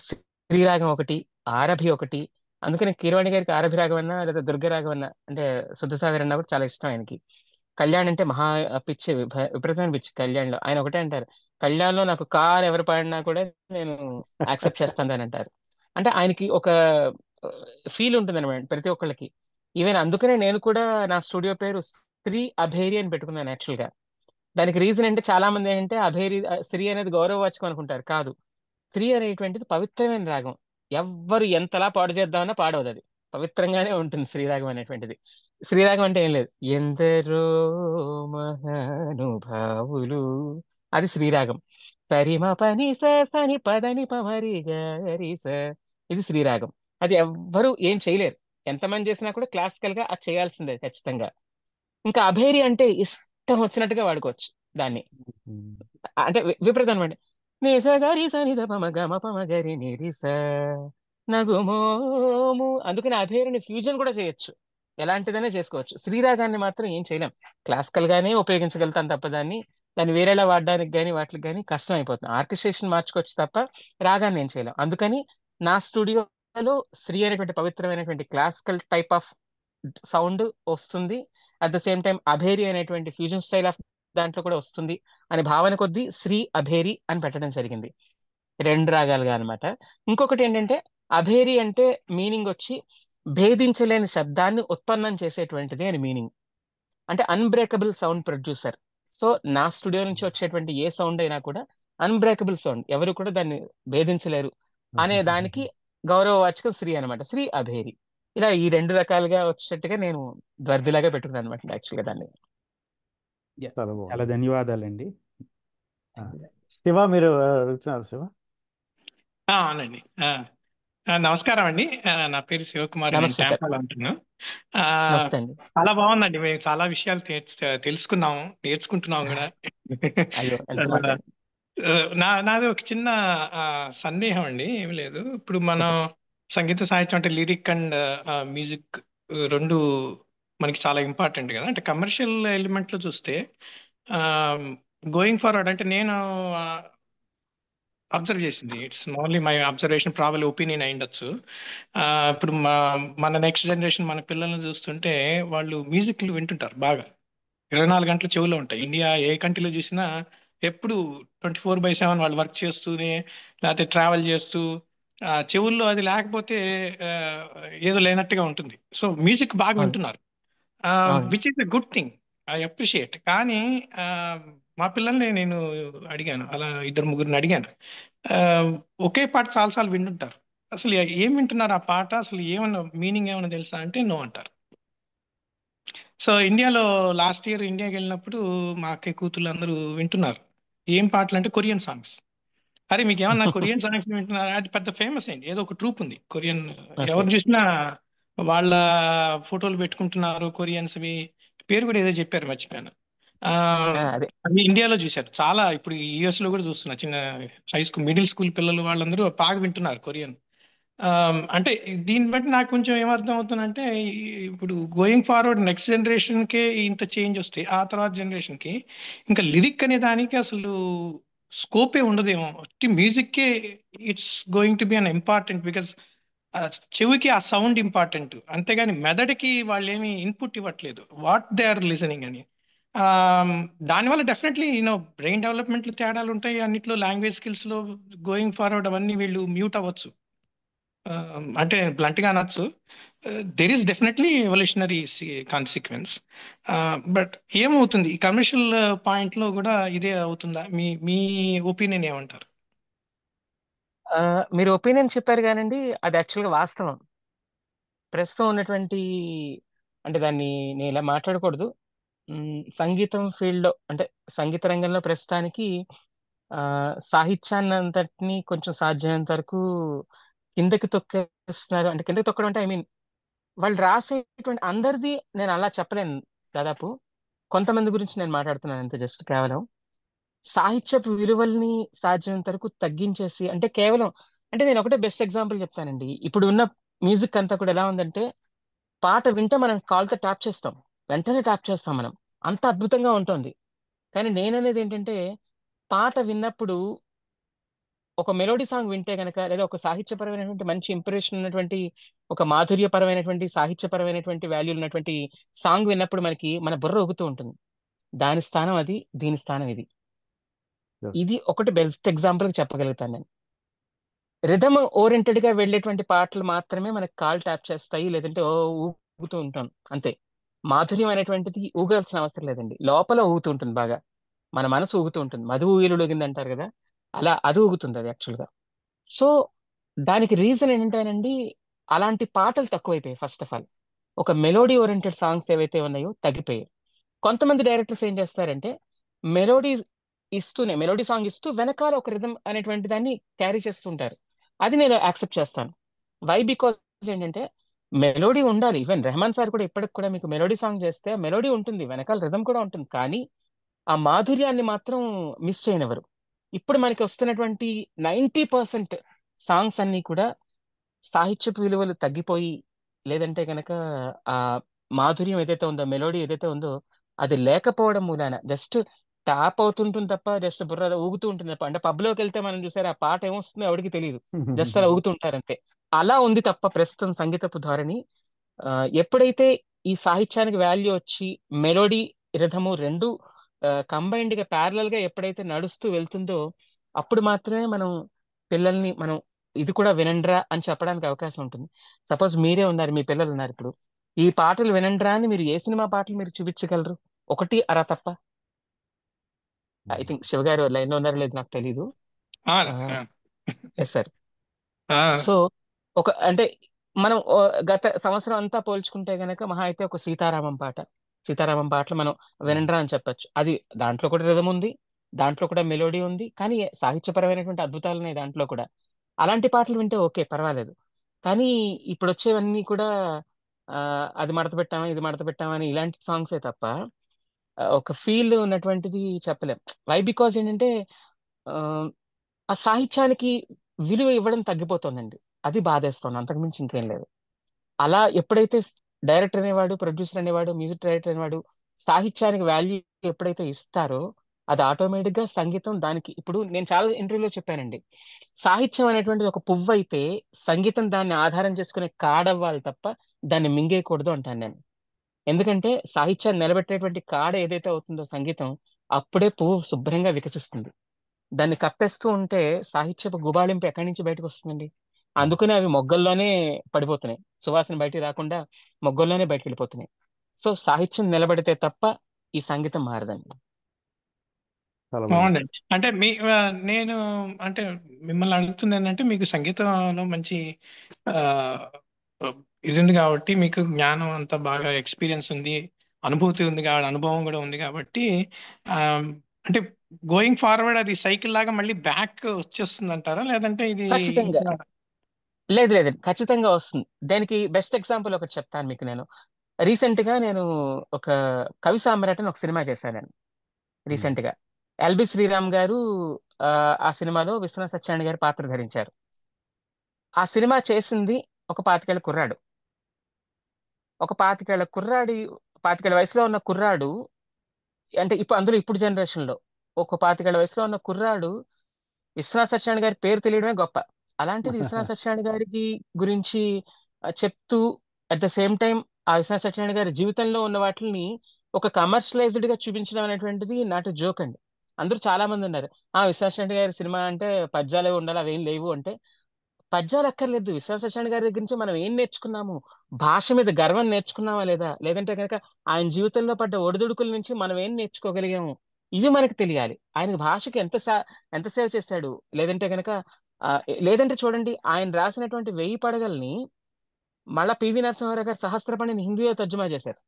శ్రీరాగం ఒకటి, ఆరభి ఒకటి. అందుకని కీరవాణి గారికి ఆరభి రాగం అన్నా లేదా దుర్గ రాగం అన్నా అంటే శుద్ధ సాగర్ అన్నా కూడా చాలా ఇష్టం ఆయనకి. కళ్యాణ్ అంటే మహా పిచ్చి, విపరీతమైన పిచ్చి కళ్యాణ్లో. ఆయన ఒకటే అంటారు, కళ్యాణ్లో నాకు కార్ ఎవరు పాడినా కూడా నేను యాక్సెప్ట్ చేస్తాను అని అంటారు. అంటే ఆయనకి ఒక ఫీల్ ఉంటుంది అనమాట ప్రతి ఒక్కళ్ళకి. ఈవెన్ అందుకనే నేను కూడా నా స్టూడియో పేరు శ్రీ అభేరి అని పెట్టుకున్నాను యాక్చువల్ గా. దానికి రీజన్ అంటే చాలా మంది ఏంటంటే అభేరి శ్రీ అనేది గౌరవవాచకం అనుకుంటారు. కాదు, శ్రీ అనేటువంటిది పవిత్రమైన రాగం. ఎవ్వరు ఎంతలా పాడు చేద్దామన్నా పాడవదు అది, పవిత్రంగానే ఉంటుంది శ్రీరాగం అనేటువంటిది. శ్రీరాగం అంటే ఏం లేదు, ఎందరో మహానుభావులు, అది శ్రీరాగం. సరిమ పని సని పదని పమరి గరి స, ఇది శ్రీరాగం. అది ఎవ్వరు ఏం చేయలేరు, ఎంతమంది చేసినా కూడా క్లాసికల్ గా అది చేయాల్సిందే ఖచ్చితంగా. ఇంకా అభేరి అంటే ఇష్టం వచ్చినట్టుగా వాడుకోవచ్చు దాన్ని. అంటే విపరీతం అనమాట. నీ స గరి స ని ద పమ గమ పమ గరి ని రి స నగుమోము. అందుకని అభేరిని ఫ్యూజన్ కూడా చేయొచ్చు, ఎలాంటిదైనా చేసుకోవచ్చు. శ్రీరాగాన్ని మాత్రం ఏం చేయలేం, క్లాసికల్ గానే ఉపయోగించగలుగుతాం తప్ప దాన్ని వేరేలా వాడడానికి కానీ వాటికి కానీ కష్టం అయిపోతుంది. ఆర్కెస్ట్రేషన్ మార్చుకోవచ్చు తప్ప రాగాన్ని ఏం చేయలేం. అందుకని నా స్టూడియోలో శ్రీ అనేటువంటి పవిత్రమైనటువంటి క్లాసికల్ టైప్ ఆఫ్ సౌండ్ వస్తుంది. అట్ ద సేమ్ టైం అభేరి అనేటువంటి ఫ్యూజన్ స్టైల్ ఆఫ్ దాంట్లో కూడా వస్తుంది అనే భావన కొద్దీ శ్రీ అభేరి అని పెట్టడం జరిగింది, రెండు రాగాలుగా అనమాట. ఇంకొకటి ఏంటంటే అభేరి అంటే మీనింగ్ వచ్చి భేదించలేని శబ్దాన్ని ఉత్పన్నం చేసేటువంటిది అని మీనింగ్. అంటే అన్బ్రేకబుల్ సౌండ్ ప్రొడ్యూసర్. సో నా స్టూడియో నుంచి వచ్చేటువంటి ఏ సౌండ్ అయినా కూడా అన్బ్రేకబుల్ సౌండ్, ఎవరు కూడా దాన్ని భేదించలేరు అనే దానికి గౌరవవాచకం శ్రీ అనమాట, శ్రీ అభేరి. ఇలా ఈ రెండు రకాలుగా వచ్చేట్టుగా నేను ద్వర్దిలాగా పెట్టుకున్నాను అనమాట యాక్చువల్గా దాన్ని. Yeah. చాలా చాలా బాగుంది. ధన్యవాదాలండి. శివ మీరు అడుగుతున్నారు శివ. అవునండి. నమస్కారం అండి. నా పేరు శివకుమార్, నేను నమస్తే సార్. టెంపాలో ఉంటున్నాను. ఆ, నమస్తే అండి. చాలా బాగుందండి, మేము చాలా విషయాలు తెలుసుకున్నాము, నేర్చుకుంటున్నాము కూడా. అయ్యో ఎంత మాట. నాది ఒక చిన్న సందేహం అండి, ఏమి లేదు. ఇప్పుడు మనం చెప్పండి. సంగీత సాహిత్యం అంటే లిరిక్ అండ్ మ్యూజిక్ రెండు మనకి చాలా ఇంపార్టెంట్ కదా. అంటే కమర్షియల్ ఎలిమెంట్ లో చూస్తే గోయింగ్ ఫార్వర్డ్, అంటే నేను అబ్జర్వ్ చేసింది, it's only my observation, probable opinion అయి ఉండొచ్చు. ఇప్పుడు మన నెక్స్ట్ జనరేషన్, మన పిల్లల్ని చూస్తుంటే వాళ్ళు మ్యూజిక్లు వింటుంటారు బాగా. 24 గంటలు చెవులో ఉంటాయి. ఇండియా ఏ కంట్రీలో చూసినా ఎప్పుడు 24/7 వాళ్ళు వర్క్ చేస్తూనే, లేకపోతే ట్రావెల్ చేస్తూ చెవుల్లో అది లేకపోతే ఆ, ఏదో లేనట్టుగా ఉంటుంది. సో మ్యూజిక్ బాగా అవును వింటున్నారు, అవును which is a good thing. I appreciate. కానీ ఆ, మా పిల్లల్ని నేను అడిగాను, అలా ఇద్దరు ముగ్గురిని అడిగాను. ఆ, ఒకే పాట చాలాసార్లు వింటుంటారు. అసలు ఏం వింటున్నారు ఆ పాట, అసలు ఏమన్నా మీనింగ్ ఏమన్నా తెలుసా అంటే నో అంటారు. సో ఇండియాలో లాస్ట్ ఇయర్ ఇండియాకి వెళ్ళినప్పుడు మా అక్కయ్య కూతుళ్ళు అందరూ వింటున్నారు. ఏం పాటలు అంటే కొరియన్ సాంగ్స్. అరే మీకు ఏమన్నా కొరియన్ సాంగ్స్ వింటున్నారా? అది పెద్ద ఫేమస్ అయింది, ఏదో ఒక ట్రూప్ ఉంది కొరియన్. ఓకే ఎవరు చూసినా వాళ్ళ ఫోటోలు పెట్టుకుంటున్నారు కొరియన్స్వి. పేరు కూడా ఏదో చెప్పారు, మర్చిపోయాను. ఆ, అదే అది ఇండియాలో చూశారు చాలా. ఇప్పుడు యుఎస్ లో కూడా చూస్తున్నా, చిన్న హై స్కూల్ మిడిల్ స్కూల్ పిల్లలు వాళ్ళందరూ బాగా వింటున్నారు కొరియన్. అంటే దీన్ని బట్టి నాకు కొంచెం ఏమర్థం అవుతుందంటే, ఇప్పుడు గోయింగ్ ఫార్వర్డ్ నెక్స్ట్ జనరేషన్ కే ఇంత చేంజ్ వస్తే ఆ తర్వాత జనరేషన్ కి ఇంకా లిరిక్ అనే దానికి అసలు స్కోపే ఉండదేమో. Music K it's going to be an important, because చెవికి ఆ సౌండ్ ఇంపార్టెంట్, అంతేగాని మెదడుకి వాళ్ళు ఏమి ఇన్పుట్ ఇవ్వట్లేదు వాట్ దే ఆర్ లిసనింగ్ అని. ఆమ్, దానివల్ల డెఫినెట్లీ బ్రెయిన్ డెవలప్మెంట్ తేడాలు ఉంటాయి అన్నిట్లో, లాంగ్వేజ్ స్కిల్స్ లో గోయింగ్ ఫార్వర్డ్ అవన్నీ వీళ్ళు మ్యూట్ అవ్వచ్చు. అంటే బ్లంట్ గా అనొచ్చు, there is definitely evolutionary consequence. But ఏమవుతుంది ఈ కమర్షియల్ పాయింట్ లో కూడా ఇదే అవుతుందా? మీ మీ ఒపీనియన్ ఏమంటారు? మీరు ఒపీనియన్ చెప్పారు కానండి, అది యాక్చువల్గా వాస్తవం. ప్రస్తుతం ఉన్నటువంటి అంటే దాన్ని నేను ఇలా మాట్లాడకూడదు. సంగీతం ఫీల్డ్లో అంటే సంగీత రంగంలో ప్రస్తుతానికి ఆ, సాహిత్యాన్ని అంతటినీ కొంచెం సాధ్యమైనంత వరకు కిందకి తొక్కేస్తున్నారు. అంటే కిందకి తొక్కడం అంటే ఐ మీన్ వాళ్ళు రాసేటువంటి అందరిది నేను అలా చెప్పలేను. దాదాపు కొంతమంది గురించి నేను మాట్లాడుతున్నాను అంతే, జస్ట్ కేవలం సాహిత్యపు విలువల్ని సాధ్యమైనంత వరకు తగ్గించేసి, అంటే కేవలం అంటే నేను ఒకటే బెస్ట్ ఎగ్జాంపుల్ చెప్తానండి. ఇప్పుడు ఉన్న మ్యూజిక్ అంతా కూడా ఎలా ఉందంటే, పాట వింటే మనం కాల్తో ట్యాప్ చేస్తాం, వెంటనే ట్యాప్ చేస్తాం మనం, అంత అద్భుతంగా ఉంటుంది. కానీ నేననేది ఏంటంటే, పాట విన్నప్పుడు ఒక మెలోడీ సాంగ్ వింటే గనక, లేదా ఒక సాహిత్యపరమైనటువంటి మంచి ఇంప్రెషన్ ఉన్నటువంటి, ఒక మాధుర్యపరమైనటువంటి సాహిత్యపరమైనటువంటి వాల్యూ ఉన్నటువంటి సాంగ్ విన్నప్పుడు మనకి మన బుర్ర ఊగుతూ ఉంటుంది. దాని స్థానం అది, దీని స్థానం ఇది. Yes. ఇది ఒకటి బెస్ట్ ఎగ్జాంపుల్ చెప్పగలుగుతాను నేను. రిథమ్ ఓరియంటెడ్ గా వెళ్ళేటువంటి పాటలు మాత్రమే మనకి కాల్ ట్యాప్ చేస్తాయి, లేదంటే ఓ ఊగుతూ ఉంటాం అంతే. మాధుర్యం అనేటువంటిది ఊగాల్సిన అవసరం లేదండి, లోపల ఊగుతూ ఉంటుంది బాగా. మన మనసు ఊగుతూ ఉంటుంది, మధు ఊగిలుడిగింది అంటారు కదా, అలా అది ఊగుతుంది అది యాక్చువల్గా. సో దానికి రీజన్ ఏంటంటేనండి, అలాంటి పాటలు తక్కువైపోయాయి ఫస్ట్ ఆఫ్ ఆల్. ఒక మెలోడీ ఓరియంటెడ్ సాంగ్స్ ఏవైతే ఉన్నాయో తగ్గిపోయాయి. కొంతమంది డైరెక్టర్స్ ఏం చేస్తారంటే, మెలోడీ మెలోడీ సాంగ్ ఇస్తూ వెనకాల ఒక రిథమ్ అనేటువంటి దాన్ని క్యారీ చేస్తుంటారు. అది నేను యాక్సెప్ట్ చేస్తాను. వై బికాజ్ ఏంటంటే, మెలోడీ ఉండాలి. ఈవెన్ రెహమాన్ సార్ కూడా ఇప్పటికి కూడా మీకు మెలోడీ సాంగ్ చేస్తే మెలోడీ ఉంటుంది, వెనకాల రిథమ్ కూడా ఉంటుంది, కానీ ఆ మాధుర్యాన్ని మాత్రం మిస్ చేయనివ్వరు. ఇప్పుడు మనకి వస్తున్నటువంటి 90% సాంగ్స్ అన్ని కూడా సాహిత్యపు విలువలు తగ్గిపోయి, లేదంటే కనుక ఆ మాధుర్యం ఏదైతే ఉందో, మెలోడీ ఏదైతే ఉందో అది లేకపోవడం మూలాన జస్ట్ ట్యాప్ అవుతుంటుంది తప్ప, జస్ట్ బుర్ర ఊగుతూ ఉంటుంది తప్ప. అంటే పబ్లోకి వెళ్తే మనం చూసారు, ఆ పాట ఏమొస్తుందో ఎవరికి తెలియదు, జస్ట్ అలా ఊగుతూ ఉంటారంతే. అలా ఉంది తప్ప ప్రస్తుతం సంగీతపు ధోరణి. ఎప్పుడైతే ఈ సాహిత్యానికి వాల్యూ వచ్చి మెలోడీ రిథము రెండు కంబైన్డ్ గా ప్యారలల్ గా ఎప్పుడైతే నడుస్తూ వెళ్తుందో, అప్పుడు మాత్రమే మనం పిల్లల్ని మనం ఇది కూడా వినండ్రా అని చెప్పడానికి అవకాశం ఉంటుంది. సపోజ్ మీరే ఉన్నారు, మీ పిల్లలు ఉన్నారు ఇప్పుడు, ఈ పాటలు వినండ్రా అని మీరు ఏ సినిమా పాటలు మీరు చూపించగలరు? ఒకటి అరా తప్ప. ఐ థింక్ శివ గారు లైన్ లో ఉన్నారో లేదు నాకు తెలీదు. ఆ, ఎస్ సార్. ఆ, సో ఒక అంటే మనం గత సంవత్సరం అంతా పోల్చుకుంటే గనక మహా అయితే ఒక సీతారామం పాటలు మనం వినండ్రా అని చెప్పొచ్చు. అది దాంట్లో కూడా రిథమ్ ఉంది, దాంట్లో కూడా మెలోడీ ఉంది, కానీ సాహిత్యపరమైనటువంటి అద్భుతాలు ఉన్నాయి దాంట్లో కూడా. అలాంటి పాటలు వింటే ఓకే పర్వాలేదు. కానీ ఇప్పుడు వచ్చేవన్నీ కూడా ఆ, అది మడత పెట్టామా ఇది మడత పెట్టామా అని ఇలాంటి సాంగ్సే తప్ప ఒక ఫీల్ ఉన్నటువంటిది చెప్పలేం. వై బికాజ్ ఏంటంటే ఆ, ఆ సాహిత్యానికి విలువ ఇవ్వడం తగ్గిపోతుందండి. అది బాధేస్తుంది, అంతకుమించి ఇంకేం లేదు. అలా ఎప్పుడైతే డైరెక్టర్ అనేవాడు, ప్రొడ్యూసర్ అనేవాడు, మ్యూజిక్ డైరెక్టర్ అనేవాడు సాహిత్యానికి వాల్యూ ఎప్పుడైతే ఇస్తారో, అది ఆటోమేటిక్ గా సంగీతం దానికి, ఇప్పుడు నేను చాలా ఇంటర్వ్యూలో చెప్పానండి, సాహిత్యం అనేటువంటిది ఒక పువ్వు అయితే సంగీతం దాన్ని ఆధారం చేసుకునే కాడవ్వాలి తప్ప దాన్ని మింగేయకూడదు అంటాను నేను. ఎందుకంటే సాహిత్యాన్ని నిలబెట్టేటువంటి కాడ ఏదైతే అవుతుందో సంగీతం, అప్పుడే పువ్వు శుభ్రంగా వికసిస్తుంది. దాన్ని కప్పేస్తూ ఉంటే సాహిత్యపు గుబాళింపు ఎక్కడి నుంచి బయటకు వస్తుందండి? అందుకనే అవి మొగ్గల్లోనే పడిపోతున్నాయి. సువాసన బయటికి రాకుండా మొగ్గల్లోనే బయటకు వెళ్ళిపోతున్నాయి. సో సాహిత్యం నిలబడితే తప్ప ఈ సంగీతం మారదండి. చాలా బాగుంది. బాగుందండి. అంటే నేను అంటే మిమ్మల్ని అడుగుతుంది ఏంటంటే, మీకు సంగీతంలో మంచి ఆ, ఇది ఉంది కాబట్టి, మీకు జ్ఞానం అంతా బాగా ఎక్స్పీరియన్స్ ఉంది, అనుభూతి ఉంది కాబట్టి, అనుభవం కూడా ఉంది కాబట్టి, ఆ, అంటే గోయింగ్ ఫార్వర్డ్ అది సైకిల్ లాగా మళ్ళీ బ్యాక్ వచ్చేస్తుంది అంటారా, లేదంటే ఇది ఖచ్చితంగా ఇంకా లేదు లేదు, ఖచ్చితంగా వస్తుంది. దానికి బెస్ట్ ఎగ్జాంపుల్ ఒకటి చెప్తాను మీకు. నేను రీసెంట్ గా నేను ఒక కవి సామ్రాట్ అని ఒక సినిమా చేశాను నేను రీసెంట్ గా. ఎల్బి శ్రీరామ్ గారు ఆ ఆ సినిమాలో విశ్వనాథ్ సత్యనారాయణ గారి పాత్ర ధరించారు. ఆ సినిమా చేసింది ఒక 25 కుర్రాడు. ఒక 25 వయసులో ఉన్న కుర్రాడు, అంటే ఇప్పుడు జనరేషన్ లో ఒక 25 వయసులో ఉన్న కుర్రాడు విశ్వనాథ్ సత్యనారాయణ గారి పేరు తెలియడమే గొప్ప. అలాంటిది విశ్వనాథ్ సత్యనారాయణ గారికి గురించి చెప్తూ, అట్ ద సేమ్ టైం ఆ విశ్వనాథ్ సత్యనారాయణ గారి జీవితంలో ఉన్న వాటిని ఒక కమర్షియలైజ్డ్ గా చూపించడం అనేటువంటిది నాట్ జోక్ అండి. అందరూ చాలా మంది ఉన్నారు, విశ్వనాథ్ సత్యనారాయణ గారి సినిమా అంటే పద్యాలు ఉండాలి, అవేం లేవు అంటే. పద్యాలు అక్కర్లేదు. విశ్వనాథ సత్యనారాయణ గారి దగ్గర నుంచి మనం ఏం నేర్చుకున్నాము? భాష మీద గర్వం నేర్చుకున్నామా లేదా? లేదంటే కనుక ఆయన జీవితంలో పడ్డ ఒడిదుడుకుల నుంచి మనం ఏం నేర్చుకోగలిగాము? ఇవి మనకు తెలియాలి. ఆయన భాషకి ఎంత సేవ చేశాడు? లేదంటే కనుక ఆ, లేదంటే చూడండి, ఆయన రాసినటువంటి 1000 పడగల్ని మళ్ళా పివి నరసింహారావు గారు సహస్రపణిని హిందీలో తర్జుమా చేశారు.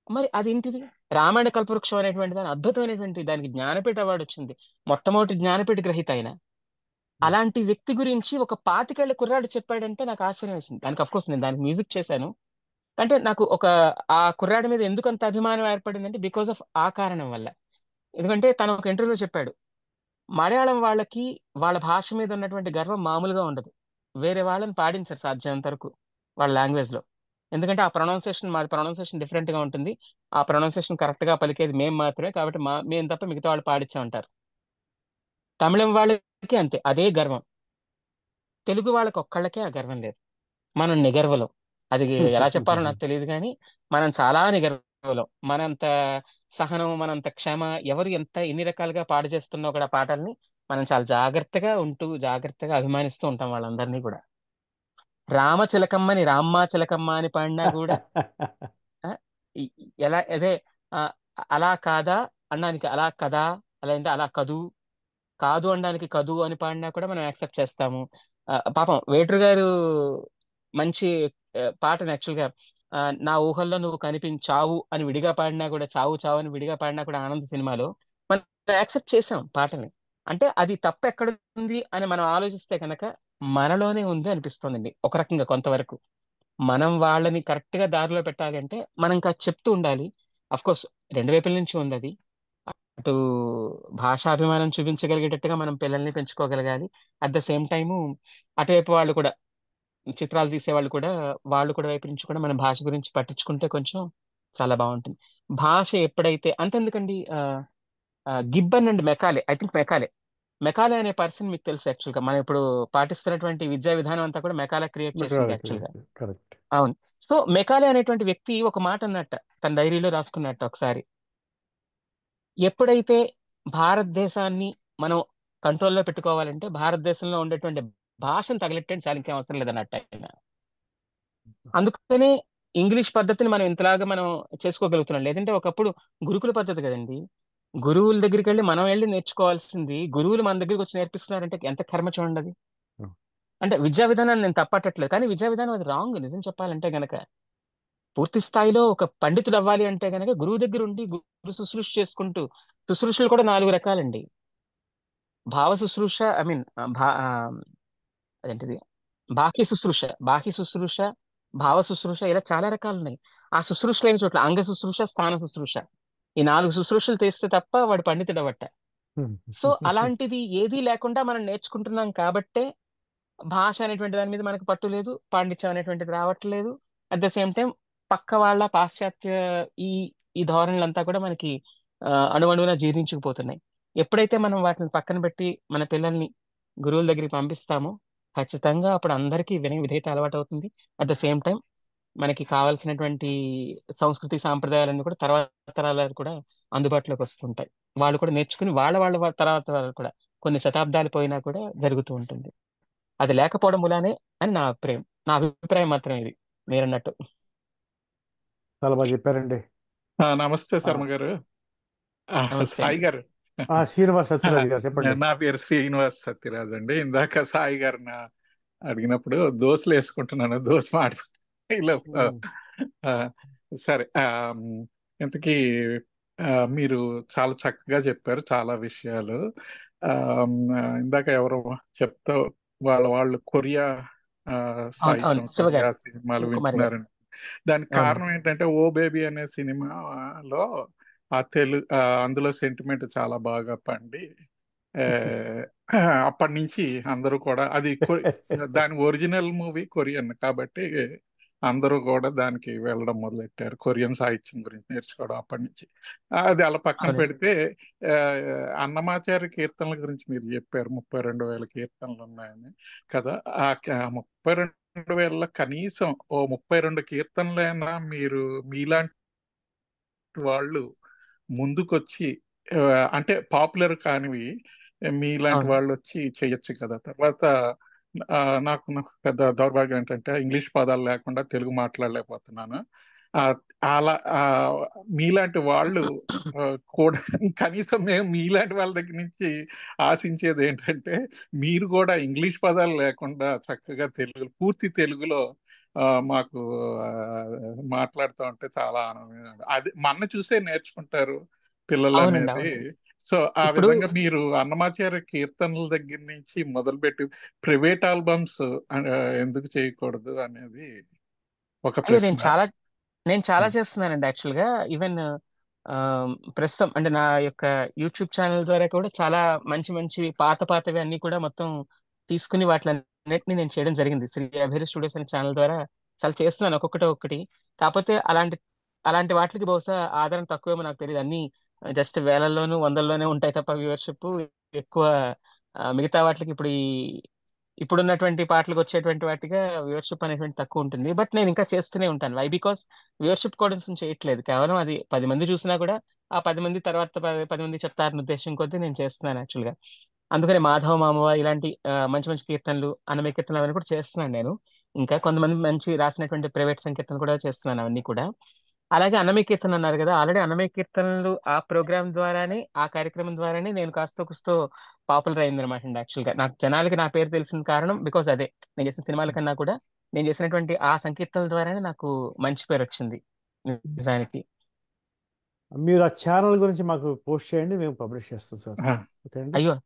మరి అదేంటిది? రామాయణ కల్పవృక్షం అనేటువంటి దాని అద్భుతమైనటువంటి దానికి జ్ఞానపీఠ అవార్డు వచ్చింది. మొట్టమొదటి జ్ఞానపీఠ గ్రహీత ఆయన. అలాంటి వ్యక్తి గురించి ఒక 25 కుర్రాడు చెప్పాడంటే నాకు ఆశ్చర్యం వేసింది. దానికి కోర్స్ నేను దానికి మ్యూజిక్ చేశాను. అంటే నాకు ఆ కుర్రాడి మీద ఎందుకు అంత అభిమానం ఏర్పడిందంటే బికాస్ ఆఫ్ ఆ కారణం వల్ల. ఎందుకంటే తను ఒక ఇంటర్వ్యూలో చెప్పాడు, మలయాళం వాళ్ళకి వాళ్ళ భాష మీద ఉన్నటువంటి గర్వం మామూలుగా ఉండదు. వేరే వాళ్ళని పాడించారు సాధ్యమైనంత వరకు వాళ్ళ లాంగ్వేజ్ లో. ఎందుకంటే ఆ మాది ప్రొనౌన్సియేషన్ డిఫరెంట్ గా ఉంటుంది. ఆ ప్రొనౌన్సియేషన్ కరెక్ట్ గా పలికేది మేము మాత్రమే, కాబట్టి మేము తప్ప మిగతా వాళ్ళు పాడించామంటారు. తమిళం వాళ్ళకి అంతే, అదే గర్వం. తెలుగు వాళ్ళకి ఒక్కళ్ళకే ఆ గర్వం లేదు. మనం నిగర్వలం. అది ఎలా చెప్పాలో నాకు తెలియదు కానీ మనం చాలా నిగర్వలం. మనంత సహనం, మనంత క్షమ ఎవరు ఎన్ని రకాలుగా పాడు చేస్తున్నా కూడా పాటల్ని మనం చాలా జాగ్రత్తగా ఉంటూ, జాగ్రత్తగా అభిమానిస్తూ ఉంటాం వాళ్ళందరినీ కూడా. రామచిలకమ్మని రామ్మా చిలకమ్మ అని పాడినా కూడా ఆ, ఎలా అదే ఆ, అలా కాదా అనడానికి అలా కదా, అలా అంటే అలా కదు, కాదు అనడానికి కదు అని పాడినా కూడా మనం యాక్సెప్ట్ చేస్తాము. పాపం వేటరు గారు మంచి పాటను యాక్చువల్గా నా ఊహల్లో నువ్వు కనిపించావు అని విడిగా పాడినా కూడా, చావు చావు అని విడిగా పాడినా కూడా ఆనంద్ సినిమాలో మనం యాక్సెప్ట్ చేసాం పాటని. అంటే అది తప్పు ఎక్కడ ఉంది అని మనం ఆలోచిస్తే కనుక మనలోనే ఉంది అనిపిస్తుందండి ఒక రకంగా కొంతవరకు. మనం వాళ్ళని కరెక్ట్ గా దారిలో పెట్టాలి అంటే మనం ఇంకా చెప్తూ ఉండాలి. అఫ్ కోర్స్ రెండు వైపుల నుంచి ఉంది అది. అటు భాషాభిమానం చూపించగలిగేటట్టుగా మనం పిల్లల్ని పెంచుకోగలగాలి. అట్ ద సేమ్ టైము అటువైపు వాళ్ళు కూడా, చిత్రాలు తీసేవాళ్ళు కూడా, వాళ్ళు కూడా వైపు నుంచి కూడా మన భాష గురించి పట్టించుకుంటే కొంచెం చాలా బాగుంటుంది. భాష ఎప్పుడైతే అంతెందుకండి, Gibbon and Macaulay, I think Macaulay అనే పర్సన్ మీకు తెలుసు యాక్చువల్గా. మనం ఇప్పుడు పాటిస్తున్నటువంటి విద్యా విధానం అంతా కూడా మెకాలే క్రియేట్ చేసింది యాక్చువల్గా. కరెక్ట్. అవును. సో మెకాలే అనేటువంటి వ్యక్తి ఒక మాట అన్నట్ట, తన డైరీలో రాసుకున్నట్ట ఒకసారి, ఎప్పుడైతే భారతదేశాన్ని మనం కంట్రోల్లో పెట్టుకోవాలంటే భారతదేశంలో ఉండేటువంటి భాషను తగలెట్టండి చాలు, ఇంకేం అవసరం లేదన్నట్టు ఆయన. అందుకనే ఇంగ్లీష్ పద్ధతిని మనం ఇంతలాగా మనం చేసుకోగలుగుతున్నాం. లేదంటే ఒకప్పుడు గురుకుల పద్ధతి కదండి. గురువుల దగ్గరికి వెళ్ళి నేర్చుకోవాల్సింది గురువులు మన దగ్గరికి వచ్చి నేర్పిస్తున్నారంటే ఎంత కర్మ చూడండి అది. అంటే విద్యా విధానాన్ని నేను తప్పట్టట్లేదు, కానీ విద్యా విధానం అది రాంగ్ నిజం చెప్పాలంటే గనక. పూర్తి స్థాయిలో ఒక పండితుడు అవ్వాలి అంటే గనక గురువు దగ్గర ఉండి గురు శుశ్రూష చేసుకుంటూ, శుశ్రూషలు కూడా 4 రకాలండి. భావ శుశ్రూష, ఐ మీన్ అదేంటిది, బాహ్య శుశ్రూష, భావ శుశ్రూష, ఇలా చాలా రకాలు ఉన్నాయి. ఆ శుశ్రూష లేని చోట్ల అంగ శుశ్రూష, స్థాన శుశ్రూష, ఈ 4 శుశ్రూషలు చేస్తే తప్ప వాడు పండితుడు అవ్వట. సో అలాంటిది ఏదీ లేకుండా మనం నేర్చుకుంటున్నాం కాబట్టే భాష అనేటువంటి దాని మీద మనకు పట్టు లేదు, పాండిత్యం అనేటువంటిది రావట్లేదు. అట్ ద సేమ్ టైం పక్క వాళ్ళ పాశ్చాత్య ఈ ఈ ధోరణులంతా కూడా మనకి అణువణువున జీర్ణించుకుపోతున్నాయి. ఎప్పుడైతే మనం వాటిని పక్కన పెట్టి మన పిల్లల్ని గురువుల దగ్గరికి పంపిస్తామో ఖచ్చితంగా అప్పుడు అందరికీ వినయ విధేయత అలవాటు అవుతుంది. అట్ ద సేమ్ టైం మనకి కావాల్సినటువంటి సంస్కృతి సాంప్రదాయాలన్నీ కూడా తర్వాత తరాలకు కూడా అందుబాటులోకి వస్తుంటాయి. వాళ్ళు కూడా నేర్చుకుని వాళ్ళ తర్వాత తరాలు కూడా కొన్ని శతాబ్దాలు పోయినా కూడా జరుగుతూ ఉంటుంది. అది లేకపోవడం మూలానే అని నా అభిప్రాయం మాత్రం ఇది మీరన్నట్టు. చాలా బాగా చెప్పారండి. నమస్తే ఆ, శర్మ గారు. నమస్తే సాయి అండి. గారు. శ్రీనివాస్ సత్యరాజ్ గారు చెప్పండి. నా పేరు శ్రీనివాస్ సత్యరాజ్ అండి. ఇందాక సాయి గారిని అడిగినప్పుడు దోశలు వేసుకుంటున్నాను, దోశ మాడి ఇలా ఉమ్. ఆ, సరే. ఇంతకీ మీరు చాలా చక్కగా చెప్పారు చాలా విషయాలు. ఆ, ఇందాక ఎవరు చెప్తా వాళ్ళు కొరియా అవును సాహిత్యం, శివ కొరియా గారు, సినిమాలు శివకుమార్ గారు. వింటున్నారండి. దానికి అవునండి. కారణం ఏంటంటే ఓ బేబీ అనే సినిమాలో అందులో సెంటిమెంట్ చాలా బాగా పండి ఆ, అప్పటి నుంచి అందరూ కూడా దాని ఒరిజినల్ మూవీ కొరియన్ కాబట్టి అందరూ కూడా దానికి వెళ్ళడం మొదలెట్టారు, కొరియన్ సాహిత్యం గురించి నేర్చుకోవడం అప్పటి నుంచి. అది అలా పక్కన అవునండి. పెడితే ఆ, అన్నమాచార్య కీర్తనల గురించి మీరు చెప్పారు, 32,000 కీర్తనలు ఉన్నాయని కదా. ఆ 32,000 కనీసం ఓ 32 కీర్తనలైనా మీరు మీలాంటి వాళ్ళు ముందుకొచ్చి ఆ, అంటే పాపులర్ కానివి మీలాంటి అవును వాళ్ళు వచ్చి చేయొచ్చు కదా. తర్వాత ఆ, నాకు పెద్ద దౌర్భాగ్యం ఏంటంటే ఇంగ్లీష్ పదాలు లేకుండా తెలుగు మాట్లాడలేకపోతున్నాను. ఆ, అలా మీలాంటి వాళ్ళు ఆ, కూడా కనీసం మేము మీలాంటి వాళ్ళ దగ్గర నుంచి ఆశించేది ఏంటంటే మీరు కూడా ఇంగ్లీష్ పదాలు లేకుండా చక్కగా పూర్తి తెలుగులో మాకు ఆ, మాట్లాడుతూ ఉంటే చాలా ఆనందంగా ఉంది. అది మన చూసే నేర్చుకుంటారు పిల్లలు అవునండి. అనేది. అవునండి. సో ఆ ఇప్పుడు విధంగా మీరు అన్నమాచార్య కీర్తనల దగ్గర నుంచి మొదలుపెట్టి ప్రైవేట్ ఆల్బమ్స్ ఎందుకు చేయకూడదు అనేది ఒక అయ్యో ప్రశ్న. నేను చాలా చేస్తున్నానండి యాక్చువల్గా. ఈవెన్ ప్రస్తుతం అంటే నా యొక్క యూట్యూబ్ ఛానల్ ద్వారా కూడా చాలా మంచి మంచి పాతవి అన్ని కూడా మొత్తం తీసుకుని వాటిలన్నిటిని నేను చేయడం జరిగింది. శ్రీ అభిరు స్టూడియోస్ అనే ఛానల్ ద్వారా చాలా చేస్తున్నాను, ఒక్కొక్కటి. కాకపోతే అలాంటి వాటికి బహుశా ఆదరణ తక్కువేమో నాకు తెలియదు. అన్ని జస్ట్ వేలల్లోనూ వందల్లోనే ఉంటాయి తప్ప వ్యూవర్షిప్ ఎక్కువ. మిగతా వాటికి ఇప్పుడున్నటువంటి పాటలకు వచ్చేటువంటి వాటిగా వ్యూవర్షిప్ అనేటువంటి తక్కువ ఉంటుంది. బట్ నేను ఇంకా చేస్తూనే ఉంటాను. వై బికాస్ వ్యూవర్షిప్ కోసం చేయట్లేదు, కేవలం అది 10 మంది చూసినా కూడా ఆ 10 మంది తర్వాత 10 మంది చెప్తారన్న ఉద్దేశం కొద్దీ నేను చేస్తున్నాను యాక్చువల్గా. అందుకని మాధవ మామవ ఇలాంటి మంచి మంచి కీర్తనలు, అన్నమయ్య కీర్తనలు అవన్నీ కూడా చేస్తున్నాను నేను. ఇంకా కొంతమంది మంచి రాసినటువంటి ప్రైవేట్ సంకీర్తనలు కూడా చేస్తున్నాను అవన్నీ కూడా. అలాగే అన్నమయ్య కీర్తన అన్నారు కదా, ఆల్రెడీ అన్నమయ్య కీర్తనలు ఆ ప్రోగ్రామ్ ద్వారానే, ఆ కార్యక్రమం ద్వారానే నేను కాస్తో పాపులర్ అయింది అనమాట అండి. యాక్చువల్గా నాకు జనాలకి నా పేరు తెలిసిన కారణం బికాజ్ అదే. నేను చేసిన సినిమాల కన్నా కూడా నేను చేసినటువంటి ఆ సంకీర్తనల ద్వారానే నాకు మంచి పేరు వచ్చింది నిజానికి. మీరు ఆ ఛానల్ గురించి మాకు పోస్ట్ చేయండి, మేము పబ్లిష్ చేస్తాం సార్. ఓకే అండి. అయ్యో యా,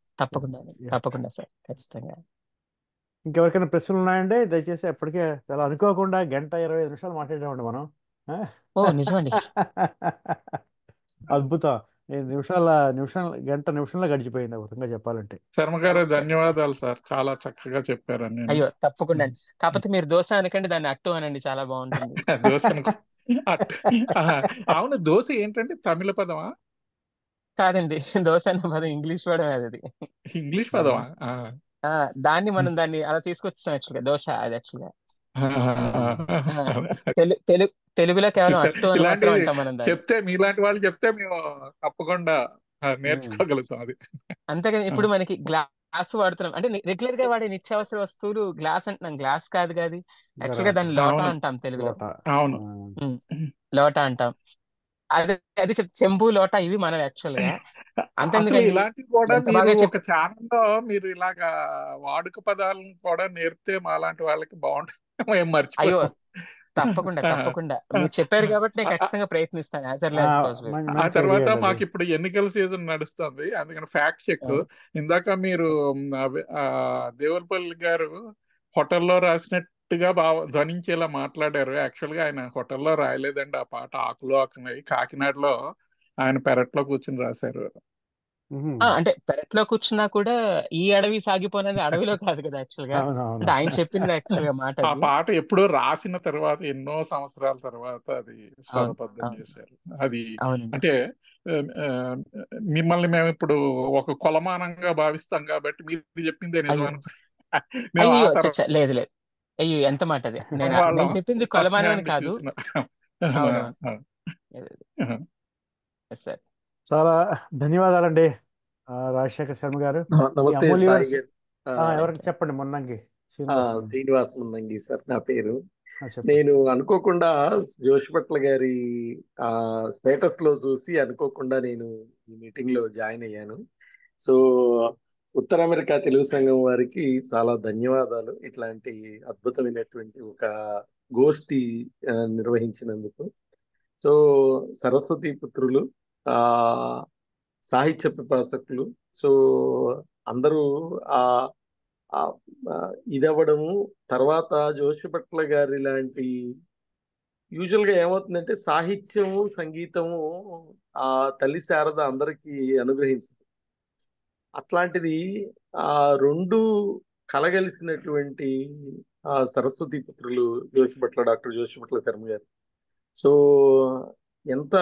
యా. తప్పకుండా సార్, ఖచ్చితంగా. ఇంకెవరికైనా ప్రశ్నలు ఉన్నాయండి? దయచేసి ఎప్పటికే చాలా అనుకోకుండా 1:25 మాట్లాడామండి మనం. ఆ? ఓ నిజమండి. అద్భుతం. నిమిషంలో గడిచిపోయింది ఒక విధంగా చెప్పాలంటే. శర్మ గారు ధన్యవాదాలు సార్, చాలా చక్కగా చెప్పారని నేను. అయ్యో తప్పకుండా అండి. కాకపోతే మీరు దోశ అనకండి, దాన్ని అట్టు అనండి, చాలా బాగుంటుంది. దోశను అవును, దోశ ఏంటంటే తమిళ పదమా కాదండి, దోశ అన్న పదం ఇంగ్లీష్ పదమే అది. ఇంగ్లీష్ పదమా? దాన్ని అలా తీసుకొచ్చాం యాక్చువల్గా, దోశ అది యాక్చువల్గా. అదే. తెలుగులో కేవలం చూసారు, అట్టు అని మాత్రం ఇలాంటివి అంటాం మనం దాన్ని. చెప్తే మీలాంటి వాళ్ళు చెప్తే మేము తప్పకుండా నేర్చుకోగలుగుతాం అది. అంతేగాని ఇప్పుడు మనకి గ్లాస్ వాడుతున్నాం అంటే రెగ్యులర్ గా వాడే నిత్యావసర వస్తువులు గ్లాస్ అంటున్నాం. గ్లాస్ కాదు కాదు, యాక్చువల్గా దాన్ని లోటా అవును అంటాం తెలుగులో. లోట. అవును. ఉమ్, లోటా అంటాం. అది చెంబు లోటా ఇవి మనం యాక్చువల్ గా. అసలు అంతెందుకండి, ఇలాంటివి కూడా ఎంత మీరు బాగా ఒక ఛానల్లో మీరు ఇలాగా వాడుక పదాలను కూడా నేర్పితే మాలాంటి వాళ్ళకి బాగుంటుంది, ఏం అయ్యో మర్చిపోయాం. తప్పకుండా మీరు చెప్పారు కాబట్టి నేను ఖచ్చితంగా ప్రయత్నిస్తాను యాజ్ ఎర్లీ యాజ్ పాసిబుల్. ఆ మంచి తర్వాత ఐడియా అండి మాకు అది. ఇప్పుడు ఎన్నికల సీజన్ నడుస్తుంది, అందుకని ఫ్యాక్ట్ చెక్. ఇందాక మీరు దేవులపల్లి గారు హోటల్లో రాసినట్టుగా ధ్వనించేలా మాట్లాడారు. యాక్చువల్ గా ఆయన హోటల్లో రాయలేదండి ఆ పాట. ఆకులు ఆకున్నాయి కాకినాడలో ఆయన పెరట్లో కూర్చుని రాశారు. అంటే పెరట్లో కూర్చున్నా కూడా ఈ అడవి సాగిపోయినది అడవిలో కాదు కదా యాక్చువల్ గా. అవునవును. అంటే ఆయన చెప్పింది యాక్చువల్ గా మాట ఆ అది. పాట ఎప్పుడో రాసిన తర్వాత ఎన్నో సంవత్సరాల తర్వాత అది అవును స్వరబద్ధం అవును చేశారు. అది అవునండి. అంటే ఆ, ఆ, మిమ్మల్ని మేము ఇప్పుడు ఒక కొలమానంగా భావిస్తాం కాబట్టి మీరు చెప్పిందే నిజం అయ్యో అనుకో. మేము ఆ అయ్యో తర్వాత లేదు లేదు అయ్యో ఎంత మాట అది. వాళ్ళ నేను చెప్పింది ఫస్ట్ కొలమానం అని హ్యాండ్ కాదు. చూసిన అవునవును. Yes sir. చాలా ధన్యవాదాలండి రాజశేఖర్ శర్మ గారు. మీ నమస్తే అమూల్యమైన సాయి గారు. ఎవరికి చెప్పండి మొన్నంగి ఆ, శ్రీనివాస్ శ్రీనివాస్ మున్నంగి సార్ నా పేరు. చెప్పండి. నేను అనుకోకుండా జోషిపట్ల గారి స్టేటస్ లో చూసి అనుకోకుండా నేను ఈ మీటింగ్ లో జాయిన్ అయ్యాను. సో ఉత్తర అమెరికా తెలుగు సంఘం వారికి చాలా ధన్యవాదాలు ఇట్లాంటి అద్భుతమైనటువంటి ఒక గోష్ఠి నిర్వహించినందుకు. సో సరస్వతి పుత్రులు, ఆ సాహిత్య పిపాసకులు, సో అందరూ ఆ ఆ ఆ, ఇదవ్వడము, తర్వాత జోషిపట్ల గారి లాంటి యూజువల్ గా ఏమవుతుందంటే సాహిత్యము సంగీతము ఆ తల్లి శారద అందరికీ అనుగ్రహించింది. అట్లాంటిది ఆ రెండు కలగలిసినటువంటి ఆ సరస్వతి పుత్రులు డాక్టర్ జోషిపట్ల శర్మ గారు. సో ఎంత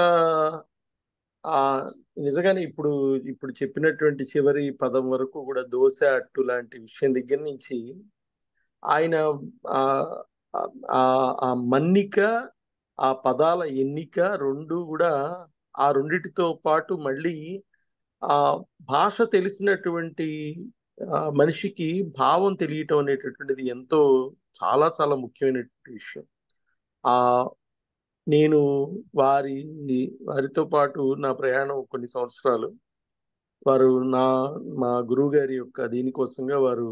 ఆ నిజంగానే ఇప్పుడు ఇప్పుడు చెప్పినటువంటి చివరి పదం వరకు కూడా దోశ అట్టు లాంటి విషయం దగ్గర నుంచి ఆయన ఆ ఆ ఆ మన్నిక, ఆ పదాల ఎన్నిక రెండు కూడా ఆ రెండిటితో పాటు మళ్ళీ ఆ భాష తెలిసినటువంటి మనిషికి భావం తెలియటం అనేటటువంటిది ఎంతో చాలా చాలా ముఖ్యమైనటువంటి విషయం. ఆ నేను వారి వారితో పాటు నా ప్రయాణం కొన్ని సంవత్సరాలు. వారు మా గురువు గారి యొక్క దీనికోసంగా వారు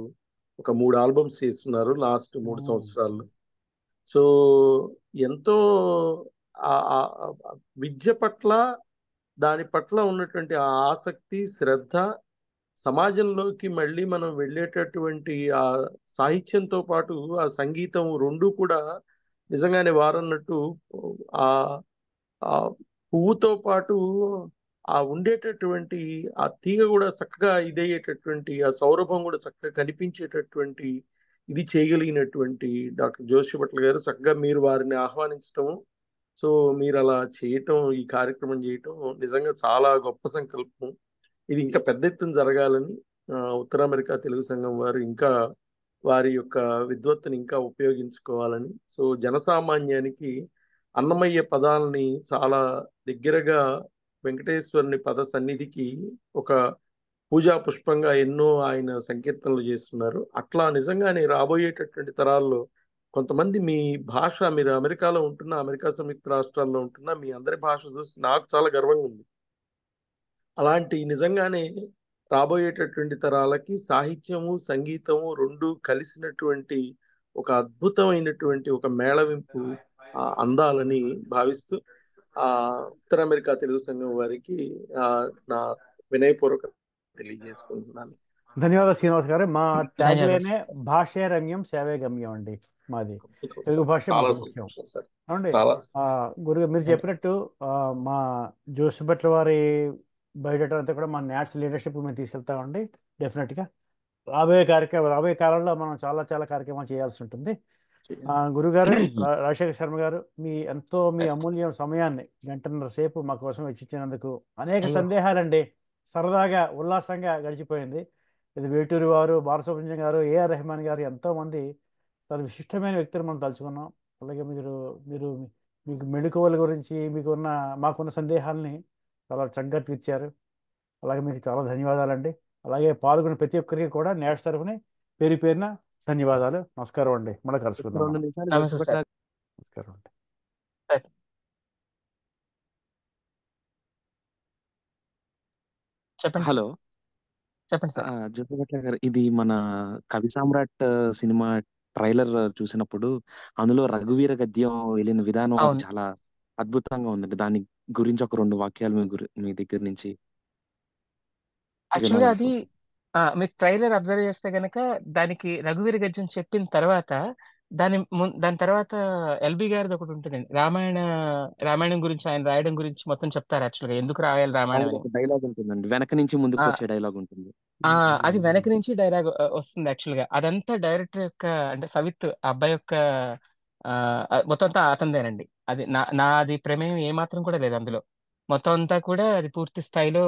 ఒక 3 ఆల్బమ్స్ చేస్తున్నారు లాస్ట్ 3 సంవత్సరాల్లో. సో ఎంతో విద్య పట్ల, దాని పట్ల ఉన్నటువంటి ఆ ఆసక్తి, శ్రద్ధ, సమాజంలోకి మళ్ళీ మనం వెళ్ళేటటువంటి ఆ సాహిత్యంతో పాటు ఆ సంగీతం రెండు కూడా నిజంగానే వారన్నట్టు ఆ ఆ పువ్వుతో పాటు ఆ ఉండేటటువంటి ఆ తీగ కూడా చక్కగా ఇదయ్యేటటువంటి ఆ సౌరభం కూడా చక్కగా కనిపించేటటువంటి ఇది చేయగలిగినటువంటి డాక్టర్ జోషిపట్ల గారు. చక్కగా మీరు వారిని ఆహ్వానించటము, సో మీరు అలా చేయటం, ఈ కార్యక్రమం చేయటం నిజంగా చాలా గొప్ప సంకల్పం. ఇది ఇంకా పెద్ద ఎత్తున జరగాలని ఉత్తర అమెరికా తెలుగు సంఘం వారు ఇంకా వారి యొక్క విద్వత్తుని ఇంకా ఉపయోగించుకోవాలని, సో జనసామాన్యానికి అన్నమయ్య పదాలని చాలా దగ్గరగా వెంకటేశ్వరుని పద సన్నిధికి ఒక పూజా పుష్పంగా ఎన్నో ఆయన సంకీర్తనలు చేస్తున్నారు. అట్లా నిజంగానే రాబోయేటటువంటి తరాల్లో కొంతమంది మీ భాష, మీరు అమెరికాలో ఉంటున్న, అమెరికా సంయుక్త రాష్ట్రాల్లో ఉంటున్న మీ అందరి భాష చూసి నాకు చాలా గర్వంగా ఉంది. అలాంటి నిజంగానే రాబోయేటటువంటి తరాలకి సాహిత్యము సంగీతము రెండు కలిసినటువంటి ఒక అద్భుతమైనటువంటి ఒక మేళవింపు అందాలని భావిస్తూ ఉత్తర అమెరికా తెలుగు సంఘం వారికి నా వినయపూర్వక తెలియజేసుకుంటున్నాను. ధన్యవాదాలు శ్రీనివాస్ గారు. మా ట్యాగ్ ధన్యవాదాలు. లైనే భాషే రమ్యం సేవే గమ్యం అండి. మాది అద్భుతం తెలుగు సార్. భాష చాలా మాకు ముఖ్యం సంతోషం సార్. అవునండి. చాలా గురుగారు మీరు చెప్పినట్టు మా జోసిభట్ల వారి బయోడేటా అంతా కూడా మా న్యాట్స్ లీడర్షిప్ మేము తీసుకెళ్తామండి. డెఫినెట్గా రాబోయే కాలంలో మనం చాలా చాలా కార్యక్రమాలు చేయాల్సి ఉంటుంది. గురుగారు రాజశేఖర శర్మ గారు, మీ అమూల్య సమయాన్ని గంటన్నర సేపు మా కోసం వెచ్చించినందుకు అనేక అయ్యో. సందేహాలండి. సరదాగా ఉల్లాసంగా గడిచిపోయింది. ఇది వేటూరి వారు, బాలసుబ్రహ్మణ్యం గారు, ఏఆర్ రెహమాన్ గారు, ఎంతోమంది చాలా విశిష్టమైన వ్యక్తులు మనం తలుచుకున్నాం. అలాగే మీరు మీకు మెళకువల గురించి మాకున్న సందేహాలని చాలా చక్కగా తీర్చారు. అలాగే మీకు చాలా ధన్యవాదాలండి. అలాగే పాల్గొన్న ప్రతి ఒక్కరికి కూడా నేష్ తరఫున పేరు పేరున ధన్యవాదాలు. నమస్కారం అండి. మళ్ళీ కలుసుకుందాం. 2 నిమిషాలు నమస్తే జోషిపట్ల సార్. నమస్కారం అండి. సార్. చెప్పండి సార్. హలో చెప్పండి సార్. జోషిపట్ల గారు, ఇది మన కవి సామ్రాట్ సినిమా ట్రైలర్ చూసినప్పుడు అందులో రఘువీర గద్యం వెళ్ళిన విధానం అది అవును. చాలా అద్భుతంగా ఉందండి. దాని గురించి ఒక 2 వాక్యాలు మీ దగ్గర నుంచి యాక్చువల్గా అది వినాలనుకుంటున్నాను. మీరు ట్రైలర్ అబ్జర్వ్ చేస్తే గనక దానికి రఘువీర గర్జన్ చెప్పిన తర్వాత దాని తర్వాత ఎల్బి గారిది ఒకటి ఉంటుందండి. రామాయణం గురించి ఆయన రాయడం గురించి మొత్తం చెప్తారు. యాక్చువల్గా ఎందుకు రాయాలి రామాయణం అందులో అని. ఒక డైలాగ్ ఉంటుందండి, వెనక నుంచి ముందుకు ఆ, వచ్చే డైలాగ్ ఉంటుంది. అది వెనక నుంచి డైలాగ్ వస్తుంది. యాక్చువల్గా అదంతా డైరెక్టర్ యొక్క, అంటే సవిత్ ఆ అబ్బాయి యొక్క మొత్తం అంతా అతనిదేనండి. అది నాది ప్రమేయం ఏమాత్రం కూడా లేదు అందులో. మొత్తం అంతా కూడా అది పూర్తి స్థాయిలో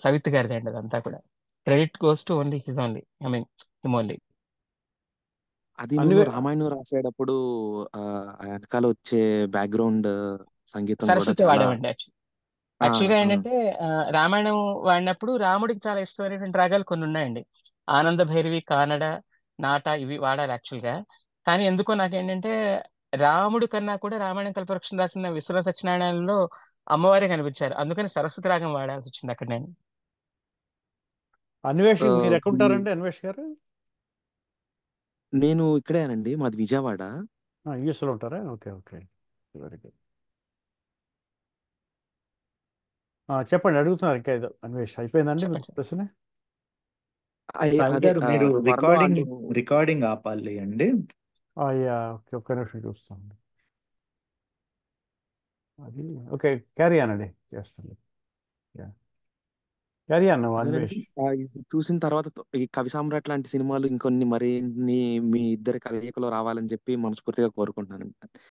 సవిత్ గారిదే అండి. అదంతా కూడా credit goes to only his only, I mean him only. అది అన్వే రామాయణం రాసేటప్పుడు ఆ ఆ వెనకాల వచ్చే బ్యాక్గ్రౌండ్ సంగీతం కూడా సరస్వతి చాలా వాడామండి యాక్చువల్గా ఆ ఏంటంటే రామాయణం వాడినప్పుడు రాముడికి చాలా ఇష్టమైనటువంటి రాగాలు కొన్ని ఉన్నాయండి. ఆనంద భైరవి, కానడ, నాట ఇవి వాడాలి యాక్చువల్గా. కానీ ఎందుకో నాకేంటంటే రాముడి కన్నా కూడా రామాయణం కల్పవృక్షం రాసిన విశ్వనాథ సత్యనారాయణలో అమ్మవారే కనిపించారు. అందుకని సరస్వతి రాగం వాడాల్సి వచ్చింది అక్కడ నేను. అన్వేష్ ఆ, మీరు ఈ- ఎక్కడుంటారండి అన్వేష్ గారు? నేను ఇక్కడేనండి, మాది విజయవాడ. యూఎస్లో ఉంటారా? Okay okay, very good. చెప్పండి, అడుగుతున్నారు ఇంకా ఏదో. అన్వేష్ అయిపోయిందండి మీ చెప్పండి సార్. ప్రశ్న? సాయి అదే గారు మీరు త్వరలో అంటే రికార్డింగ్ ఆపాలి అండి. అయ్యా, ఓకే, ఒక్క నిమిషం చూస్తాను. అది ఓకే, క్యారీ అనండి, చేస్తాను. క్యారీ అన్నావు అదేనండి, అన్వేష్. ఇది చూసిన తర్వాత ఈ కవి సామ్రాట్ లాంటి సినిమాలు ఇంకొన్ని మరిన్ని మీ ఇద్దరి కలయికలో రావాలని చెప్పి మనస్ఫూర్తిగా కోరుకుంటున్నాను.